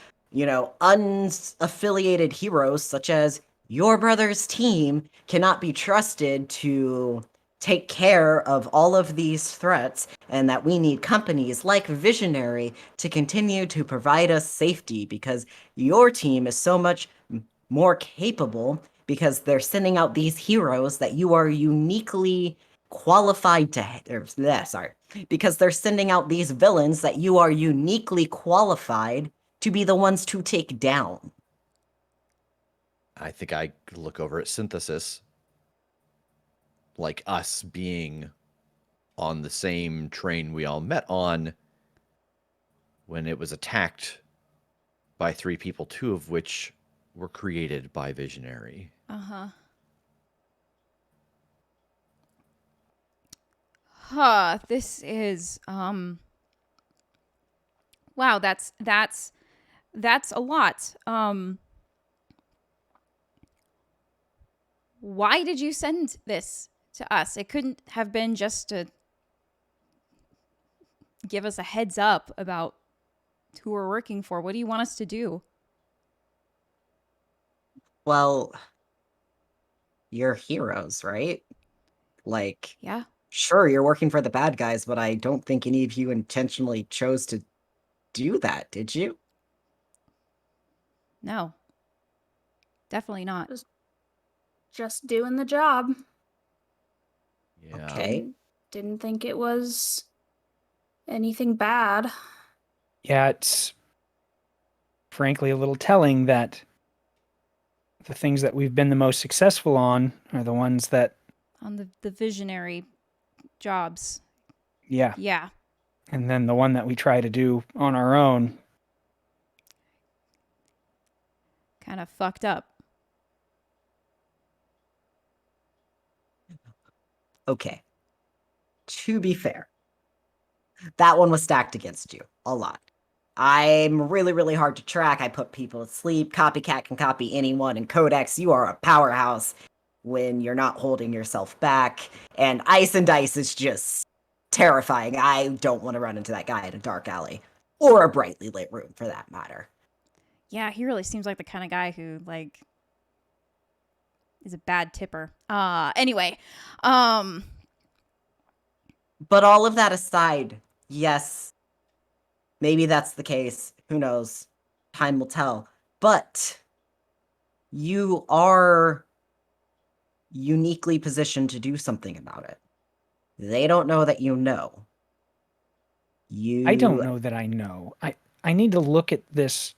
unaffiliated heroes such as your brother's team cannot be trusted to take care of all of these threats, and that we need companies like Visionary to continue to provide us safety because your team is so much more capable because they're sending out these heroes that you are uniquely qualified because they're sending out these villains that you are uniquely qualified to be the ones to take down. I think I look over at Synthesis, like us being on the same train we all met on when it was attacked by 3 people, 2 of which were created by Visionary. Uh-huh. Huh, this is wow, that's a lot. Why did you send this to us? It couldn't have been just to give us a heads up about who we're working for. What do you want us to do? Well, you're heroes, right? Like, Yeah. sure, you're working for the bad guys, but I don't think any of you intentionally chose to do that, did you? No. Definitely not. Just doing the job. Yeah. Okay. Didn't think it was anything bad. Yeah, it's frankly a little telling that the things that we've been the most successful on are the ones that, On the visionary jobs. yeah. Yeah. And then the one that we try to do on our own. Kind of fucked up. Okay. To be fair, that one was stacked against you a lot. I'm really, really hard to track. I put people to sleep. Copycat can copy anyone. And Codex, you are a powerhouse when you're not holding yourself back. And Ice and Dice is just terrifying. I don't want to run into that guy in a dark alley or a brightly lit room for that matter. Yeah, he really seems like the kind of guy who, like, is a bad tipper. Anyway. But all of that aside, yes, maybe that's the case. Who knows? Time will tell. But you are uniquely positioned to do something about it. They don't know that you know. I don't You know that I know. I need to look at this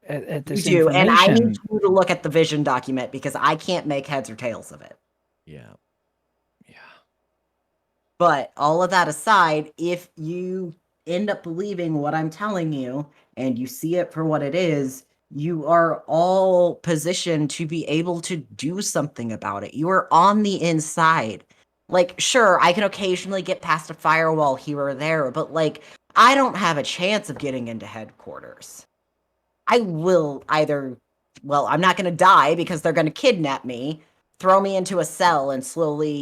at you this do, and I need information. you to look at the vision document because I can't make heads or tails of it. Yeah. Yeah. But all of that aside, if you end up believing what I'm telling you and you see it for what it is, you are all positioned to be able to do something about it. You are on the inside. Like, sure, I can occasionally get past a firewall here or there, but like, I don't have a chance of getting into headquarters. I will either, well, I'm not going to die because they're going to kidnap me, throw me into a cell, and slowly,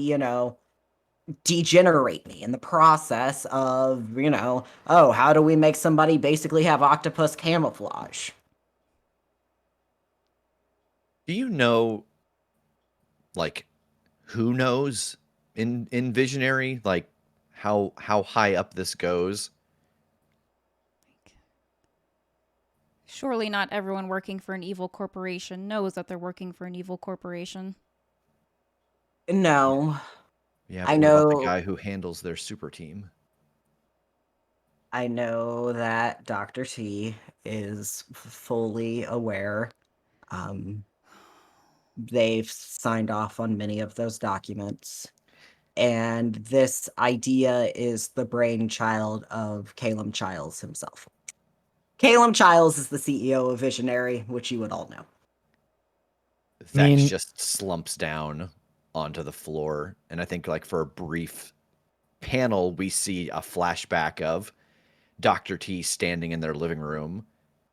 degenerate me in the process of, oh, how do we make somebody basically have octopus camouflage? Do you know, like, who knows in Visionary, like how high up this goes? Surely not everyone working for an evil corporation knows that they're working for an evil corporation. No, Yeah, I but what about the know, guy who handles their super team? I know that Dr. T is fully aware. They've signed off on many of those documents. And this idea is the brainchild of Caleb Childs himself. Caleb Childs is the CEO of Visionary, which you would all know. Vex just slumps down onto the floor, and I think, like, for a brief panel, we see a flashback of Dr. T standing in their living room,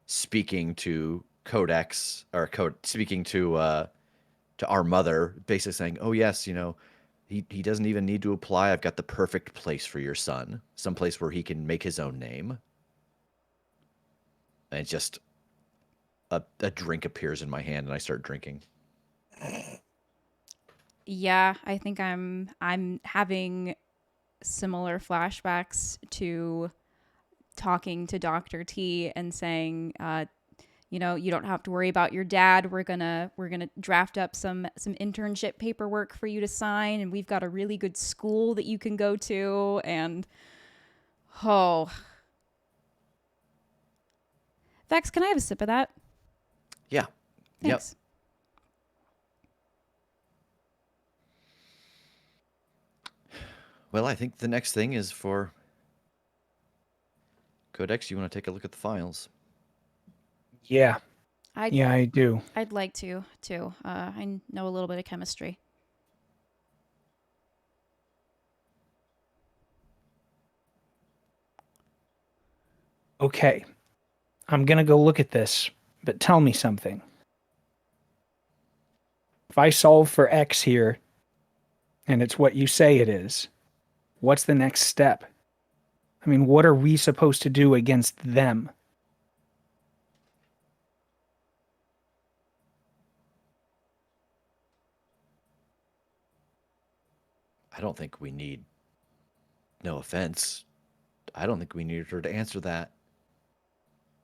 speaking to Codex, or speaking to our mother, basically saying, "Oh yes, he doesn't even need to apply. I've got the perfect place for your son, someplace where he can make his own name." And it's just a drink appears in my hand, and I start drinking. Yeah, I think I'm having similar flashbacks to talking to Dr. T and saying, you don't have to worry about your dad. We're gonna draft up some internship paperwork for you to sign, and we've got a really good school that you can go to. And Vex, can I have a sip of that? Yeah. Thanks. Yep. Well, I think the next thing is for Codex. You want to take a look at the files? Yeah. I do. I'd like to too. I know a little bit of chemistry. Okay. I'm going to go look at this, but tell me something. If I solve for X here, and it's what you say it is, what's the next step? I mean, what are we supposed to do against them? I don't think we need, no offense, I don't think we need her to answer that.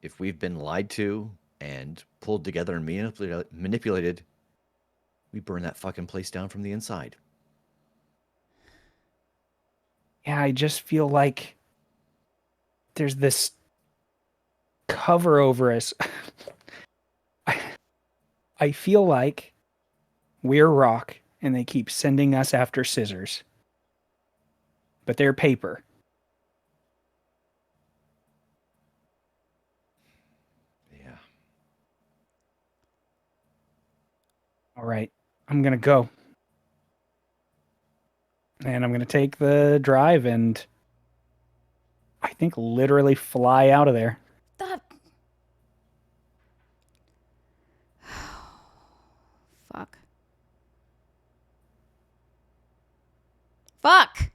If we've been lied to and pulled together and manipulated, we burn that fucking place down from the inside. Yeah, I just feel like there's this cover over us. I feel like we're rock and they keep sending us after scissors. But they're paper. Yeah. All right, I'm going to go. And I'm going to take the drive and I think literally fly out of there. The... Fuck. Fuck!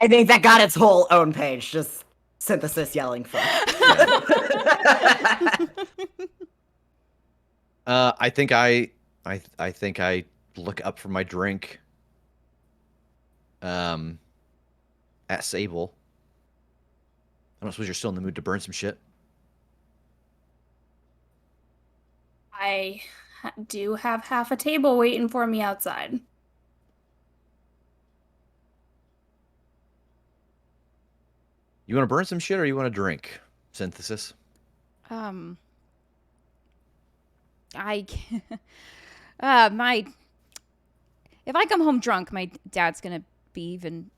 I think that got its whole own page. Just Synthesis yelling fuck. I think I think I look up from my drink. At Sable. I don't suppose you're still in the mood to burn some shit. I do have half a table waiting for me outside. You want to burn some shit or you want to drink? Synthesis. I my if I come home drunk, my dad's gonna be even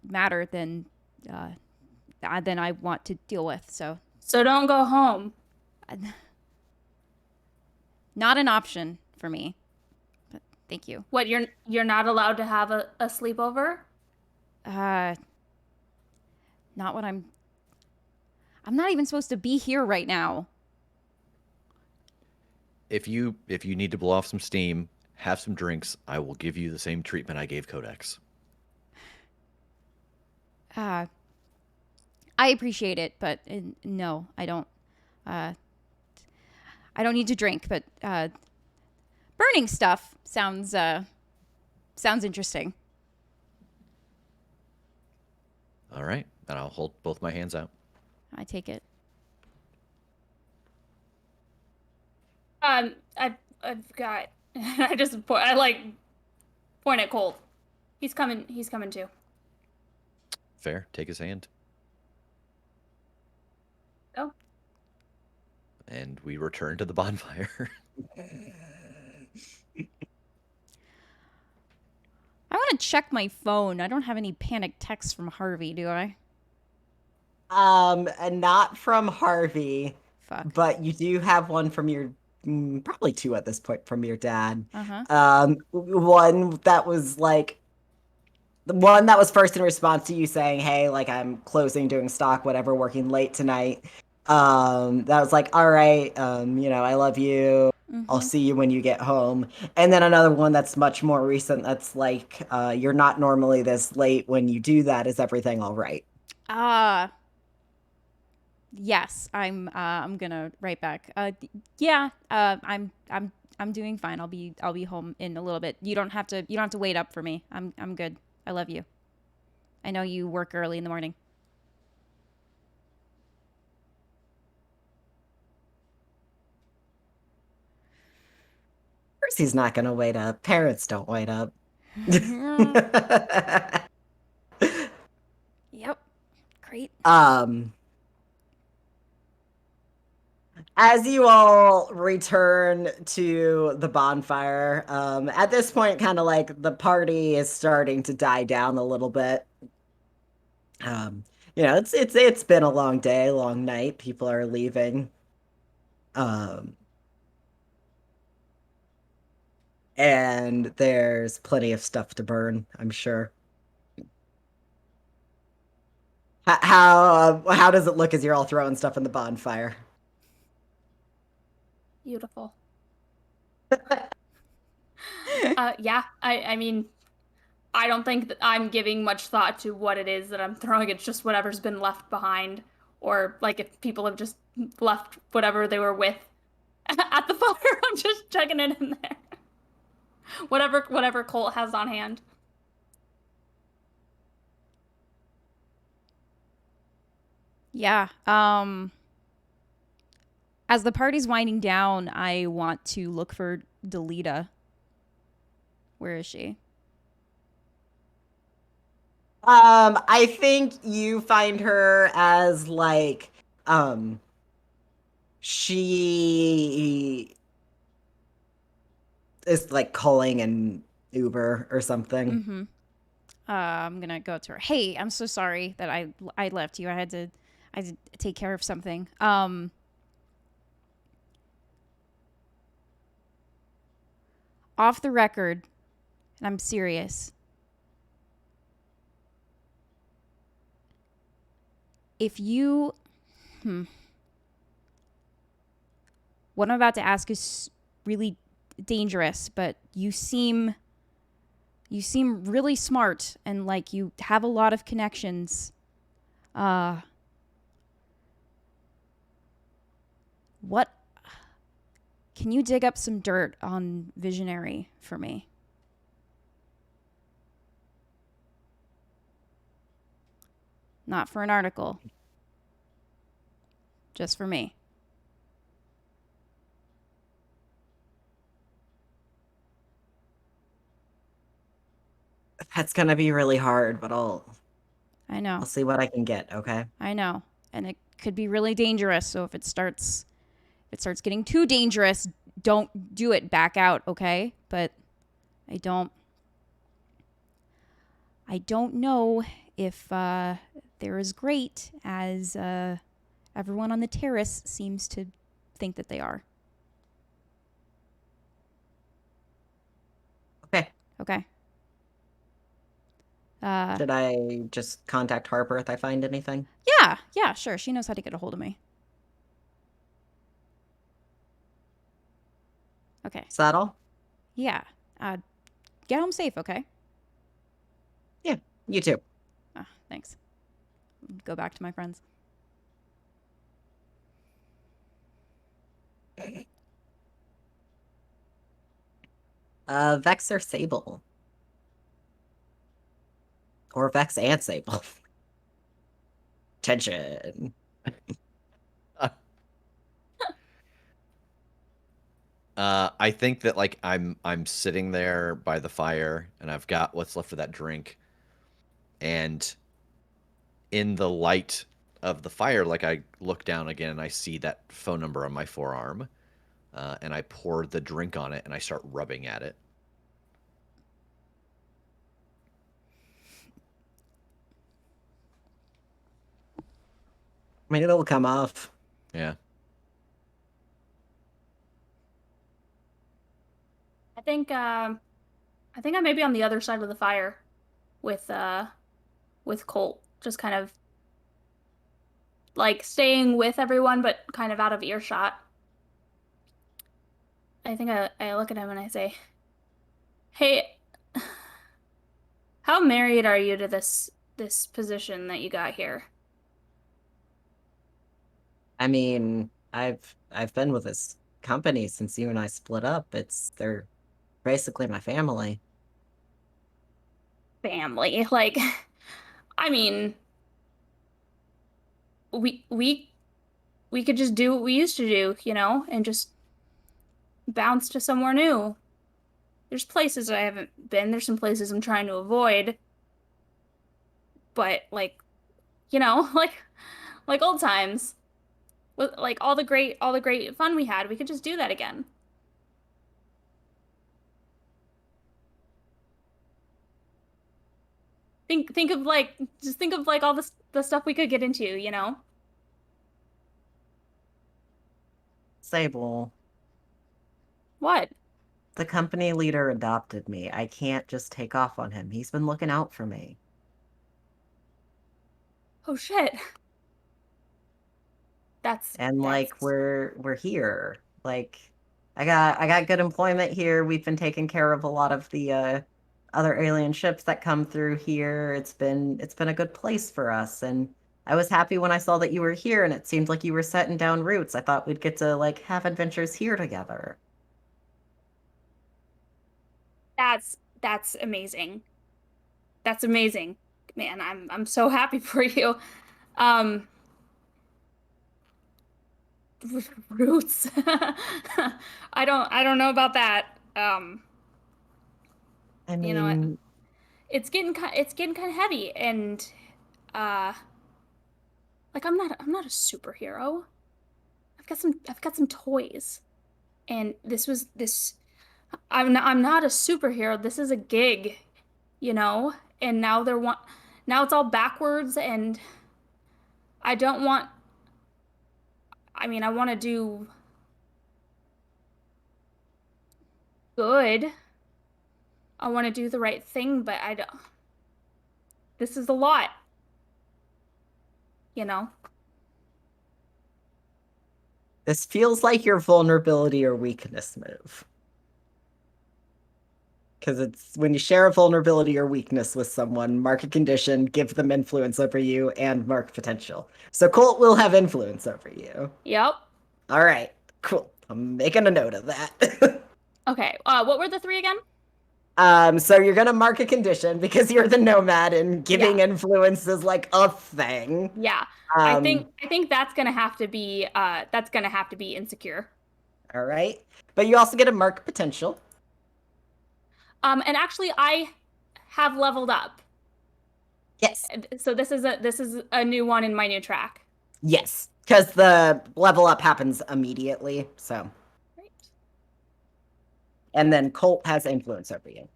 madder than I want to deal with. So don't go home. not an option for me. But thank you. What, you're not allowed to have a sleepover? Not what I'm not even supposed to be here right now. If you need to blow off some steam, have some drinks, I will give you the same treatment I gave Codex. I appreciate it, but no, I don't. I don't need to drink, but burning stuff sounds interesting. All right, and I'll hold both my hands out. I take it. I've got. I point at Colt. He's coming too. Fair. Take his hand. Oh. And we return to the bonfire. I want to check my phone. I don't have any panic texts from Harvey, do I? And not from Harvey. Fuck. But you do have one from your probably two at this point from your dad. One that was like the one that was first in response to you saying, "Hey, like I'm closing, doing stock, whatever, working late tonight." That was like, "All right, I love you. I'll see you when you get home." And then another one that's much more recent that's like, "You're not normally this late when you do that. Is everything all right?" Yes, I'm gonna write back. Yeah, I'm doing fine. I'll be home in a little bit. You don't have to wait up for me. I'm good. I love you. I know you work early in the morning. Of course he's not gonna wait up. Parents don't wait up. Yep. Great. As you all return to the bonfire, at this point, kind of like the party is starting to die down a little bit. It's been a long day, long night. People are leaving. And there's plenty of stuff to burn, I'm sure. How does it look as you're all throwing stuff in the bonfire? Beautiful. Yeah, I mean, I don't think that I'm giving much thought to what it is that I'm throwing. It's just whatever's been left behind, or like if people have just left whatever they were with at the fire, I'm just chugging it in there. Whatever Colt has on hand. Yeah. As the party's winding down, I want to look for Delita. Where is she? I think you find her as like, she is like calling an Uber or something. Mm-hmm. I'm gonna go to her. Hey, I'm so sorry that I left you. I had to take care of something. Off the record, and I'm serious. If you, what I'm about to ask is really dangerous, but you seem really smart and like you have a lot of connections. What can you dig up some dirt on Visionary for me? Not for an article. Just for me. That's gonna be really hard, but I know. I'll see what I can get, okay? I know. And it could be really dangerous, so if it starts getting too dangerous, don't do it. Back out, okay? But I don't know if they're as great as everyone on the terrace seems to think that they are. Okay. Okay. Should I just contact Harper if I find anything? Yeah, sure. She knows how to get a hold of me. Okay. Is that all? Yeah. Get home safe, okay? Yeah, you too. Thanks. Go back to my friends. Vex or Sable? Or Vex and Sable? Tension. I think that like I'm sitting there by the fire and I've got what's left of that drink, and in the light of the fire, like I look down again and I see that phone number on my forearm, and I pour the drink on it and I start rubbing at it. I mean, it'll come off. Yeah. I think I may be on the other side of the fire with Colt, just kind of like staying with everyone but kind of out of earshot. I think I look at him and I say, "Hey, how married are you to this position that you got here?" I mean, I've been with this company since you and I split up. They're basically my family. Family. Like, I mean, we we we could just do what we used to do, and just bounce to somewhere new. There's places I haven't been. There's some places I'm trying to avoid. But like, like old times, with like all the great fun we had, we could just do that again. Think of like just think of like all the stuff we could get into. Sable, What? the company leader adopted me. I can't just take off on him. He's been looking out for me. Oh shit. And That's like we're here. Like I got good employment here. We've been taking care of a lot of the other alien ships that come through here. It's been a good place for us, and I was happy when I saw that you were here, and it seemed like you were setting down roots. I thought we'd get to like have adventures here together. That's amazing. That's amazing. Man, I'm so happy for you. Um Roots. I don't know about that. I You know what? mean, It's getting kind of heavy, and uh like I'm not a superhero. I've got some toys. And this I'm not a superhero. This is a gig, you know? And now it's all backwards, and I don't want I mean, I want to do good. I want to do the right thing, but I don't this is a lot, you know? this feels like your vulnerability or weakness move. Because it's when you share a vulnerability or weakness with someone, mark a condition, give them influence over you, and mark potential. So Colt will have influence over you. Yep. All right, cool. I'm making a note of that. Okay. What were the three again? So you're gonna mark a condition because you're the nomad and giving Yeah. influence is like a thing. Yeah. I Um, think that's gonna have to be insecure. all right. But you also get a mark potential. And actually I have leveled up. Yes. So this is a new one in my new track. Yes. Because the level up happens immediately. So, Right. and then Colt has influence over you,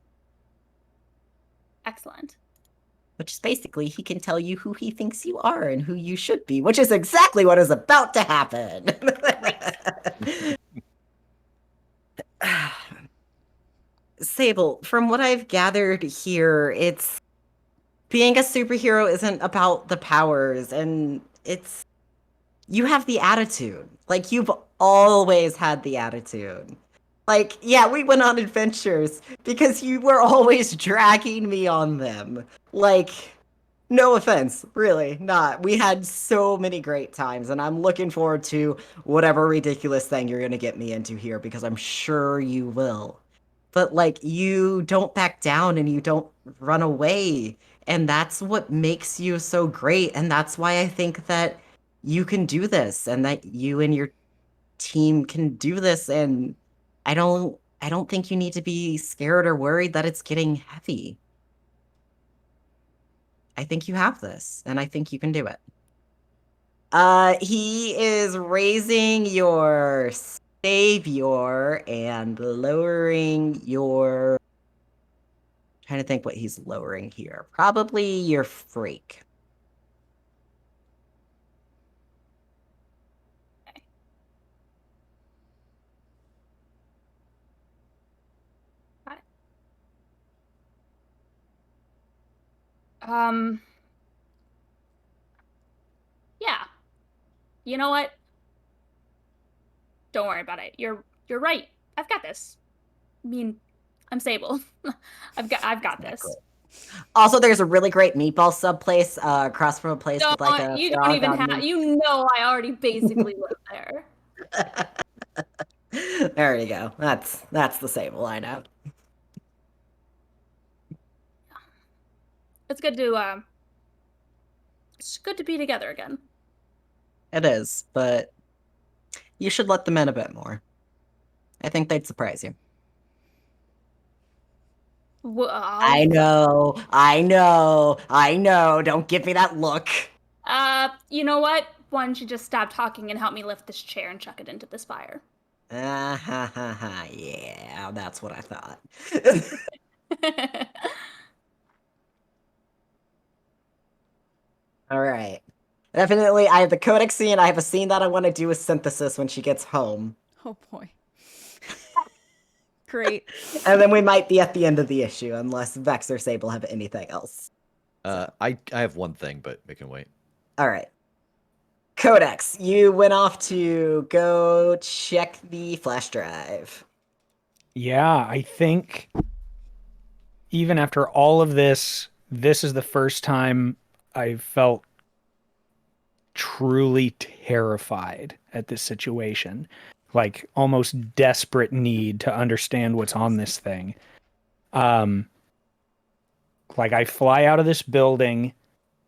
Excellent. which is basically he can tell you who he thinks you are and who you should be, which is exactly what is about to happen. Sable, from what I've gathered here, it's being a superhero isn't about the powers, and it's you have the attitude. Like you've always had the attitude. Like, yeah, we went on adventures because you were always dragging me on them. Like, no offense, really, not. We had so many great times, and I'm looking forward to whatever ridiculous thing you're gonna get me into here because I'm sure you will. But like, you don't back down and you don't run away, and that's what makes you so great, and that's why I think that you can do this and that you and your team can do this, and I don't think you need to be scared or worried that it's getting heavy. I think you have this, and I think you can do it. He is raising your savior and lowering your. Trying to think what he's lowering here. Probably your freak. Got it. Um, yeah. You know what? Don't worry about it. You're right. I've got this. I mean, I'm Sable. I've got this. Also, there's a really great meatball sub place across from a place with like a You don't frog even on have, you know, I already basically live there. There you go. That's the Sable I know. It's good to be together again. It is, but you should let them in a bit more. I think they'd surprise you. Well, I know, I know, I know. Don't give me that look. you know what? Why don't you just stop talking and help me lift this chair and chuck it into this fire? Ah, ha, ha, ha. Yeah, that's what I thought. All right. Definitely, I have the codex scene. I have a scene that I want to do with Synthesis when she gets home. Oh boy. Great. And then we might be at the end of the issue, unless Vex or Sable have anything else. I have one thing, but we can wait. All right. Codex, you went off to go check the flash drive. Yeah, I think even after all of this, this is the first time I felt truly terrified at this situation. Like almost desperate need to understand what's on this thing. Um, like I fly out of this building,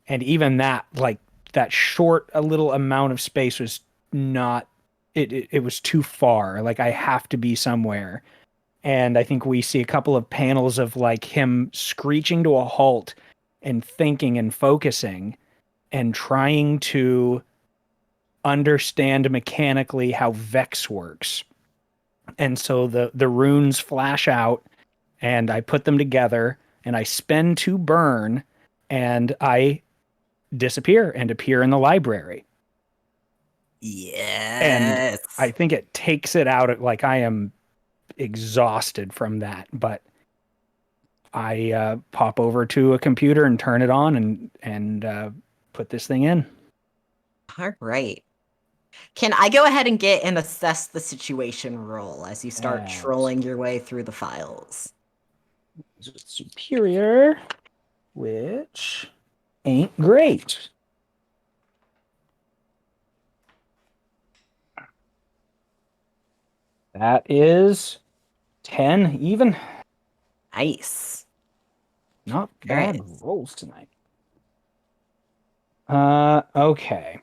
and even that, like that short, a little amount of space was not, it was too far. Like I have to be somewhere. And I think we see a couple of panels of like him screeching to a halt and thinking and focusing and trying to understand mechanically how Vex works. And so the runes flash out and I put them together and I spend to burn and I disappear and appear in the library. And Yes. I think it takes it out at like I am exhausted from that, but I pop over to a computer and turn it on and put this thing in. All right. Can I go ahead and get an assess the situation roll as you start Yes. trolling your way through the files? Superior, which ain't great. That is 10 even. Nice. Not Alright. bad rolls tonight. Okay.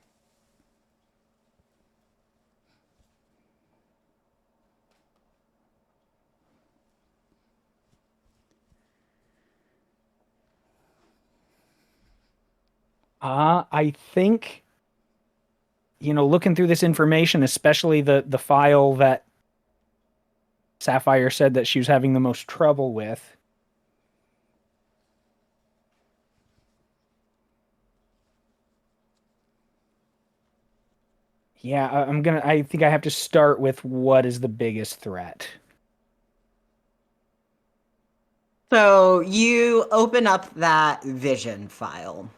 I think, looking through this information, especially the file that Sapphire said that she was having the most trouble with. Yeah, I think I have to start with what is the biggest threat. So you open up that vision file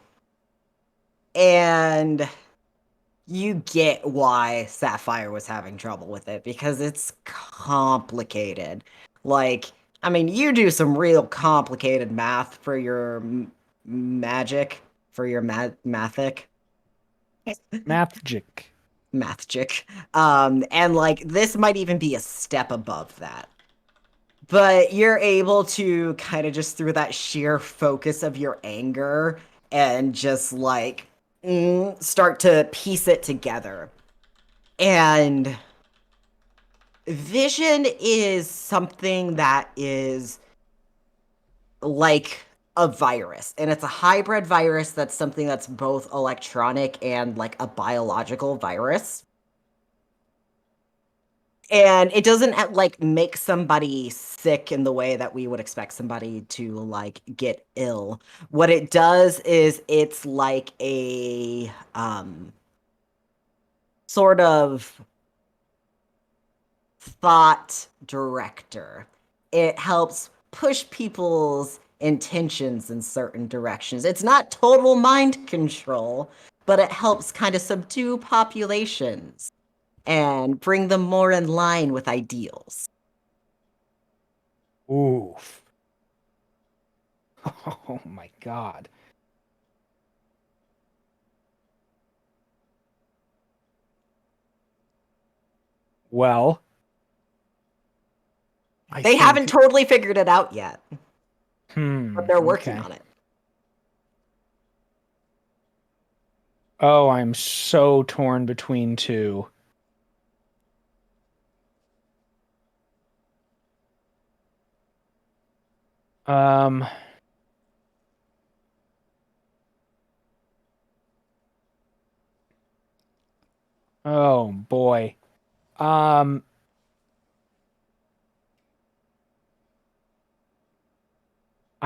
and you get why Sapphire was having trouble with it because it's complicated. Like, I mean, you do some real complicated math for your magic, for your mathic. Magic. Mathgic. And like this might even be a step above that. But you're able to kind of just through that sheer focus of your anger and just like start to piece it together. And vision is something that is like a virus, and it's a hybrid virus that's something that's both electronic and like a biological virus. And it doesn't like make somebody sick in the way that we would expect somebody to like get ill. What it does is it's like a sort of thought director. It helps push people's intentions in certain directions. It's not total mind control, but it helps kind of subdue populations and bring them more in line with ideals. Oof. Oh my God. Well, They haven't totally figured it out yet, but they're working okay. on it. Oh, I'm so torn between two. Um, oh boy. Um,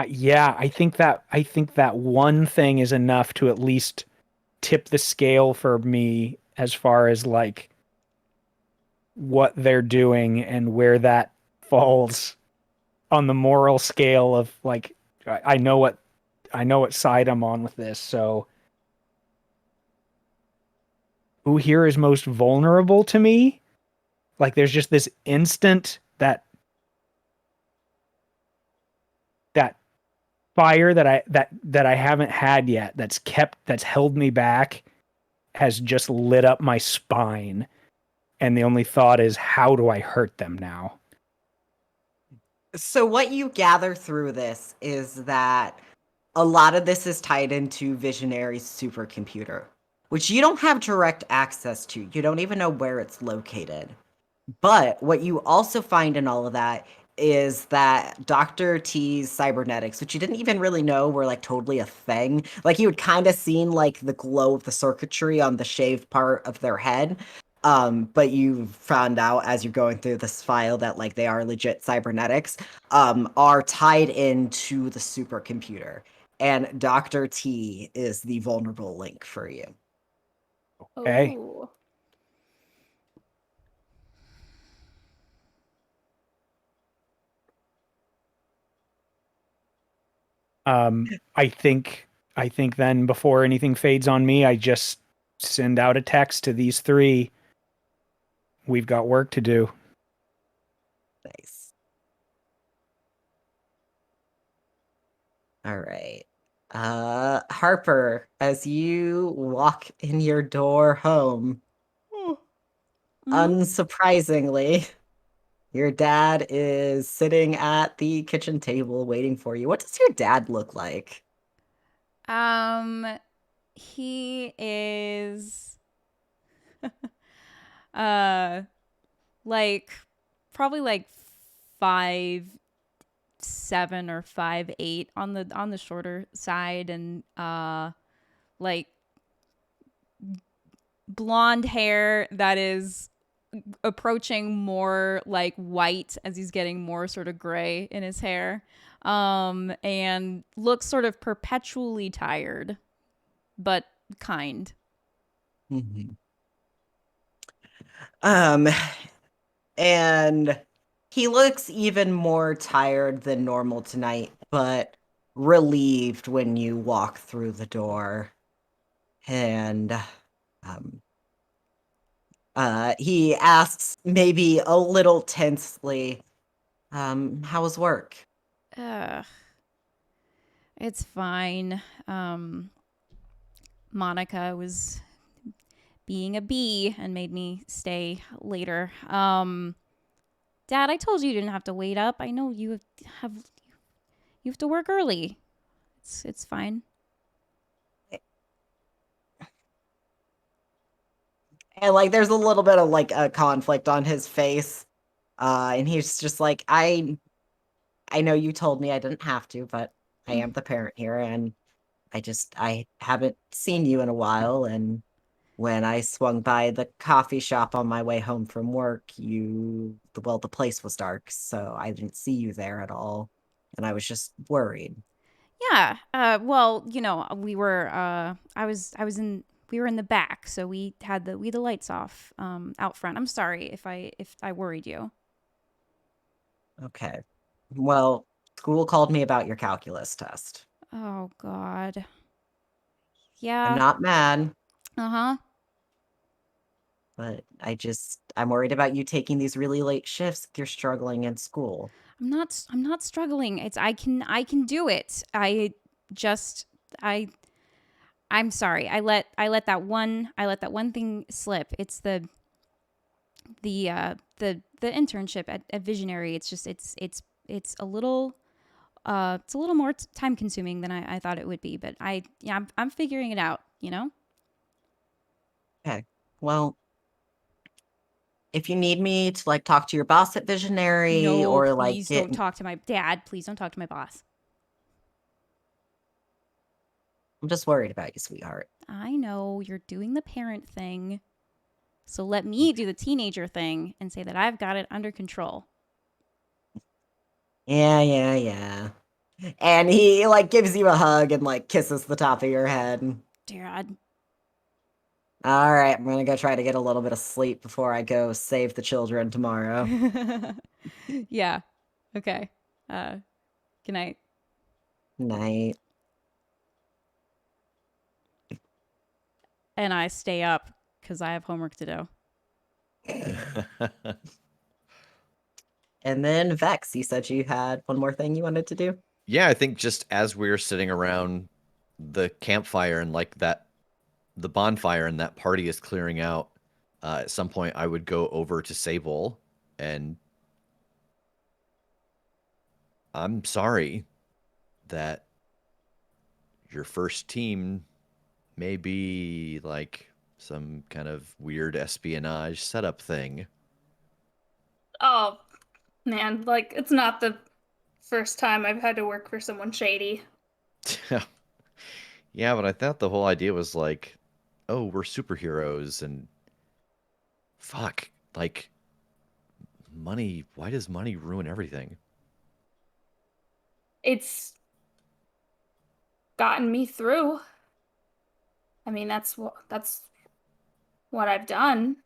yeah, I think that one thing is enough to at least tip the scale for me as far as like what they're doing and where that falls on the moral scale of like I know what side I'm on with this. So who here is most vulnerable to me? Like there's just this instant that fire that I haven't had yet, that's held me back, has just lit up my spine. And the only thought is, how do I hurt them now? So what you gather through this is that a lot of this is tied into Visionary's supercomputer, which you don't have direct access to. You don't even know where it's located. But what you also find in all of that is that Dr. T's cybernetics, which you didn't even really know were like totally a thing. Like you had kind of seen like the glow of the circuitry on the shaved part of their head. But you found out as you're going through this file that like they are legit cybernetics, are tied into the supercomputer. And Dr. T is the vulnerable link for you. Okay. Oh. I think then before anything fades on me, I just send out a text to these three. We've got work to do. Nice. All right. Harper, as you walk in your door home, unsurprisingly, your dad is sitting at the kitchen table waiting for you. What does your dad look like? He is like probably like 5'7" or 5'8" on the shorter side, and like blonde hair that is approaching more like white as he's getting more sort of gray in his hair, and looks sort of perpetually tired but kind. Mhm. Um, and he looks even more tired than normal tonight, but relieved when you walk through the door. And um, he asks, maybe a little tensely, how was work? Ugh. It's fine. Monica was being a bee and made me stay later. Dad, I told you you didn't have to wait up. I know have you have to work early. It's fine. And like there's a little bit of like a conflict on his face. And he's just like, I know you told me I didn't have to, but I am the parent here, and I haven't seen you in a while, and when I swung by the coffee shop on my way home from work, the place was dark, so I didn't see you there at all, and I was just worried. Yeah. Well, we were I was in we were in the back, so we had the lights off out front. I'm sorry if I worried you. Okay. Well, school called me about your calculus test. Oh God. I'm Yeah. not mad, Uh-huh. but I'm worried about you taking these really late shifts if you're struggling in school. I'm not struggling. It's I can do it. Just I I'm sorry. I let that one thing slip. It's the internship at Visionary. It's just it's a little more time consuming than I thought it would be, but I'm figuring it out, you know? Okay. Well, if you need me to like talk to your boss at Visionary No, or like please don't talk to my dad. Please don't talk to my boss. I'm just worried about you, sweetheart. I know you're doing the parent thing. So let me do the teenager thing and say that I've got it under control. Yeah, yeah, yeah. And he like gives you a hug and like kisses the top of your head. Dad. All right, I'm gonna go try to get a little bit of sleep before I go save the children tomorrow. Yeah. Okay. Uh, Good night. Night. And I stay up because I have homework to do. And then Vex, you said you had one more thing you wanted to do? Yeah, I think just as we're sitting around the campfire and like that, the bonfire and that party is clearing out, at some point I would go over to Sable and I'm sorry that your first team may be like some kind of weird espionage setup thing. Oh, man, like, it's not the first time I've had to work for someone shady. Yeah, but I thought the whole idea was like, oh, we're superheroes and fuck, like money, why does money ruin everything? It's gotten me through. I mean, that's what I've done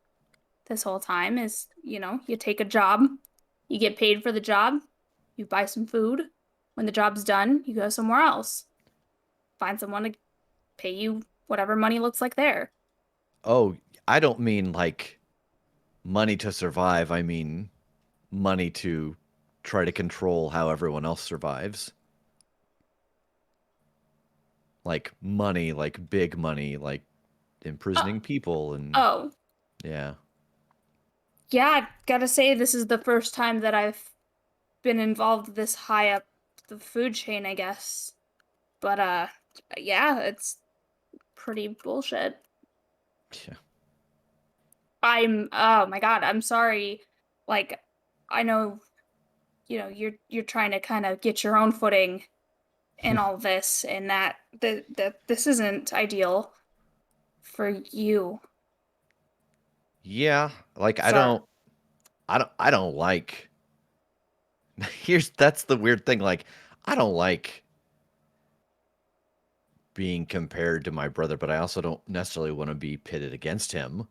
this whole time is, you take a job, you get paid for the job, you buy some food. When the job's done, you go somewhere else. Find someone to pay you whatever money looks like there. Oh, I don't mean like money to survive. I mean money to try to control how everyone else survives. Like money, like big money, like Uh, imprisoning people and oh, yeah. yeah, I've got to say this is the first time that I've been involved this high up the food chain, I guess. But yeah, it's pretty bullshit. Yeah. Oh my God, I'm sorry. Like, I know, you're trying to kind of get your own footing in all this, and that this isn't ideal for you. Yeah, like Sorry. I don't like here's that's the weird thing like I don't like being compared to my brother, but I also don't necessarily want to be pitted against him.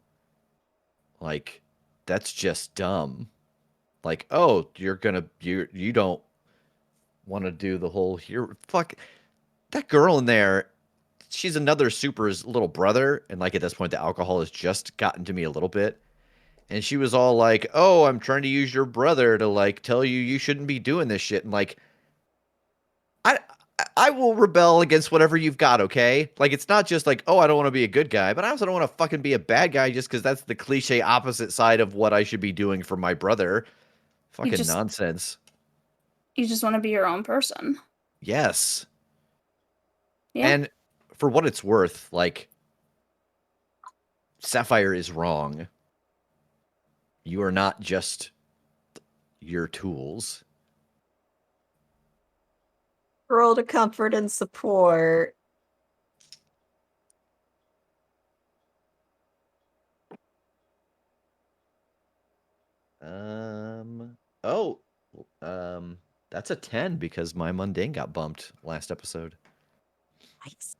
Like that's just dumb. Like, oh, you don't want to do the whole here fuck that girl in there. She's another super's little brother, and like at this point the alcohol has just gotten to me a little bit. And she was all like, "Oh, I'm trying to use your brother to like tell you you shouldn't be doing this shit." And like I I will rebel against whatever you've got, okay? Like it's not just like, "Oh, I don't want to be a good guy," but I also don't want to fucking be a bad guy just cuz that's the cliche opposite side of what I should be doing for my brother. You Fucking just nonsense. you just want to be your own person. Yes. Yeah. And for what it's worth, like Sapphire is wrong. You are not just your tools. Roll to comfort and support. Oh, that's a 10 because my mundane got bumped last episode. Nice.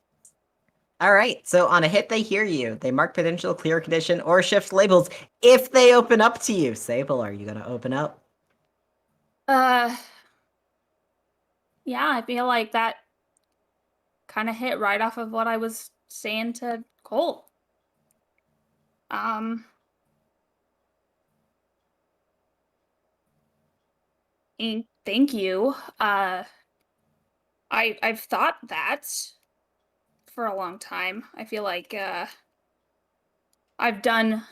All right. So on a hit, they hear you. They mark potential clear condition or shift labels if they open up to you. Sable, are you going to open up? Uh, yeah, I feel like that kind of hit right off of what I was saying to Cole. Um, thank you. I've thought that for a long time. I feel like I've done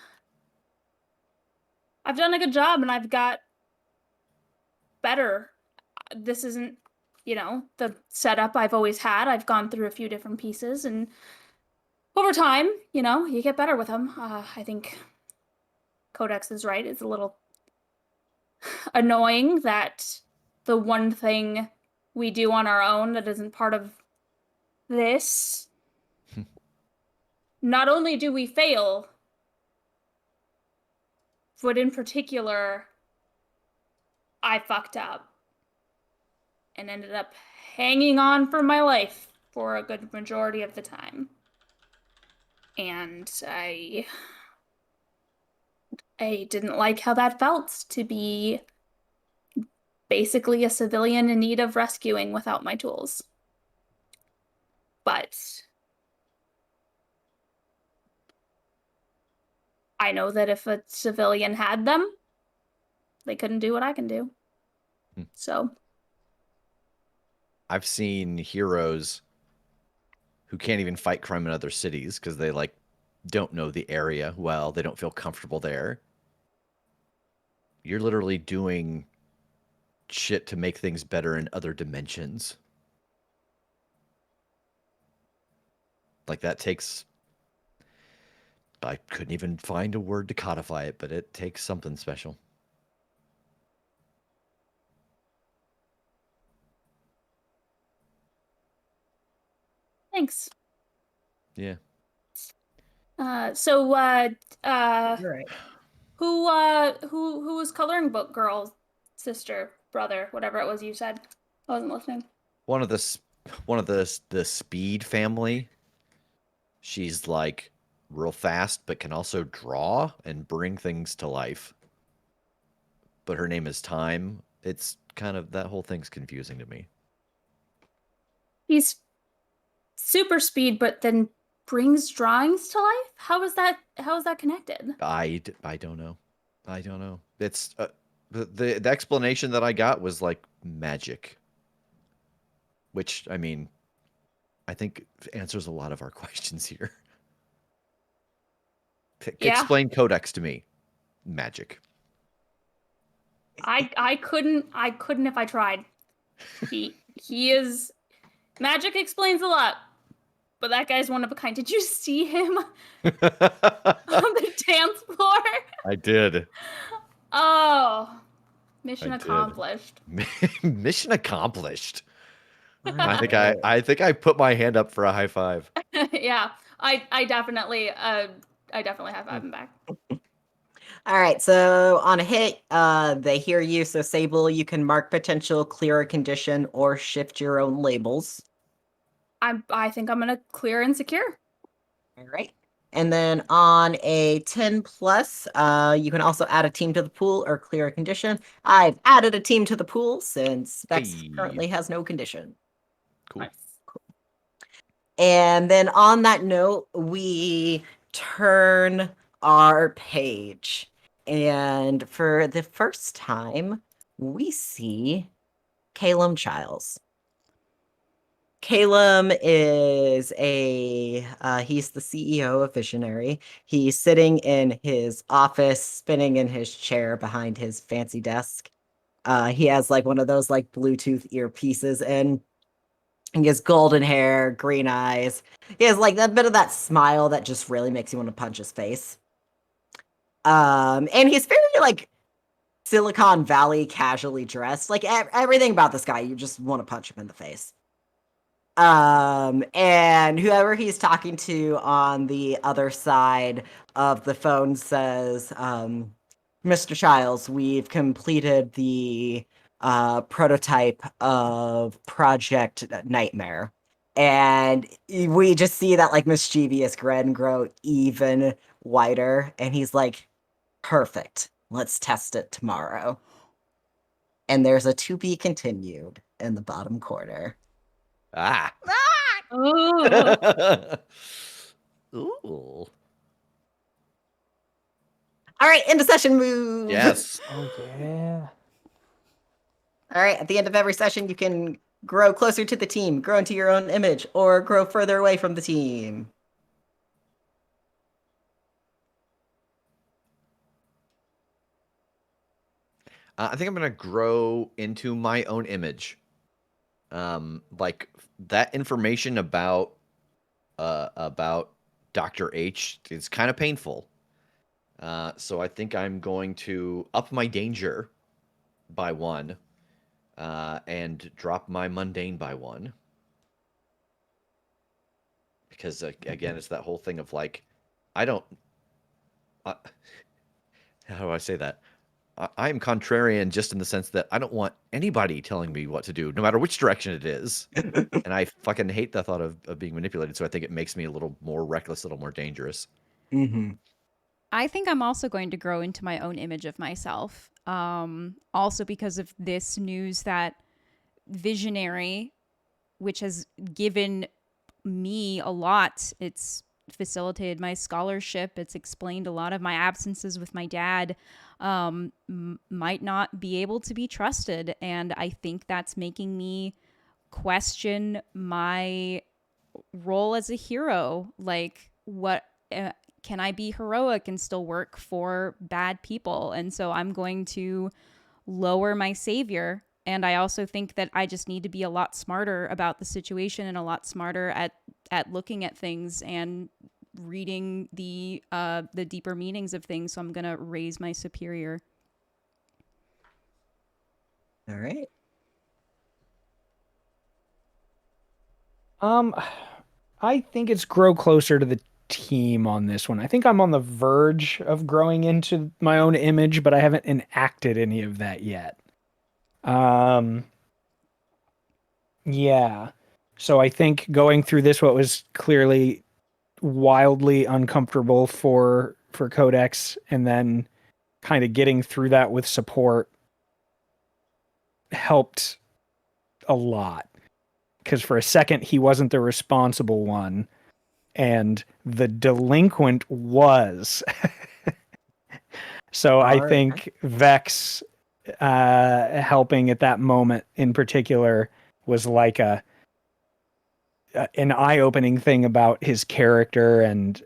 I've done a good job and I've got better. This isn't, the setup I've always had. I've gone through a few different pieces and over time, you get better with them. I think Codex is right. It's a little annoying that the one thing we do on our own that isn't part of this, not only do we fail, but in particular, I fucked up and ended up hanging on for my life for a good majority of the time. And I didn't like how that felt to be basically a civilian in need of rescuing without my tools. But I know that if a civilian had them, they couldn't do what I can do. Hmm. So I've seen heroes who can't even fight crime in other cities because they like don't know the area well. They don't feel comfortable there. You're literally doing shit to make things better in other dimensions. Like that takes I couldn't even find a word to codify it, but it takes something special. Thanks. Yeah. So You're right. who was coloring book girl, sister, brother, whatever it was you said? I wasn't listening. One of the speed family. She's like real fast but can also draw and bring things to life. But her name is Time. It's kind of that whole thing's confusing to me. He's super speed, but then brings drawings to life. How is that connected? I don't know. I don't know. It's the explanation that I got was like magic, which I mean, I think answers a lot of our questions here. Yeah. Explain Codex to me. Magic. I couldn't if I tried. He is magic explains a lot, but that guy's one of a kind. Did you see him on the dance floor? I did. Oh, mission I did. accomplished. Mission accomplished. All I think I put my hand up for a high five. Yeah, I definitely have him back. All right, so on a hit, they hear you. So Sable, you can mark potential, clear a condition, or shift your own labels. I think I'm gonna clear and secure. All right. And then on a 10 plus, you can also add a team to the pool or clear a condition. I've added a team to the pool since Specs Hey. currently has no condition. Cool. Nice. And then on that note, we turn our page. And for the first time, we see Calum Childs. Calum is he's the CEO of Visionary. He's sitting in his office, spinning in his chair behind his fancy desk. He has like one of those like Bluetooth earpieces in. He has golden hair, green eyes. He has like that bit of that smile that just really makes you want to punch his face. And he's very like Silicon Valley casually dressed. Like everything about this guy, you just want to punch him in the face. And whoever he's talking to on the other side of the phone says, Mr. Childs, we've completed the prototype of Project Nightmare. And we just see that like mischievous grin grow even wider. And he's like, perfect. Let's test it tomorrow. And there's a to be continued in the bottom corner. Ah. Ooh. Ooh. All right, into session move. Yes. Oh yeah. All right, at the end of every session, you can grow closer to the team, grow into your own image, or grow further away from the team. I think I'm gonna grow into my own image. Like that information about Dr. H is kind of painful. So I think I'm going to up my danger by 1, and drop my mundane by 1. Because again, it's that whole thing of like, I don't. How do I say that? I am contrarian just in the sense that I don't want anybody telling me what to do, no matter which direction it is. And I fucking hate the thought of being manipulated. So I think it makes me a little more reckless, a little more dangerous. Mm-hmm. I think I'm also going to grow into my own image of myself. Also because of this news that Visionary, which has given me a lot, it's facilitated my scholarship, it's explained a lot of my absences with my dad, might not be able to be trusted. And I think that's making me question my role as a hero. Like, what can I be heroic and still work for bad people? And so I'm going to lower my savior. And I also think that I just need to be a lot smarter about the situation and a lot smarter at looking at things and reading the deeper meanings of things. So I'm gonna raise my superior. All right. I think it's grow closer to the team on this one. I think I'm on the verge of growing into my own image, but I haven't enacted any of that yet. Yeah. So I think going through this, what was clearly wildly uncomfortable for Codex, and then kind of getting through that with support helped a lot. Because for a second, he wasn't the responsible one, and the delinquent was. So I think Vex helping at that moment in particular was like an eye-opening thing about his character and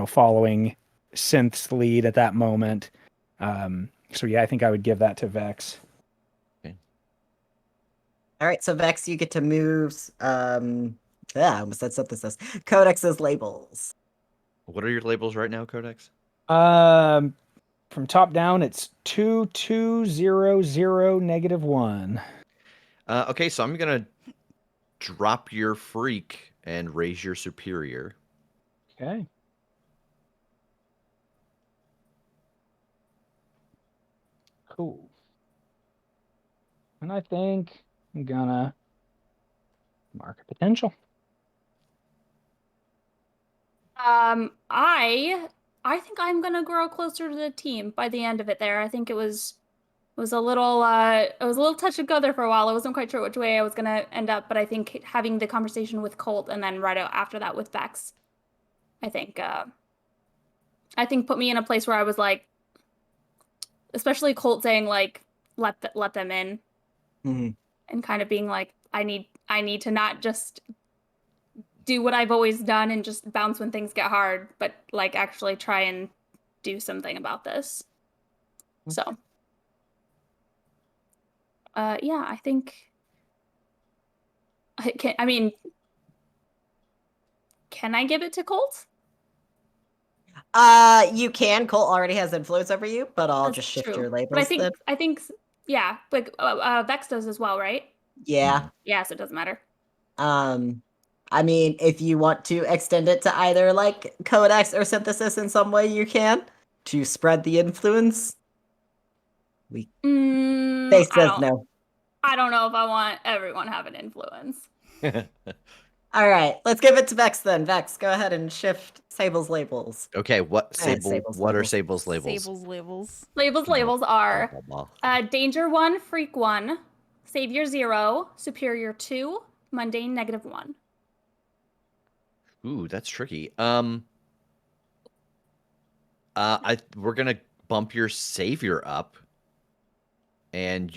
following Synth's lead at that moment. So yeah, I think I would give that to Vex. All right, so Vex, you get to move. I almost said synthesis. Codex's labels. What are your labels right now, Codex? From top down, it's 2200 -1. Okay, so I'm gonna drop your freak and raise your superior. Okay. Cool. And I think I'm gonna mark a potential. I think I'm gonna grow closer to the team by the end of it there. I think it was a little touch and go there for a while. I wasn't quite sure which way I was gonna end up, but I think having the conversation with Colt and then right out after that with Vex, I think put me in a place where I was like, especially Colt saying like let them in, and kind of being like, I need to not just do what I've always done and just bounce when things get hard, but like actually try and do something about this. So yeah, I think can I give it to Colt? You can. Colt already has influence over you, but I'll That's just shift true. your labels. But I think yeah, like Vex does as well, right? Yeah. Yeah, so it doesn't matter. I mean, if you want to extend it to either like Codex or synthesis in some way, you can to spread the influence. Face says no. I don't know if I want everyone having influence. All right, let's give it to Vex then. Vex, go ahead and shift Sable's labels. Okay, what Sable's what are labels. Sable's labels? Sable's labels. Labels are Danger 1, Freak 1, Savior 0, Superior 2, Mundane -1. Ooh, that's tricky. We're gonna bump your savior up, and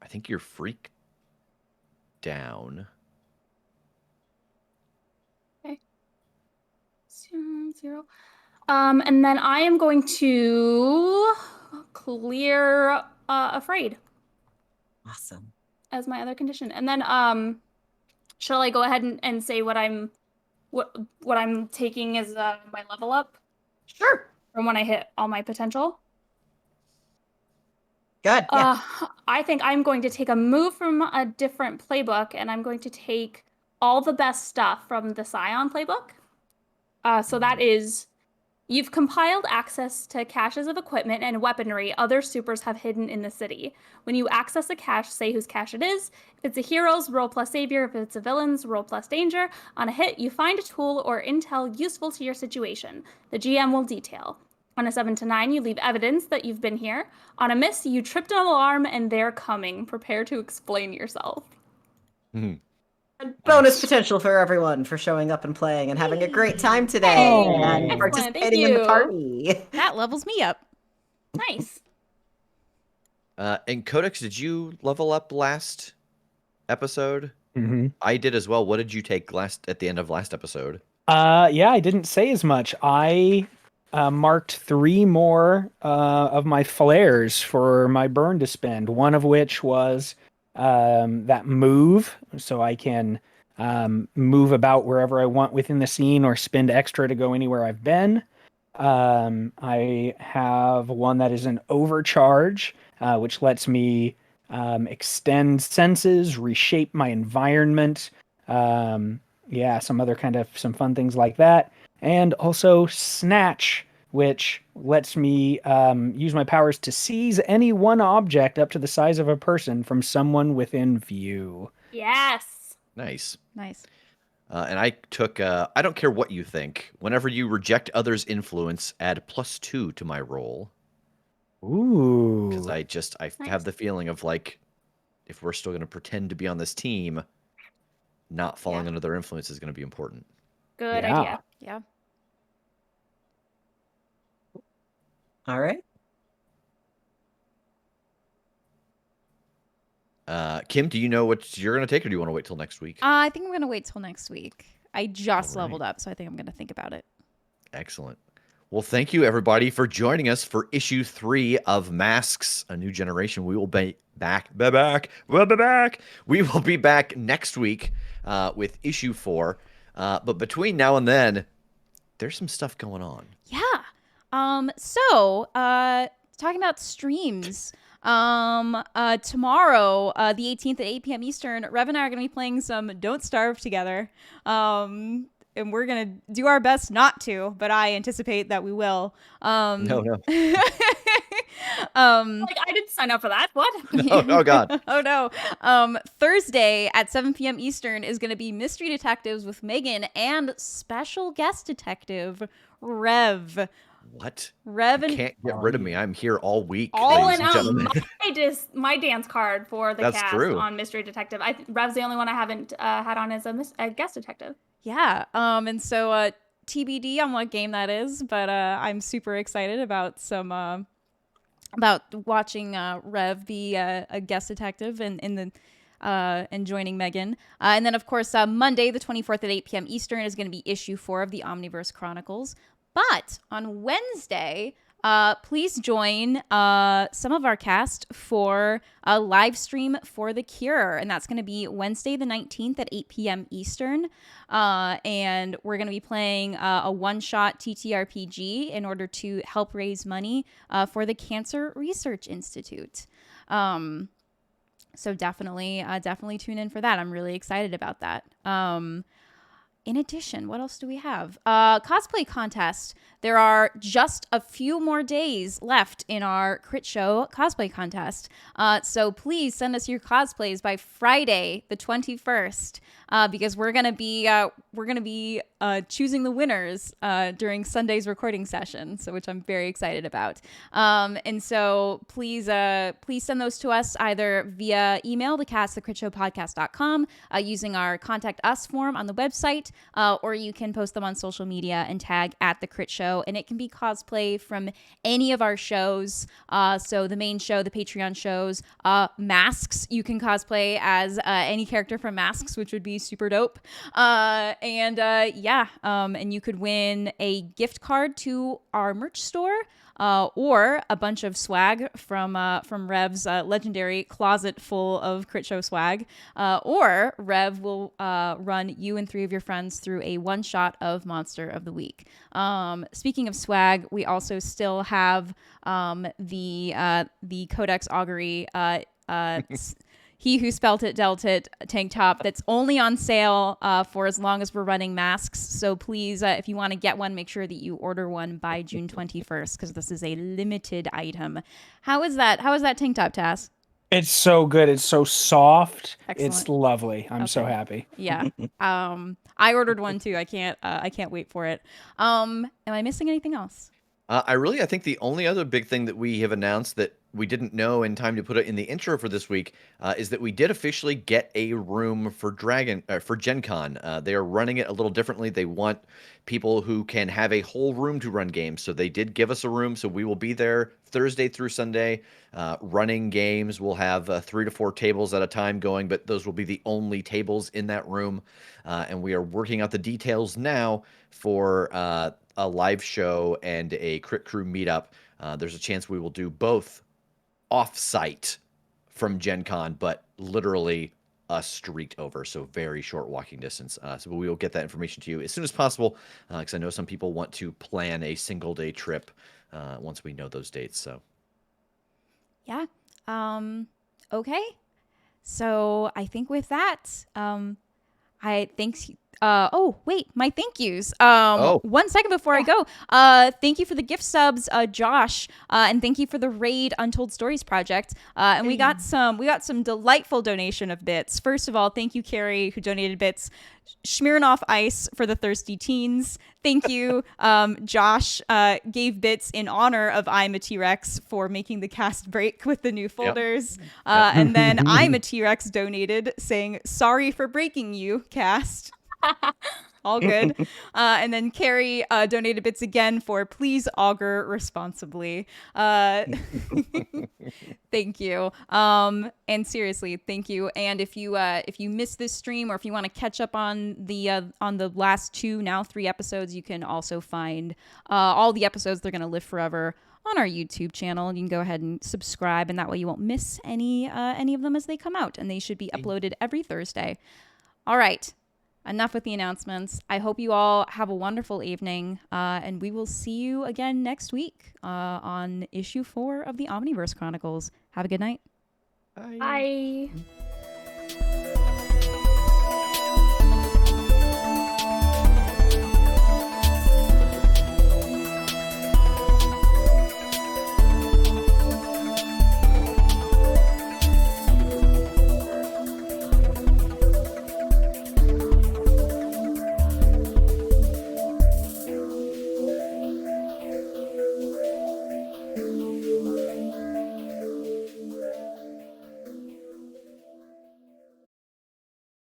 I think your freak down. Okay. 0. And then I am going to clear Afraid. Awesome. As my other condition. And then shall I go ahead and say what I'm taking as my level up? Sure. From when I hit all my potential? Good. Yeah. I think I'm going to take a move from a different playbook, and I'm going to take all the best stuff from the Scion playbook. So that is, you've compiled access to caches of equipment and weaponry other supers have hidden in the city. When you access a cache, say whose cache it is. If it's a hero's, roll plus savior. If it's a villain's, roll plus danger. On a hit, you find a tool or intel useful to your situation. The GM will detail. On a 7 to 9, you leave evidence that you've been here. On a miss, you tripped an alarm and they're coming. Prepare to explain yourself. And bonus potential for everyone for showing up and playing and having a great time today and participating in the party. That levels me up. Nice. And Codex, did you level up last episode? Mm-hmm. I did as well. What did you take at the end of last episode? Yeah, I didn't say as much. I marked 3 more of my flares for my burn to spend. One of which was that move, so I can move about wherever I want within the scene or spend extra to go anywhere I've been. I have one that is an overcharge, which lets me extend senses, reshape my environment. Yeah, some fun things like that. And also Snatch, which lets me use my powers to seize any one object up to the size of a person from someone within view. Yes. Nice. Nice. And I took, I don't care what you think. Whenever you reject others' influence, add +2 to my roll. Because Ooh. I Nice. have the feeling of like, if we're still going to pretend to be on this team, not falling under their influence is going to be important. Good Yeah. idea. Yeah. All right. Kim, do you know what you're going to take, or do you want to wait till next week? I think I'm gonna wait till next week. I just All right. leveled up, so I think I'm gonna think about it. Excellent. Well, thank you everybody for joining us for issue 3 of Masks: A New Generation. We will be back. We'll be back. We will be back next week with issue 4. But between now and then, there's some stuff going on. Yeah. So, talking about streams. Tomorrow, the 18th at 8 p.m. Eastern, Rev and I are gonna be playing some Don't Starve together. And we're gonna do our best not to, but I anticipate that we will. No. Like, I didn't sign up for that. What? Oh God. Oh no. Thursday at 7 p.m. Eastern is going to be Mystery Detectives with Megan and special guest detective Rev. What? Rev You and can't get rid of me. I'm here all week, Oh, ladies and and gentlemen. my dance card for the That's cast true. on Mystery Detective. Rev's the only one I haven't had on as a guest detective. yeah. And so TBD on what game that is, but I'm super excited about about watching Rev be a guest detective and joining Megan. And then, of course, Monday, the 24th at 8 p.m. Eastern is going to be issue 4 of the Omniverse Chronicles. But on Wednesday, please join some of our cast for a live stream for The Cure. And that's going to be Wednesday, the 19th at 8 p.m. Eastern. And we're going to be playing a one-shot TTRPG in order to help raise money for the Cancer Research Institute. So definitely tune in for that. I'm really excited about that. In addition, what else do we have? Cosplay contest. There are just a few more days left in our Critshow cosplay contest. So please send us your cosplays by Friday, the 21st, because we're gonna be choosing the winners during Sunday's recording session. So which I'm very excited about. And so please send those to us either via email, thecast@critshowpodcast.com, using our contact us form on the website. Or you can post them on social media and tag at the Crit Show, and it can be cosplay from any of our shows. So the main show, the Patreon shows, Masks, you can cosplay as any character from Masks, which would be super dope. And you could win a gift card to our merch store. Or a bunch of swag from Rev's legendary closet full of Crit Show swag. Or Rev will run you and 3 of your friends through a one-shot of Monster of the Week. Speaking of swag, we also still have the Codex Augury He Who Spelt It Dealt It tank top that's only on sale for as long as we're running masks. So please, if you want to get one, make sure that you order one by June 21st because this is a limited item. How is that tank top, Tass? It's so good. It's so soft. Excellent. It's lovely. I'm so Okay. happy. Yeah. I ordered one too. I can't wait for it. Am I missing anything else? I think the only other big thing that we have announced that we didn't know in time to put it in the intro for this week is that we did officially get a room for for Gen Con. They are running it a little differently. They want people who can have a whole room to run games, so they did give us a room. So we will be there Thursday through Sunday, running games. We'll have 3 to 4 tables at a time going, but those will be the only tables in that room. And we are working out the details now for a live show and a Crit Crew meetup. There's a chance we will do both off-site from Gen Con, but literally a street over, so very short walking distance. So we will get that information to you as soon as possible, because I know some people want to plan a single-day trip once we know those dates. So, Yeah. Okay. So I think with that, I thanks. Oh wait, my thank yous. Oh. 1 second before I go. Thank you for the gift subs, Josh, and thank you for the raid Untold Stories project. And we got some delightful donation of bits. First of all, thank you, Carrie, who donated bits. Smirnoff Ice for the thirsty teens. Thank you. Josh gave bits in honor of I'm a T-Rex for making the cast break with the new folders. And then I'm a T-Rex donated saying, sorry for breaking you, cast. All good. And then Carrie donated bits again for please augur responsibly. Thank you. And seriously, thank you. And if you missed this stream, or if you want to catch up on the last 2, now 3 episodes, you can also find all the episodes. They're going to live forever on our YouTube channel, and you can go ahead and subscribe, and that way you won't miss any of them as they come out, and they should be uploaded every Thursday. All right. Enough with the announcements. I hope you all have a wonderful evening, and we will see you again next week on issue 4 of the Omniverse Chronicles. Have a good night. Bye.